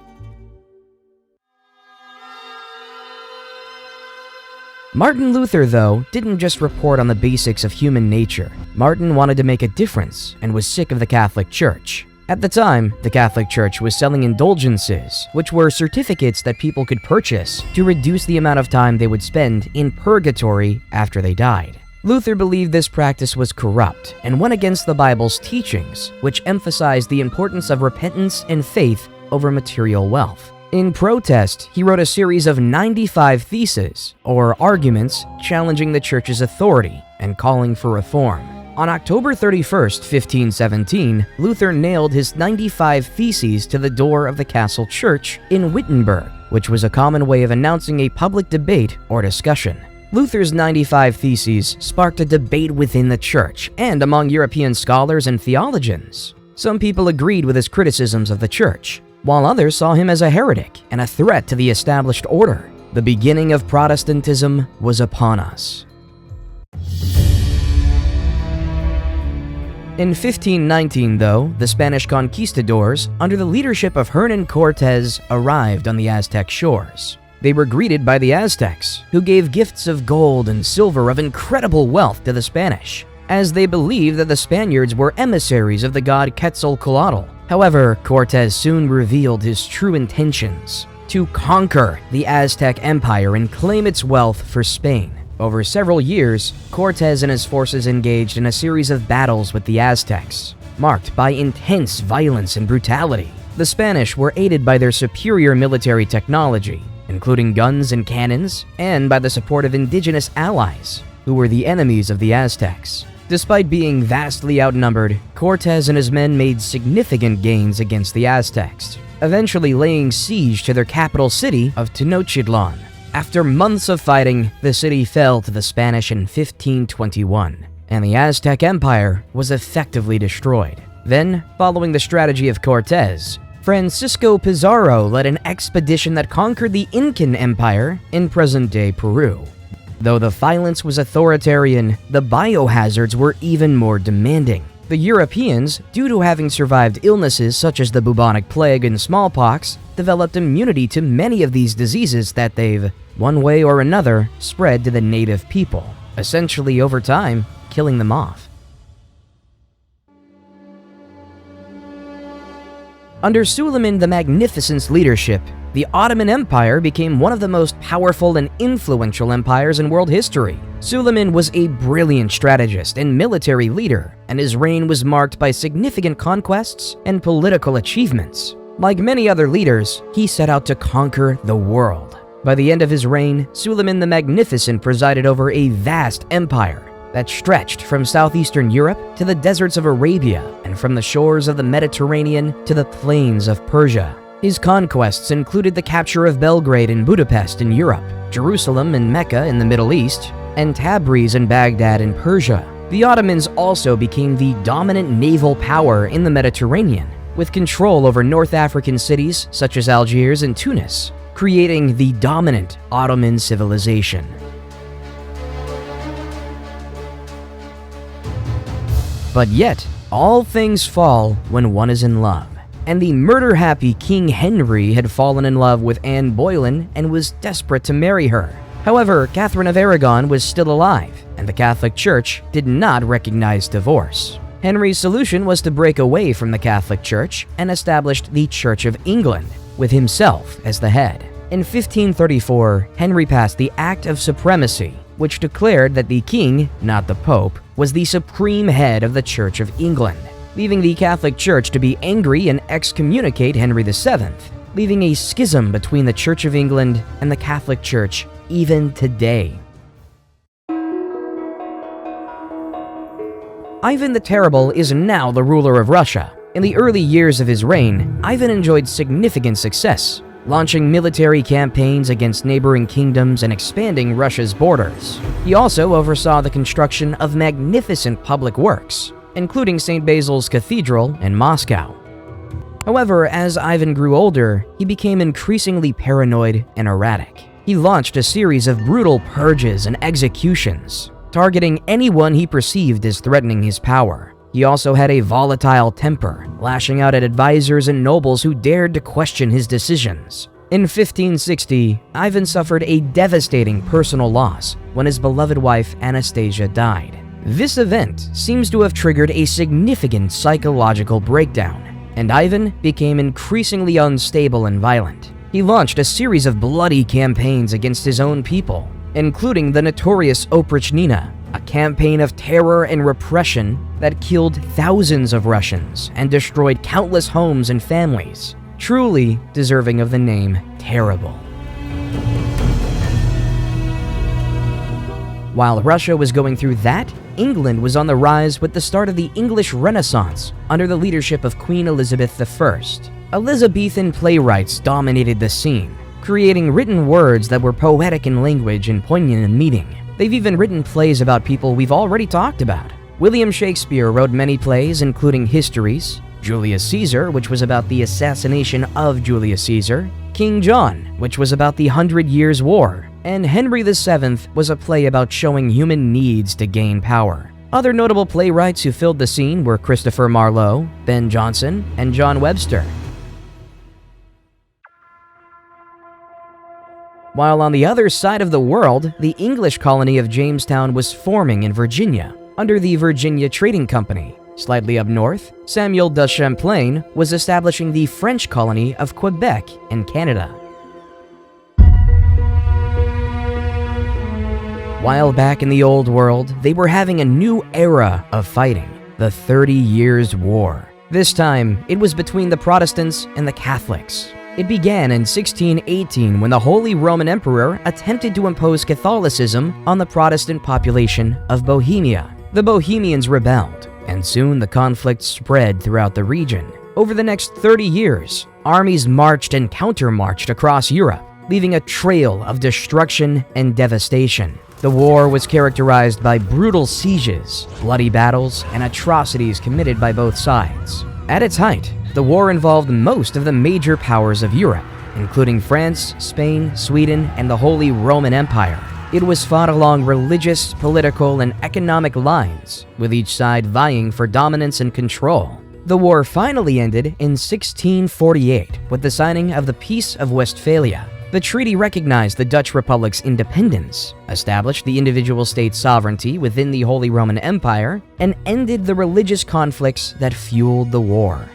Martin Luther, though, didn't just report on the basics of human nature. Martin wanted to make a difference and was sick of the Catholic Church. At the time, the Catholic Church was selling indulgences, which were certificates that people could purchase to reduce the amount of time they would spend in purgatory after they died. Luther believed this practice was corrupt and went against the Bible's teachings, which emphasized the importance of repentance and faith over material wealth. In protest, he wrote a series of 95 theses, or arguments, challenging the Church's authority and calling for reform. On October 31st, 1517, Luther nailed his 95 theses to the door of the castle church in Wittenberg, which was a common way of announcing a public debate or discussion. Luther's 95 Theses sparked a debate within the church and among European scholars and theologians. Some people agreed with his criticisms of the church, while others saw him as a heretic and a threat to the established order. The beginning of Protestantism was upon us. In 1519, though, the Spanish conquistadors, under the leadership of Hernan Cortés, arrived on the Aztec shores. They were greeted by the Aztecs, who gave gifts of gold and silver of incredible wealth to the Spanish, as they believed that the Spaniards were emissaries of the god Quetzalcoatl. However, Cortés soon revealed his true intentions: to conquer the Aztec Empire and claim its wealth for Spain. Over several years, Cortés and his forces engaged in a series of battles with the Aztecs, marked by intense violence and brutality. The Spanish were aided by their superior military technology, including guns and cannons, and by the support of indigenous allies, who were the enemies of the Aztecs. Despite being vastly outnumbered, Cortés and his men made significant gains against the Aztecs, eventually laying siege to their capital city of Tenochtitlan. After months of fighting, the city fell to the Spanish in 1521, and the Aztec Empire was effectively destroyed. Then, following the strategy of Cortés, Francisco Pizarro led an expedition that conquered the Incan Empire in present-day Peru. Though the violence was authoritarian, the biohazards were even more demanding. The Europeans, due to having survived illnesses such as the bubonic plague and smallpox, developed immunity to many of these diseases that they've, one way or another, spread to the native people, essentially over time, killing them off. Under Suleiman the Magnificent's leadership, the Ottoman Empire became one of the most powerful and influential empires in world history. Suleiman was a brilliant strategist and military leader, and his reign was marked by significant conquests and political achievements. Like many other leaders, he set out to conquer the world. By the end of his reign, Suleiman the Magnificent presided over a vast empire that stretched from southeastern Europe to the deserts of Arabia and from the shores of the Mediterranean to the plains of Persia. His conquests included the capture of Belgrade and Budapest in Europe, Jerusalem and Mecca in the Middle East, and Tabriz and Baghdad in Persia. The Ottomans also became the dominant naval power in the Mediterranean, with control over North African cities such as Algiers and Tunis, creating the dominant Ottoman civilization. But yet, all things fall when one is in love. And the murder-happy King Henry had fallen in love with Anne Boleyn and was desperate to marry her. However, Catherine of Aragon was still alive, and the Catholic Church did not recognize divorce. Henry's solution was to break away from the Catholic Church and established the Church of England, with himself as the head. In 1534, Henry passed the Act of Supremacy, which declared that the king, not the Pope, was the supreme head of the Church of England, leaving the Catholic Church to be angry and excommunicate Henry VII, leaving a schism between the Church of England and the Catholic Church even today. Ivan the Terrible is now the ruler of Russia. In the early years of his reign, Ivan enjoyed significant success, launching military campaigns against neighboring kingdoms and expanding Russia's borders. He also oversaw the construction of magnificent public works, including St. Basil's Cathedral in Moscow. However, as Ivan grew older, he became increasingly paranoid and erratic. He launched a series of brutal purges and executions, targeting anyone he perceived as threatening his power. He also had a volatile temper, lashing out at advisors and nobles who dared to question his decisions. In 1560, Ivan suffered a devastating personal loss when his beloved wife Anastasia died. This event seems to have triggered a significant psychological breakdown, and Ivan became increasingly unstable and violent. He launched a series of bloody campaigns against his own people, including the notorious Oprichnina, a campaign of terror and repression that killed thousands of Russians and destroyed countless homes and families, truly deserving of the name terrible. While Russia was going through that, England was on the rise with the start of the English Renaissance under the leadership of Queen Elizabeth I. Elizabethan playwrights dominated the scene, creating written words that were poetic in language and poignant in meaning. They've even written plays about people we've already talked about. William Shakespeare wrote many plays, including Histories, Julius Caesar, which was about the assassination of Julius Caesar, King John, which was about the 100 Years' War, and Henry VII was a play about showing human needs to gain power. Other notable playwrights who filled the scene were Christopher Marlowe, Ben Jonson, and John Webster. While on the other side of the world, the English colony of Jamestown was forming in Virginia, under the Virginia Trading Company. Slightly up north, Samuel de Champlain was establishing the French colony of Quebec in Canada. While back in the Old World, they were having a new era of fighting, the 30 Years' War. This time, it was between the Protestants and the Catholics. It began in 1618 when the Holy Roman Emperor attempted to impose Catholicism on the Protestant population of Bohemia. The Bohemians rebelled, and soon the conflict spread throughout the region. Over the next 30 years, armies marched and countermarched across Europe, leaving a trail of destruction and devastation. The war was characterized by brutal sieges, bloody battles, and atrocities committed by both sides. At its height, the war involved most of the major powers of Europe, including France, Spain, Sweden, and the Holy Roman Empire. It was fought along religious, political, and economic lines, with each side vying for dominance and control. The war finally ended in 1648 with the signing of the Peace of Westphalia. The treaty recognized the Dutch Republic's independence, established the individual state's sovereignty within the Holy Roman Empire, and ended the religious conflicts that fueled the war.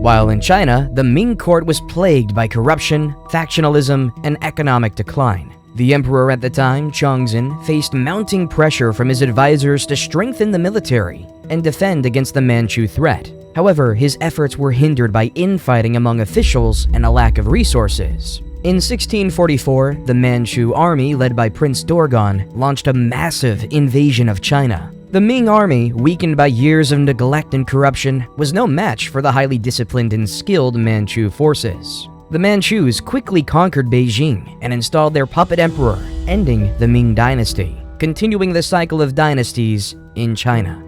While in China, the Ming court was plagued by corruption, factionalism, and economic decline. The emperor at the time, Chongzhen, faced mounting pressure from his advisors to strengthen the military and defend against the Manchu threat. However, his efforts were hindered by infighting among officials and a lack of resources. In 1644, the Manchu army, led by Prince Dorgon, launched a massive invasion of China. The Ming army, weakened by years of neglect and corruption, was no match for the highly disciplined and skilled Manchu forces. The Manchus quickly conquered Beijing and installed their puppet emperor, ending the Ming dynasty, continuing the cycle of dynasties in China.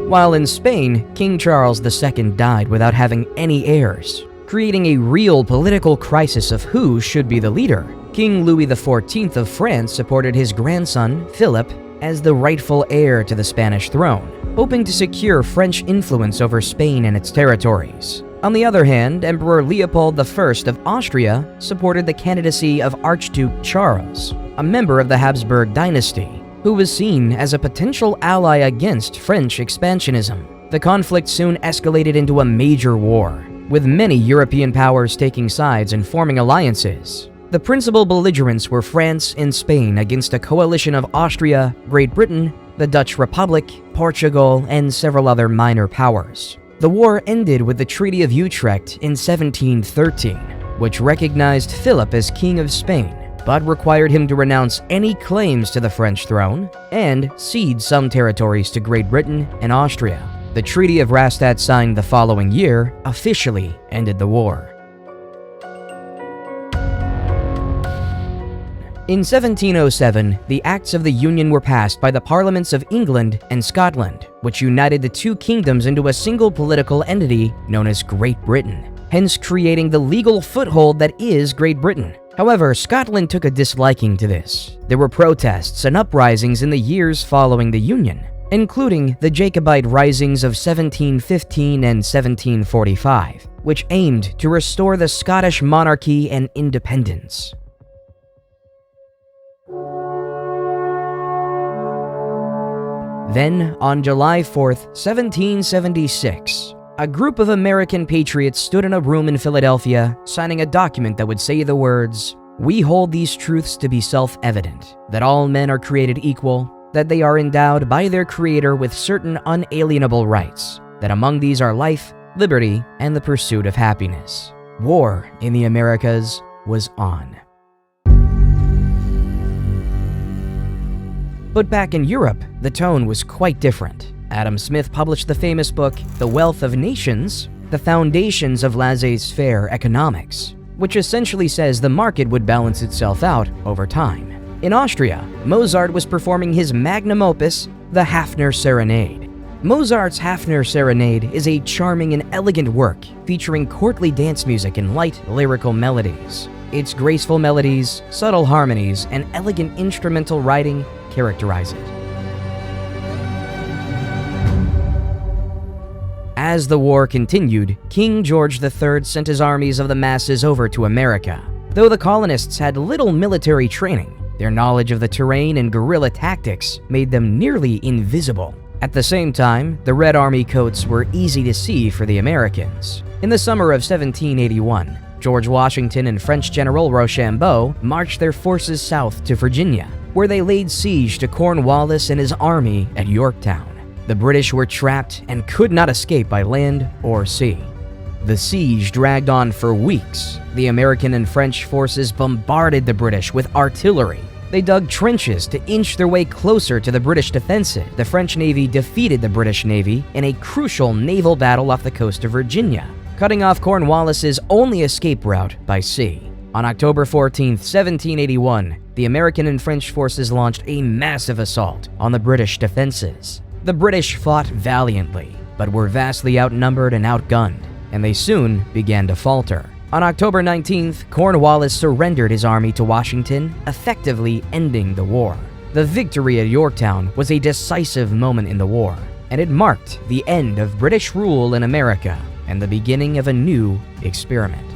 While in Spain, King Charles II died without having any heirs, creating a real political crisis of who should be the leader. King Louis XIV of France supported his grandson, Philip, as the rightful heir to the Spanish throne, hoping to secure French influence over Spain and its territories. On the other hand, Emperor Leopold I of Austria supported the candidacy of Archduke Charles, a member of the Habsburg dynasty, who was seen as a potential ally against French expansionism. The conflict soon escalated into a major war, with many European powers taking sides and forming alliances. The principal belligerents were France and Spain against a coalition of Austria, Great Britain, the Dutch Republic, Portugal, and several other minor powers. The war ended with the Treaty of Utrecht in 1713, which recognized Philip as King of Spain, but required him to renounce any claims to the French throne and cede some territories to Great Britain and Austria. The Treaty of Rastatt, signed the following year, officially ended the war. In 1707, the Acts of the Union were passed by the Parliaments of England and Scotland, which united the two kingdoms into a single political entity known as Great Britain, hence creating the legal foothold that is Great Britain. However, Scotland took a disliking to this. There were protests and uprisings in the years following the Union, including the Jacobite risings of 1715 and 1745, which aimed to restore the Scottish monarchy and independence. Then, on July 4th, 1776, a group of American patriots stood in a room in Philadelphia, signing a document that would say the words, "We hold these truths to be self-evident, that all men are created equal, that they are endowed by their Creator with certain unalienable rights, that among these are life, liberty, and the pursuit of happiness." War in the Americas was on. But back in Europe, the tone was quite different. Adam Smith published the famous book, The Wealth of Nations, The Foundations of Laissez-faire Economics, which essentially says the market would balance itself out over time. In Austria, Mozart was performing his magnum opus, the Hafner Serenade. Mozart's Hafner Serenade is a charming and elegant work featuring courtly dance music and light lyrical melodies. Its graceful melodies, subtle harmonies, and elegant instrumental writing characterize it. As the war continued, King George III sent his armies of the masses over to America. Though the colonists had little military training, their knowledge of the terrain and guerrilla tactics made them nearly invisible. At the same time, the Red Army coats were easy to see for the Americans. In the summer of 1781, George Washington and French General Rochambeau marched their forces south to Virginia, where they laid siege to Cornwallis and his army at Yorktown. The British were trapped and could not escape by land or sea. The siege dragged on for weeks. The American and French forces bombarded the British with artillery. They dug trenches to inch their way closer to the British defenses. The French Navy defeated the British Navy in a crucial naval battle off the coast of Virginia, cutting off Cornwallis's only escape route by sea. On October 14, 1781, the American and French forces launched a massive assault on the British defenses. The British fought valiantly, but were vastly outnumbered and outgunned, and they soon began to falter. On October 19th, Cornwallis surrendered his army to Washington, effectively ending the war. The victory at Yorktown was a decisive moment in the war, and it marked the end of British rule in America and the beginning of a new experiment.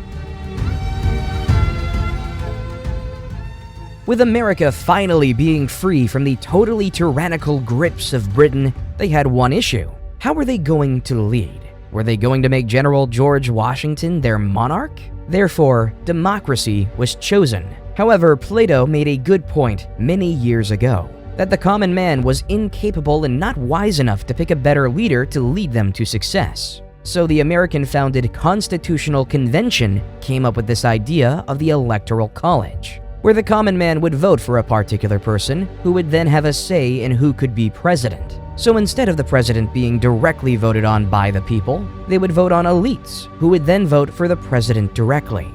With America finally being free from the totally tyrannical grips of Britain, they had one issue. How were they going to lead? Were they going to make General George Washington their monarch? Therefore, democracy was chosen. However, Plato made a good point many years ago, that the common man was incapable and not wise enough to pick a better leader to lead them to success. So the American-founded Constitutional Convention came up with this idea of the Electoral College, where the common man would vote for a particular person who would then have a say in who could be president. So instead of the president being directly voted on by the people, they would vote on elites, who would then vote for the president directly.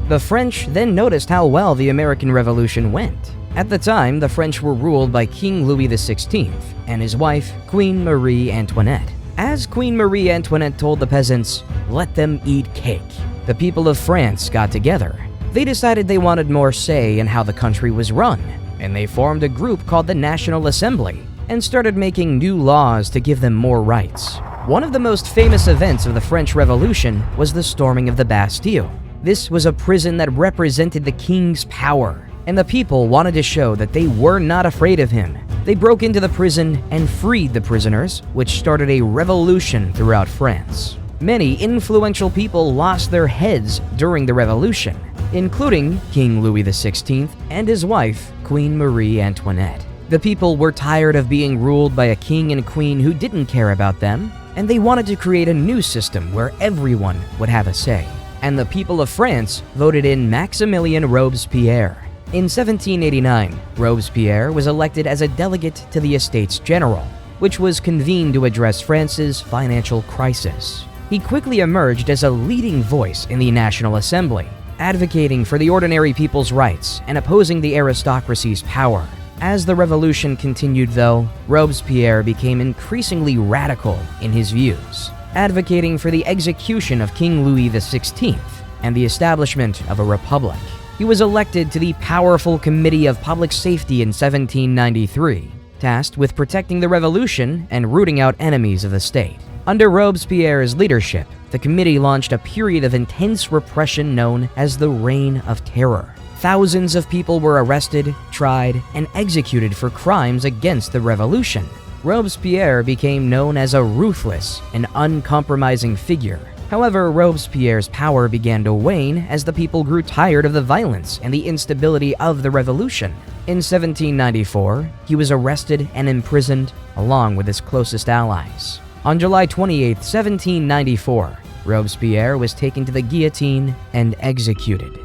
The French then noticed how well the American Revolution went. At the time, the French were ruled by King Louis XVI and his wife, Queen Marie Antoinette. As Queen Marie Antoinette told the peasants, "Let them eat cake," the people of France got together. They decided they wanted more say in how the country was run, and they formed a group called the National Assembly and started making new laws to give them more rights. One of the most famous events of the French Revolution was the storming of the Bastille. This was a prison that represented the king's power, and the people wanted to show that they were not afraid of him. They broke into the prison and freed the prisoners, which started a revolution throughout France. Many influential people lost their heads during the revolution, including King Louis XVI and his wife, Queen Marie Antoinette. The people were tired of being ruled by a king and queen who didn't care about them, and they wanted to create a new system where everyone would have a say. And the people of France voted in Maximilien Robespierre. In 1789, Robespierre was elected as a delegate to the Estates General, which was convened to address France's financial crisis. He quickly emerged as a leading voice in the National Assembly, advocating for the ordinary people's rights and opposing the aristocracy's power. As the revolution continued, though, Robespierre became increasingly radical in his views, advocating for the execution of King Louis XVI and the establishment of a republic. He was elected to the powerful Committee of Public Safety in 1793, tasked with protecting the revolution and rooting out enemies of the state. Under Robespierre's leadership, the committee launched a period of intense repression known as the Reign of Terror. Thousands of people were arrested, tried, and executed for crimes against the revolution. Robespierre became known as a ruthless and uncompromising figure. However, Robespierre's power began to wane as the people grew tired of the violence and the instability of the revolution. In 1794, he was arrested and imprisoned along with his closest allies. On July 28, 1794, Robespierre was taken to the guillotine and executed.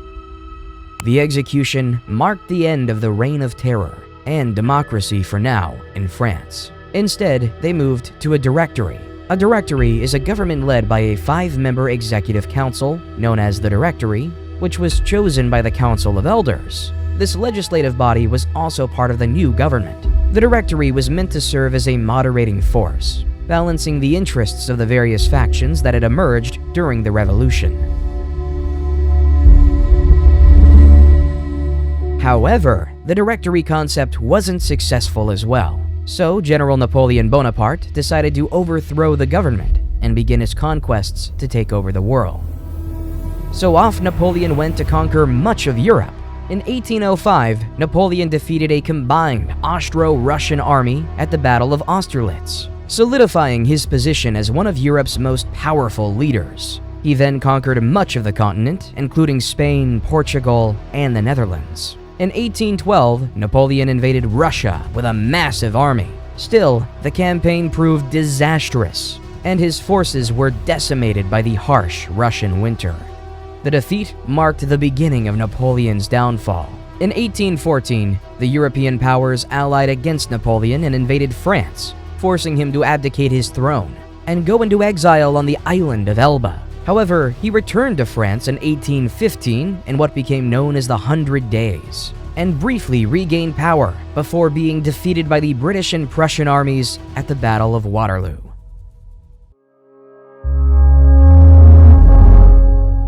The execution marked the end of the Reign of Terror and democracy for now in France. Instead, they moved to a directory. A directory is a government led by a 5-member executive council, known as the Directory, which was chosen by the Council of Elders. This legislative body was also part of the new government. The Directory was meant to serve as a moderating force, balancing the interests of the various factions that had emerged during the revolution. However, the Directory concept wasn't successful as well. So General Napoleon Bonaparte decided to overthrow the government and begin his conquests to take over the world. So off Napoleon went to conquer much of Europe. In 1805, Napoleon defeated a combined Austro-Russian army at the Battle of Austerlitz, solidifying his position as one of Europe's most powerful leaders. He then conquered much of the continent, including Spain, Portugal, and the Netherlands. In 1812, Napoleon invaded Russia with a massive army. Still, the campaign proved disastrous, and his forces were decimated by the harsh Russian winter. The defeat marked the beginning of Napoleon's downfall. In 1814, the European powers allied against Napoleon and invaded France, forcing him to abdicate his throne and go into exile on the island of Elba. However, he returned to France in 1815 in what became known as the 100 Days, and briefly regained power before being defeated by the British and Prussian armies at the Battle of Waterloo.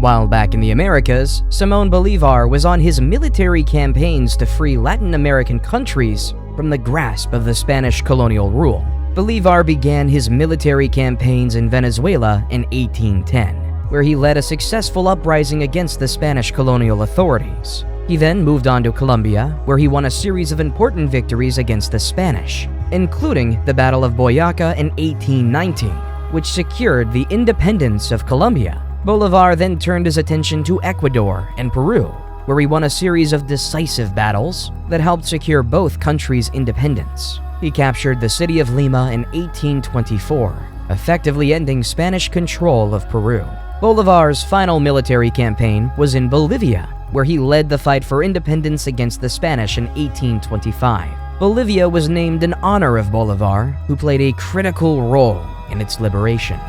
While back in the Americas, Simón Bolívar was on his military campaigns to free Latin American countries from the grasp of the Spanish colonial rule. Bolívar began his military campaigns in Venezuela in 1810. Where he led a successful uprising against the Spanish colonial authorities. He then moved on to Colombia, where he won a series of important victories against the Spanish, including the Battle of Boyacá in 1819, which secured the independence of Colombia. Bolívar then turned his attention to Ecuador and Peru, where he won a series of decisive battles that helped secure both countries' independence. He captured the city of Lima in 1824, effectively ending Spanish control of Peru. Bolívar's final military campaign was in Bolivia, where he led the fight for independence against the Spanish in 1825. Bolivia was named in honor of Bolívar, who played a critical role in its liberation.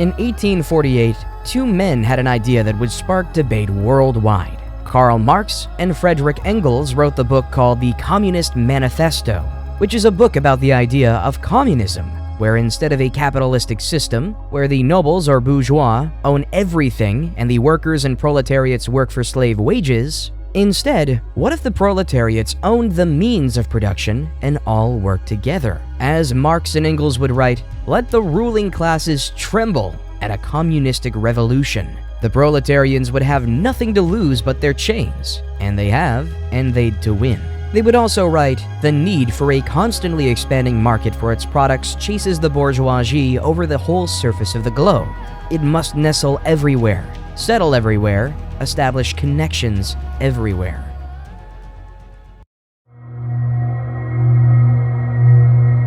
In 1848, two men had an idea that would spark debate worldwide. Karl Marx and Friedrich Engels wrote the book called The Communist Manifesto, which is a book about the idea of communism, where instead of a capitalistic system, where the nobles or bourgeois own everything and the workers and proletariats work for slave wages, instead, what if the proletariats owned the means of production and all worked together? As Marx and Engels would write, let the ruling classes tremble at a communistic revolution. The proletarians would have nothing to lose but their chains, and they have, and they'd to win. They would also write, the need for a constantly expanding market for its products chases the bourgeoisie over the whole surface of the globe. It must nestle everywhere, settle everywhere, establish connections everywhere.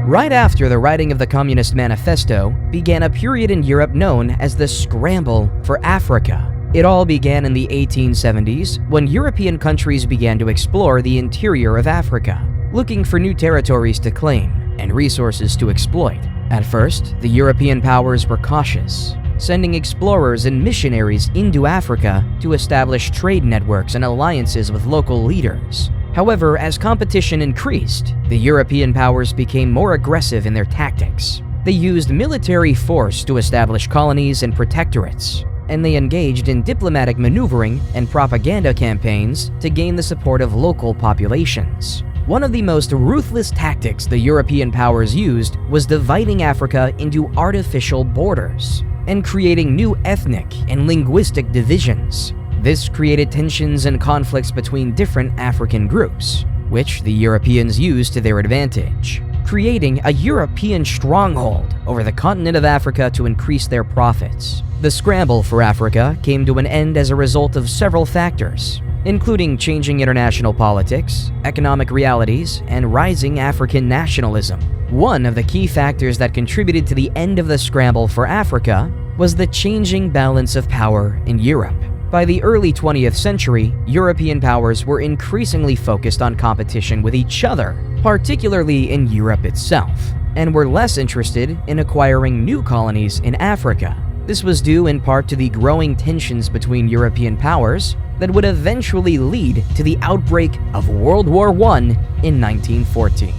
Right after the writing of the Communist Manifesto began a period in Europe known as the Scramble for Africa. It all began in the 1870s when European countries began to explore the interior of Africa, looking for new territories to claim and resources to exploit. At first, the European powers were cautious, sending explorers and missionaries into Africa to establish trade networks and alliances with local leaders. However, as competition increased, the European powers became more aggressive in their tactics. They used military force to establish colonies and protectorates, and they engaged in diplomatic maneuvering and propaganda campaigns to gain the support of local populations. One of the most ruthless tactics the European powers used was dividing Africa into artificial borders. and creating new ethnic and linguistic divisions. This created tensions and conflicts between different African groups, which the Europeans used to their advantage, creating a European stronghold over the continent of Africa to increase their profits. The scramble for Africa came to an end as a result of several factors, including changing international politics, economic realities, and rising African nationalism. One of the key factors that contributed to the end of the scramble for Africa was the changing balance of power in Europe. By the early 20th century, European powers were increasingly focused on competition with each other, particularly in Europe itself, and were less interested in acquiring new colonies in Africa. This was due in part to the growing tensions between European powers that would eventually lead to the outbreak of World War I in 1914.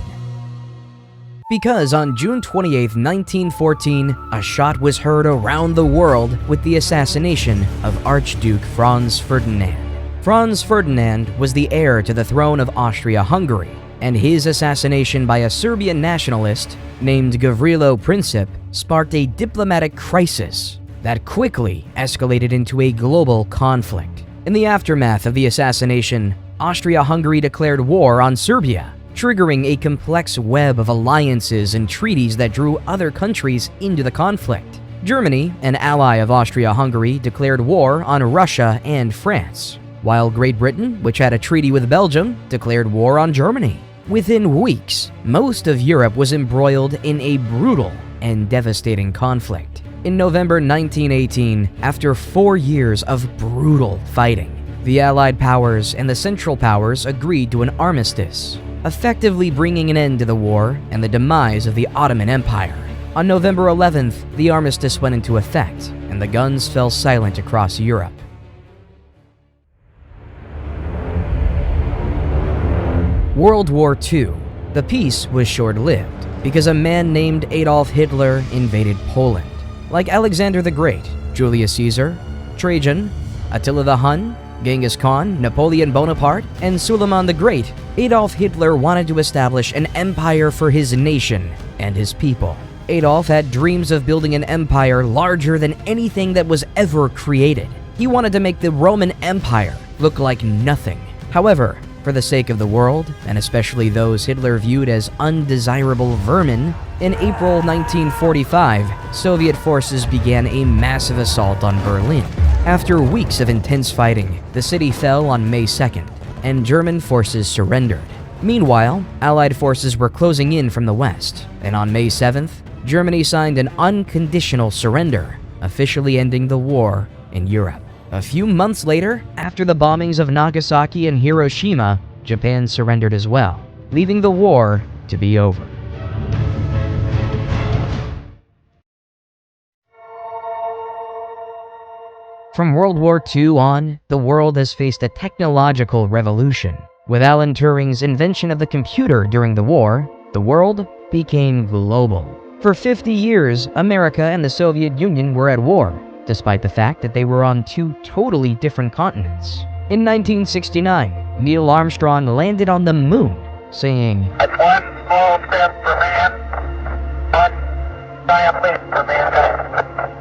Because on June 28, 1914, a shot was heard around the world with the assassination of Archduke Franz Ferdinand. Franz Ferdinand was the heir to the throne of Austria-Hungary, and his assassination by a Serbian nationalist named Gavrilo Princip sparked a diplomatic crisis that quickly escalated into a global conflict. In the aftermath of the assassination, Austria-Hungary declared war on Serbia, triggering a complex web of alliances and treaties that drew other countries into the conflict. Germany, an ally of Austria-Hungary, declared war on Russia and France, while Great Britain, which had a treaty with Belgium, declared war on Germany. Within weeks, most of Europe was embroiled in a brutal and devastating conflict. In November 1918, after 4 years of brutal fighting, the Allied powers and the Central Powers agreed to an armistice, effectively bringing an end to the war and the demise of the Ottoman Empire. On November 11th, the armistice went into effect, and the guns fell silent across Europe. World War II. The peace was short-lived because a man named Adolf Hitler invaded Poland. Like Alexander the Great, Julius Caesar, Trajan, Attila the Hun, Genghis Khan, Napoleon Bonaparte, and Suleiman the Great, Adolf Hitler wanted to establish an empire for his nation and his people. Adolf had dreams of building an empire larger than anything that was ever created. He wanted to make the Roman Empire look like nothing. However, for the sake of the world, and especially those Hitler viewed as undesirable vermin, in April 1945, Soviet forces began a massive assault on Berlin. After weeks of intense fighting, the city fell on May 2nd, and German forces surrendered. Meanwhile, Allied forces were closing in from the west, and on May 7th, Germany signed an unconditional surrender, officially ending the war in Europe. A few months later, after the bombings of Nagasaki and Hiroshima, Japan surrendered as well, leaving the war to be over. From World War II on, the world has faced a technological revolution. With Alan Turing's invention of the computer during the war, the world became global. For 50 years, America and the Soviet Union were at war, despite the fact that they were on two totally different continents. In 1969, Neil Armstrong landed on the moon, saying, "That's one small step for man, one giant leap for mankind."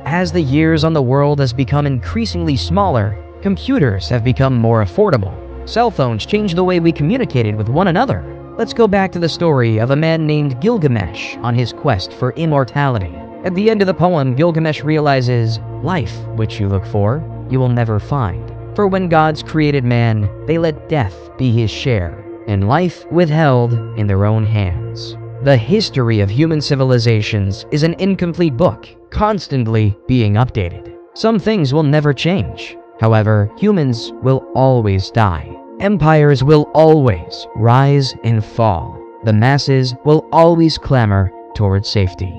As the years on the world has become increasingly smaller, computers have become more affordable. Cell phones changed the way we communicated with one another. Let's go back to the story of a man named Gilgamesh on his quest for immortality. At the end of the poem, Gilgamesh realizes, life, which you look for, you will never find. For when gods created man, they let death be his share, and life withheld in their own hands. The history of human civilizations is an incomplete book, constantly being updated. Some things will never change. However, humans will always die. Empires will always rise and fall. The masses will always clamor towards safety.